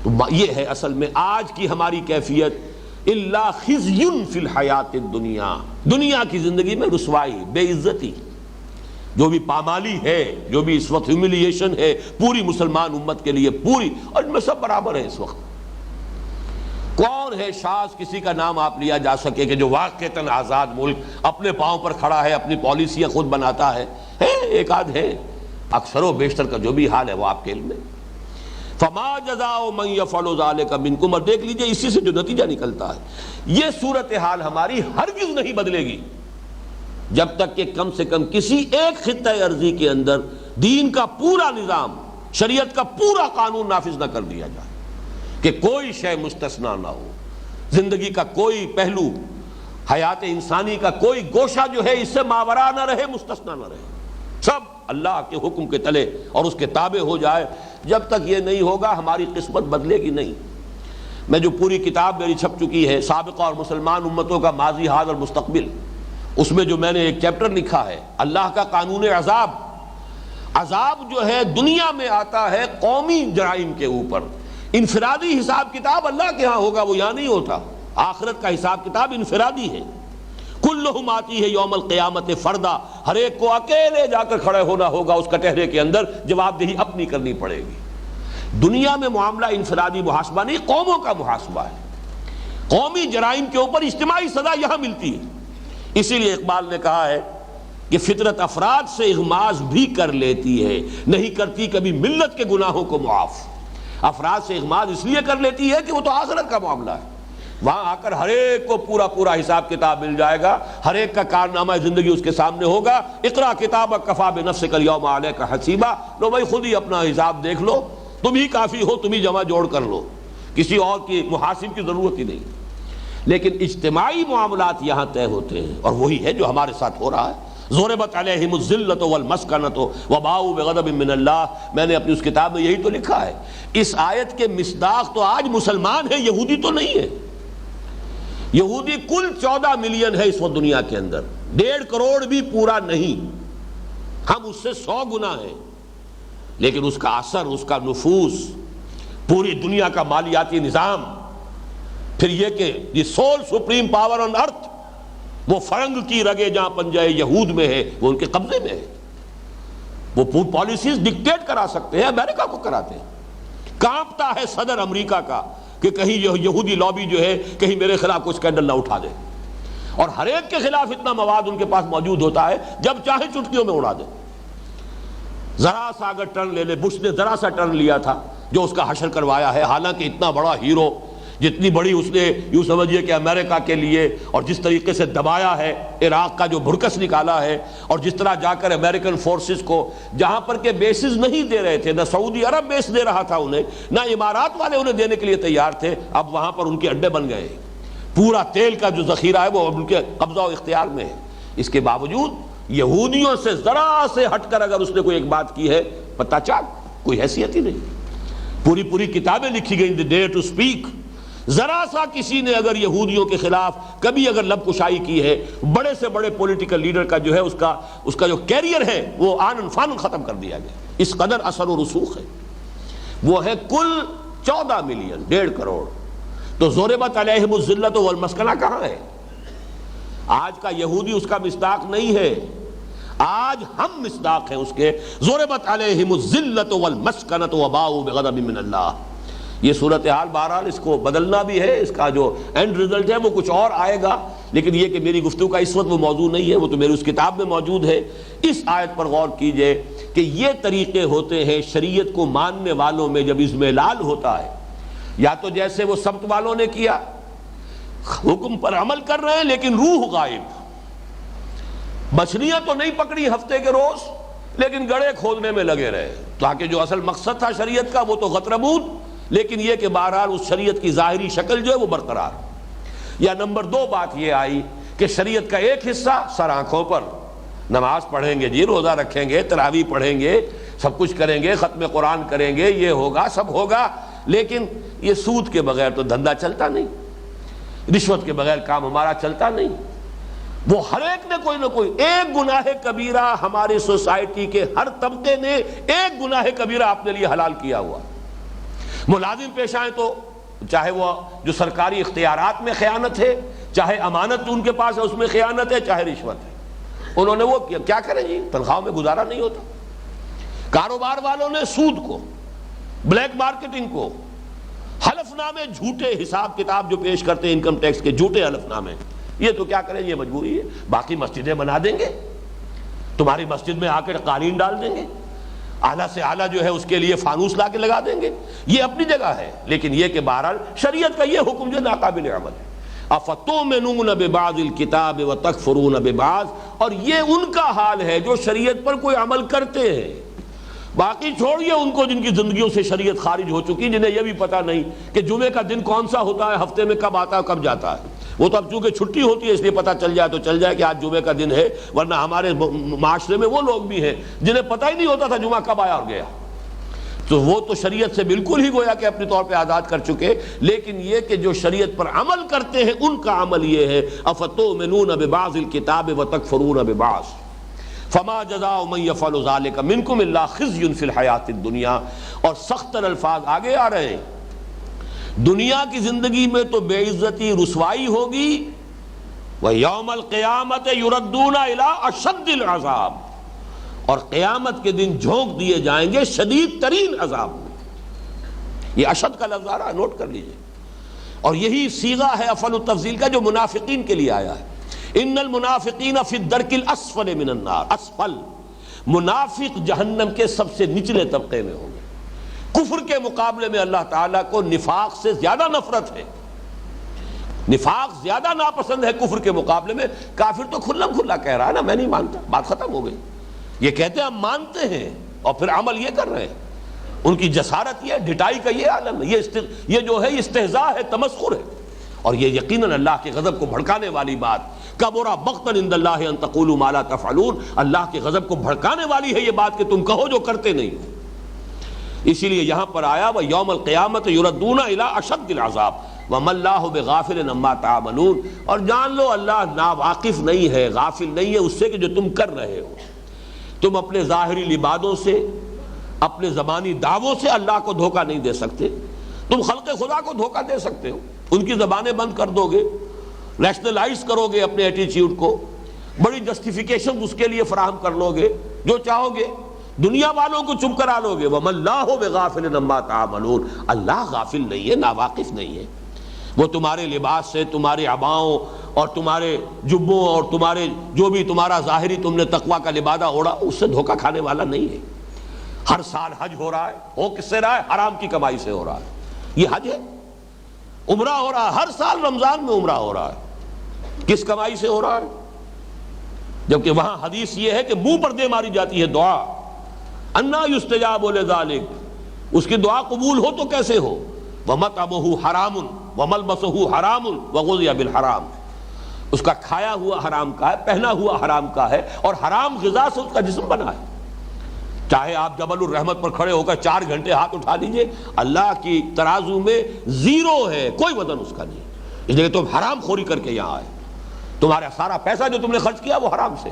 Speaker 1: تو یہ ہے اصل میں آج کی ہماری کیفیت، الا خزی فی الحیات الدنیا، دنیا کی زندگی میں رسوائی، بے عزتی، جو بھی پامالی ہے، جو بھی اس وقت ہیوملیشن ہے پوری مسلمان امت کے لیے، پوری، اور ان میں سب برابر ہیں اس وقت۔ کون ہے شاذ کسی کا نام آپ لیا جا سکے کہ جو واقعتاً آزاد ملک اپنے پاؤں پر کھڑا ہے، اپنی پالیسیاں خود بناتا ہے؟ ایک آدھ ہے، اکثر و بیشتر کا جو بھی حال ہے وہ آپ کے علم میں۔ فما جزاء من یفعل ذلک منکم، اور دیکھ لیجئے اسی سے جو نتیجہ نکلتا ہے، یہ صورتحال ہماری ہرگز نہیں بدلے گی جب تک کہ کم سے کم کسی ایک خطہ ارضی کے اندر دین کا پورا نظام، شریعت کا پورا قانون نافذ نہ کر دیا جائے، کہ کوئی شے مستثنا نہ ہو، زندگی کا کوئی پہلو، حیات انسانی کا کوئی گوشہ جو ہے اس سے ماورا نہ رہے، مستثنا نہ رہے، سب اللہ کے حکم کے تلے اور اس کے تابع ہو جائے۔ جب تک یہ نہیں ہوگا ہماری قسمت بدلے گی نہیں۔ میں جو پوری کتاب میری چھپ چکی ہے، سابقہ اور مسلمان امتوں کا ماضی، حال اور مستقبل، اس میں جو میں نے ایک چیپٹر لکھا ہے اللہ کا قانون عذاب۔ عذاب جو ہے دنیا میں آتا ہے قومی جرائم کے اوپر، انفرادی حساب کتاب اللہ کے ہاں ہوگا، وہ یہاں نہیں ہوتا۔ آخرت کا حساب کتاب انفرادی ہے، کلہم آتی ہے یوم القیامت فردا، ہر ایک کو اکیلے جا کر کھڑے ہونا ہوگا اس کٹہرے کے اندر، جواب دہی اپنی کرنی پڑے گی۔ دنیا میں معاملہ انفرادی محاسبہ نہیں، قوموں کا محاسبہ ہے۔ قومی جرائم کے اوپر اجتماعی سزا یہاں ملتی ہے۔ اسی لیے اقبال نے کہا ہے کہ فطرت افراد سے اغماض بھی کر لیتی ہے، نہیں کرتی کبھی ملت کے گناہوں کو معاف۔ افراد سے اغماض اس لیے کر لیتی ہے کہ وہ تو آخرت کا معاملہ ہے، وہاں آ کر ہر ایک کو پورا پورا حساب کتاب مل جائے گا، ہر ایک کا کارنامہ زندگی اس کے سامنے ہوگا۔ اقرا کتابک کفی بنفسک الیوم علیک حسیبا، لو بھائی خود ہی اپنا حساب دیکھ لو، تم ہی کافی ہو، تم ہی جمع جوڑ کر لو، کسی اور کی محاسب کی ضرورت ہی نہیں۔ لیکن اجتماعی معاملات یہاں طے ہوتے ہیں، اور وہی ہے جو ہمارے ساتھ ہو رہا ہے۔ ضربت علیہم الذلۃ والمسکنۃ وباؤوا بغضب من اللہ، میں نے اپنی اس کتاب میں یہی تو لکھا ہے۔ اس آیت کے مصداق تو آج مسلمان ہیں، یہودی تو نہیں ہے۔ یہودی کل 14 ملین ہے اس وقت دنیا کے اندر، 1.5 کروڑ بھی پورا نہیں، ہم اس سے 100 گنا ہیں، لیکن اس کا اثر، اس کا نفوذ، پوری دنیا کا مالیاتی نظام، پھر یہ کہ دی سول سپریم پاور آن ارتھ، وہ فرنگ کی رگے جہاں پنجہ یہود میں ہے وہ ان کے قبضے میں ہے، وہ پالیسیز ڈکٹیٹ کرا سکتے ہیں، امریکہ کو کراتے ہیں۔ کانپتا ہے صدر امریکہ کا کہ کہیں یہ یہودی لابی جو ہے کہیں میرے خلاف کوئی اسکینڈل نہ اٹھا دے، اور ہر ایک کے خلاف اتنا مواد ان کے پاس موجود ہوتا ہے جب چاہے چٹکیوں میں اڑا دے۔ ذرا سا اگر ٹرن لے لے، بش نے ذرا سا ٹرن لیا تھا جو اس کا حشر کروایا ہے، حالانکہ اتنا بڑا ہیرو، جتنی بڑی اس نے یوں سمجھیے کہ امریکہ کے لیے، اور جس طریقے سے دبایا ہے عراق کا جو بھرکس نکالا ہے، اور جس طرح جا کر امریکن فورسز کو جہاں پر کہ بیسز نہیں دے رہے تھے، نہ سعودی عرب بیس دے رہا تھا انہیں، نہ امارات والے انہیں دینے کے لیے تیار تھے، اب وہاں پر ان کے اڈے بن گئے، پورا تیل کا جو ذخیرہ ہے وہ ان کے قبضہ و اختیار میں ہے۔ اس کے باوجود یہودیوں سے ذرا سے ہٹ کر اگر اس نے کوئی ایک بات کی ہے، پتہ چاک، کوئی حیثیت ہی نہیں۔ پوری کتابیں لکھی گئیں، دی ڈیئر ٹو اسپیک۔ ذرا سا کسی نے اگر یہودیوں کے خلاف کبھی اگر لب کشائی کی ہے، بڑے سے بڑے پولیٹیکل لیڈر کا جو ہے اس کا جو کیریئر ہے وہ آنن فانن ختم کر دیا گیا۔ اس قدر اثر و رسوخ ہے۔ وہ ہے کل 14 ملین، 1.5 کروڑ۔ تو ضربت علیہم الذلۃ والمسکنہ کہاں ہے؟ آج کا یہودی اس کا مصداق نہیں ہے، آج ہم مصداق ہیں اس کے۔ ضربت علیہم الذلۃ والمسکنۃ وباؤوا بغضب من اللہ۔ یہ صورتحال بہرحال اس کو بدلنا بھی ہے، اس کا جو اینڈ رزلٹ ہے وہ کچھ اور آئے گا، لیکن یہ کہ میری گفتگو کا اس وقت وہ موضوع نہیں ہے، وہ تو میری اس کتاب میں موجود ہے۔ اس آیت پر غور کیجئے کہ یہ طریقے ہوتے ہیں شریعت کو ماننے والوں میں جب اضمحلال ہوتا ہے، یا تو جیسے وہ سبت والوں نے کیا، حکم پر عمل کر رہے ہیں لیکن روح غائب، مچھلیاں تو نہیں پکڑی ہفتے کے روز لیکن گڑھے کھودنے میں لگے رہے، تاکہ جو اصل مقصد تھا شریعت کا وہ تو غتربود، لیکن یہ کہ بہرحال اس شریعت کی ظاہری شکل جو ہے وہ برقرار۔ یا نمبر 2 بات یہ آئی کہ شریعت کا ایک حصہ سر آنکھوں پر، نماز پڑھیں گے جی، روزہ رکھیں گے، تراویح پڑھیں گے، سب کچھ کریں گے، ختم قرآن کریں گے، یہ ہوگا سب ہوگا، لیکن یہ سود کے بغیر تو دھندا چلتا نہیں، رشوت کے بغیر کام ہمارا چلتا نہیں۔ وہ ہر ایک نے کوئی نہ کوئی ایک گناہ کبیرہ، ہماری سوسائٹی کے ہر طبقے نے ایک گناہ کبیرہ اپنے لیے حلال کیا ہوا۔ ملازم پیش آئیں تو چاہے وہ جو سرکاری اختیارات میں خیانت ہے، چاہے امانت ان کے پاس ہے اس میں خیانت ہے، چاہے رشوت ہے، انہوں نے وہ کیا کریں جی، تنخواہوں میں گزارا نہیں ہوتا۔ کاروبار والوں نے سود کو، بلیک مارکیٹنگ کو، حلف نامے جھوٹے، حساب کتاب جو پیش کرتے ہیں انکم ٹیکس کے جھوٹے حلف نامے، یہ تو کیا کریں، یہ مجبوری ہے۔ باقی مسجدیں بنا دیں گے، تمہاری مسجد میں آ کے قالین ڈال دیں گے، اعلیٰ سے اعلیٰ جو ہے اس کے لیے فانوس لا کے لگا دیں گے، یہ اپنی جگہ ہے، لیکن یہ کہ بہرحال شریعت کا یہ حکم جو ناقابل عمل ہے۔ افتؤمنون ببعض الکتاب وتکفرون ببعض، اور یہ ان کا حال ہے جو شریعت پر کوئی عمل کرتے ہیں۔ باقی چھوڑیے ان کو جن کی زندگیوں سے شریعت خارج ہو چکی، جنہیں یہ بھی پتہ نہیں کہ جمعے کا دن کون سا ہوتا ہے، ہفتے میں کب آتا ہے کب جاتا ہے۔ وہ تو اب چونکہ چھٹی ہوتی ہے اس لیے پتہ چل جائے تو چل جائے کہ آج جمعے کا دن ہے، ورنہ ہمارے معاشرے میں وہ لوگ بھی ہیں جنہیں پتہ ہی نہیں ہوتا تھا جمعہ کب آیا اور گیا۔ تو وہ تو شریعت سے بالکل ہی گویا کہ اپنے طور پہ آزاد کر چکے، لیکن یہ کہ جو شریعت پر عمل کرتے ہیں ان کا عمل یہ ہے افتؤمنون ببعض الکتاب وتکفرون ببعض فما جزاء من يفعل ذلك منكم الا خزي في الحیاۃ الدنیا۔ اور سخت تر الفاظ آگے آ رہے ہیں، دنیا کی زندگی میں تو بے عزتی رسوائی ہوگی، وَيَوْمَ الْقِيَامَةِ يُرَدُّونَ إِلَىٰ أَشَدِّ الْعَذَابِ، اور قیامت کے دن جھونک دیے جائیں گے شدید ترین عذاب میں۔ یہ اشد کا لفظ آ رہا ہے، نوٹ کر لیجئے، اور یہی صیغہ ہے افعل التفضیل کا جو منافقین کے لیے آیا ہے۔ ان المنافقین فی الدرک الاسفل من النار، اسفل، منافق جہنم کے سب سے نچلے طبقے میں ہوں گے۔ کفر کے مقابلے میں اللہ تعالیٰ کو نفاق سے زیادہ نفرت ہے، نفاق زیادہ ناپسند ہے کفر کے مقابلے میں۔ کافر تو کھلا کھلا کہہ رہا ہے نا میں نہیں مانتا، بات ختم ہو گئی۔ یہ کہتے ہیں ہم مانتے ہیں اور پھر عمل یہ کر رہے ہیں، ان کی جسارت یہ، ڈٹائی کا یہ عالم ہے، یہ جو ہے استہزاء ہے، تمسخر ہے، اور یہ یقیناً اللہ کے غضب کو بھڑکانے والی بات۔ کبر مقتا عند اللہ ان تقولوا ما لا تفعلون، اللہ کے غضب کو بھڑکانے والی ہے یہ بات کہ تم کہو جو کرتے نہیں ہو۔ اسی لیے یہاں پر آیا وَيَوْمَ الْقِيَامَةِ يُرَدُّونَ إِلَىٰ أَشَدِّ الْعَذَابِ وَمَا اللَّهُ بِغَافِلٍ عَمَّا تَعْمَلُونَ، اور جان لو اللہ ناواقف نہیں ہے، غافل نہیں ہے اس سے کہ جو تم کر رہے ہو۔ تم اپنے ظاہری لبادوں سے، اپنے زبانی دعووں سے اللہ کو دھوکہ نہیں دے سکتے، تم خلق خدا کو دھوکہ دے سکتے ہو، ان کی زبانیں بند کر دو گے، ریشنلائز کرو گے اپنے ایٹیچیوڈ کو، بڑی جسٹیفیکیشن اس کے لیے فراہم کر لو گے جو چاہو گے، دنیا والوں کو چپ کرا لو گے. وَمَا اللَّهُ بِغَافِلٍ عَمَّا تَعْمَلُونَ, اللہ غافل نہیں ہے, ناواقف نہیں ہے. وہ تمہارے لباس سے, تمہارے عباؤں اور تمہارے جبوں اور تمہارے جو بھی تمہارا ظاہری تم نے تقویٰ کا لبادہ اوڑھا, اس سے دھوکہ کھانے والا نہیں ہے. ہر سال حج ہو رہا ہے, ہو کس سے رہا ہے؟ حرام کی کمائی سے ہو رہا ہے. یہ حج ہے. عمرہ ہو رہا ہے, ہر سال رمضان میں عمرہ ہو رہا ہے, کس کمائی سے ہو رہا ہے؟ جبکہ وہاں حدیث یہ ہے کہ منہ پر دے ماری جاتی ہے دعا, انا یستجاب لذالک, اس کی دعا قبول ہو تو کیسے ہو؟ وَمَطْعَمُهُ حَرَامٌ وَمَلْبَسُهُ حَرَامٌ وَغُذِيَ بِالْحَرَامِ, اس کا کھایا ہوا حرام کا ہے, پہنا ہوا حرام کا ہے, اور حرام غذا سے اس کا جسم بنا ہے. چاہے آپ جبل الرحمت پر کھڑے ہو کر 4 گھنٹے ہاتھ اٹھا لیجئے, اللہ کی ترازو میں زیرو ہے, کوئی وزن اس کا نہیں. اس لیے تم حرام خوری کر کے یہاں آئے, تمہارا سارا پیسہ جو تم نے خرچ کیا وہ حرام سے.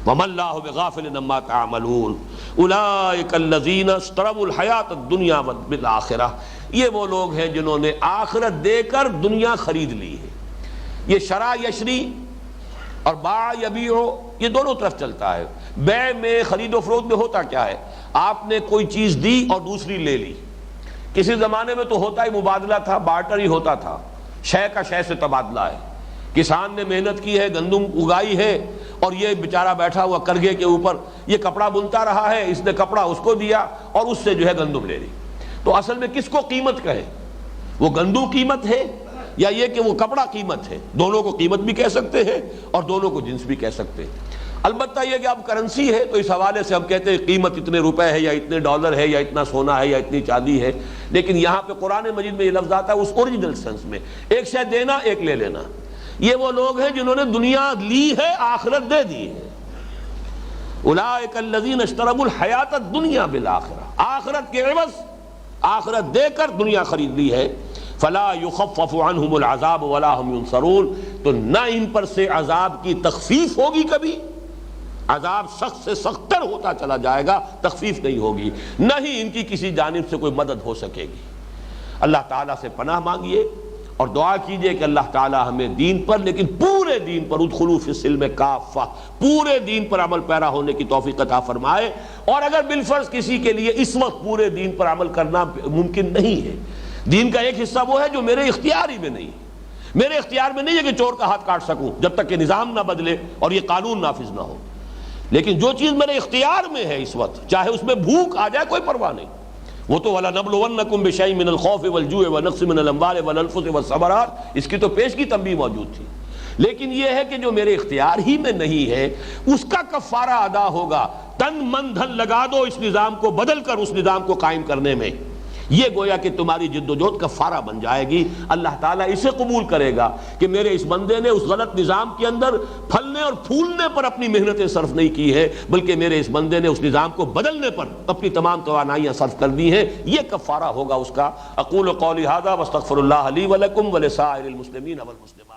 Speaker 1: وَمَا اللَّهُ بِغَافِلٍ عَمَّا تَعْمَلُونَ أُولَٰئِكَ الَّذِينَ اشْتَرَوُا الْحَيَاةَ الدُّنْيَا بِالْآخِرَةِ, یہ وہ لوگ ہیں جنہوں نے آخرت دے کر دنیا خرید لی ہے. یہ شرع یشری اور باع یبیع, یہ دونوں طرف چلتا ہے. بیع میں, خرید و فروخت میں ہوتا کیا ہے؟ آپ نے کوئی چیز دی اور دوسری لے لی. کسی زمانے میں تو ہوتا ہی مبادلہ تھا, بارٹر ہی ہوتا تھا, شے کا شے سے تبادلہ ہے. کسان نے محنت کی ہے, گندم اگائی ہے, اور یہ بیچارہ بیٹھا ہوا کرگے کے اوپر یہ کپڑا بنتا رہا ہے, اس نے کپڑا اس کو دیا اور اس سے جو ہے گندم لے لی. تو اصل میں کس کو قیمت کہے؟ وہ گندم قیمت ہے یا یہ کہ وہ کپڑا قیمت ہے؟ دونوں کو قیمت بھی کہہ سکتے ہیں اور دونوں کو جنس بھی کہہ سکتے ہیں. البتہ یہ کہ اب کرنسی ہے تو اس حوالے سے ہم کہتے ہیں قیمت اتنے روپے ہے یا اتنے ڈالر ہے یا اتنا سونا ہے یا اتنی چاندی ہے. لیکن یہاں پہ قرآن مجید میں یہ لفظ آتا ہے اس اوریجنل سینس میں, ایک شے دینا ایک لے لینا. یہ وہ لوگ ہیں جنہوں نے دنیا لی ہے, آخرت دے دی ہے. اولئک الذین اشتروا الحیاۃ الدنیا بالآخرہ, آخرت کے عوض آخرت دے کر دنیا خرید لی ہے. فلا یخفف عنہم العذاب ولا هم ینصرون, تو نہ ان پر سے عذاب کی تخفیف ہوگی, کبھی عذاب سخت سے سخت تر ہوتا چلا جائے گا, تخفیف نہیں ہوگی, نہ ہی ان کی کسی جانب سے کوئی مدد ہو سکے گی. اللہ تعالیٰ سے پناہ مانگیے اور دعا کیجئے کہ اللہ تعالیٰ ہمیں دین پر, لیکن پورے دین پر, ادخلوا فی السلم کافہ, پورے دین پر عمل پیرا ہونے کی توفیق عطا فرمائے. اور اگر بالفرض کسی کے لیے اس وقت پورے دین پر عمل کرنا ممکن نہیں ہے, دین کا ایک حصہ وہ ہے جو میرے اختیار ہی میں نہیں ہے. میرے اختیار میں نہیں ہے کہ چور کا ہاتھ کاٹ سکوں جب تک کہ نظام نہ بدلے اور یہ قانون نافذ نہ ہو. لیکن جو چیز میرے اختیار میں ہے اس وقت, چاہے اس میں بھوک آ جائے کوئی پرواہ نہیں, وہ تو وَلَنَبْلُوَنَّكُمْ بِشَيْءٍ مِّنَ الْخَوْفِ وَالْجُوعِ وَنَقْصٍ مِّنَ الْأَمْوَالِ وَالْأَنفُسِ وَالثَّمَرَاتِ, اس کی تو پیشگی تنبیہ موجود تھی. لیکن یہ ہے کہ جو میرے اختیار ہی میں نہیں ہے اس کا کفارہ ادا ہوگا. تن من دھن لگا دو اس نظام کو بدل کر اس نظام کو قائم کرنے میں, یہ گویا کہ تمہاری جد و جہد کفارہ بن جائے گی. اللہ تعالیٰ اسے قبول کرے گا کہ میرے اس بندے نے اس غلط نظام کے اندر پھلنے اور پھولنے پر اپنی محنتیں صرف نہیں کی ہے, بلکہ میرے اس بندے نے اس نظام کو بدلنے پر اپنی تمام توانائیاں صرف کر دی ہیں. یہ کفارہ ہوگا اس کا. اقول قولی ھذا واستغفر اللہ لی ولکم ولسائر المسلمین والمسلمات.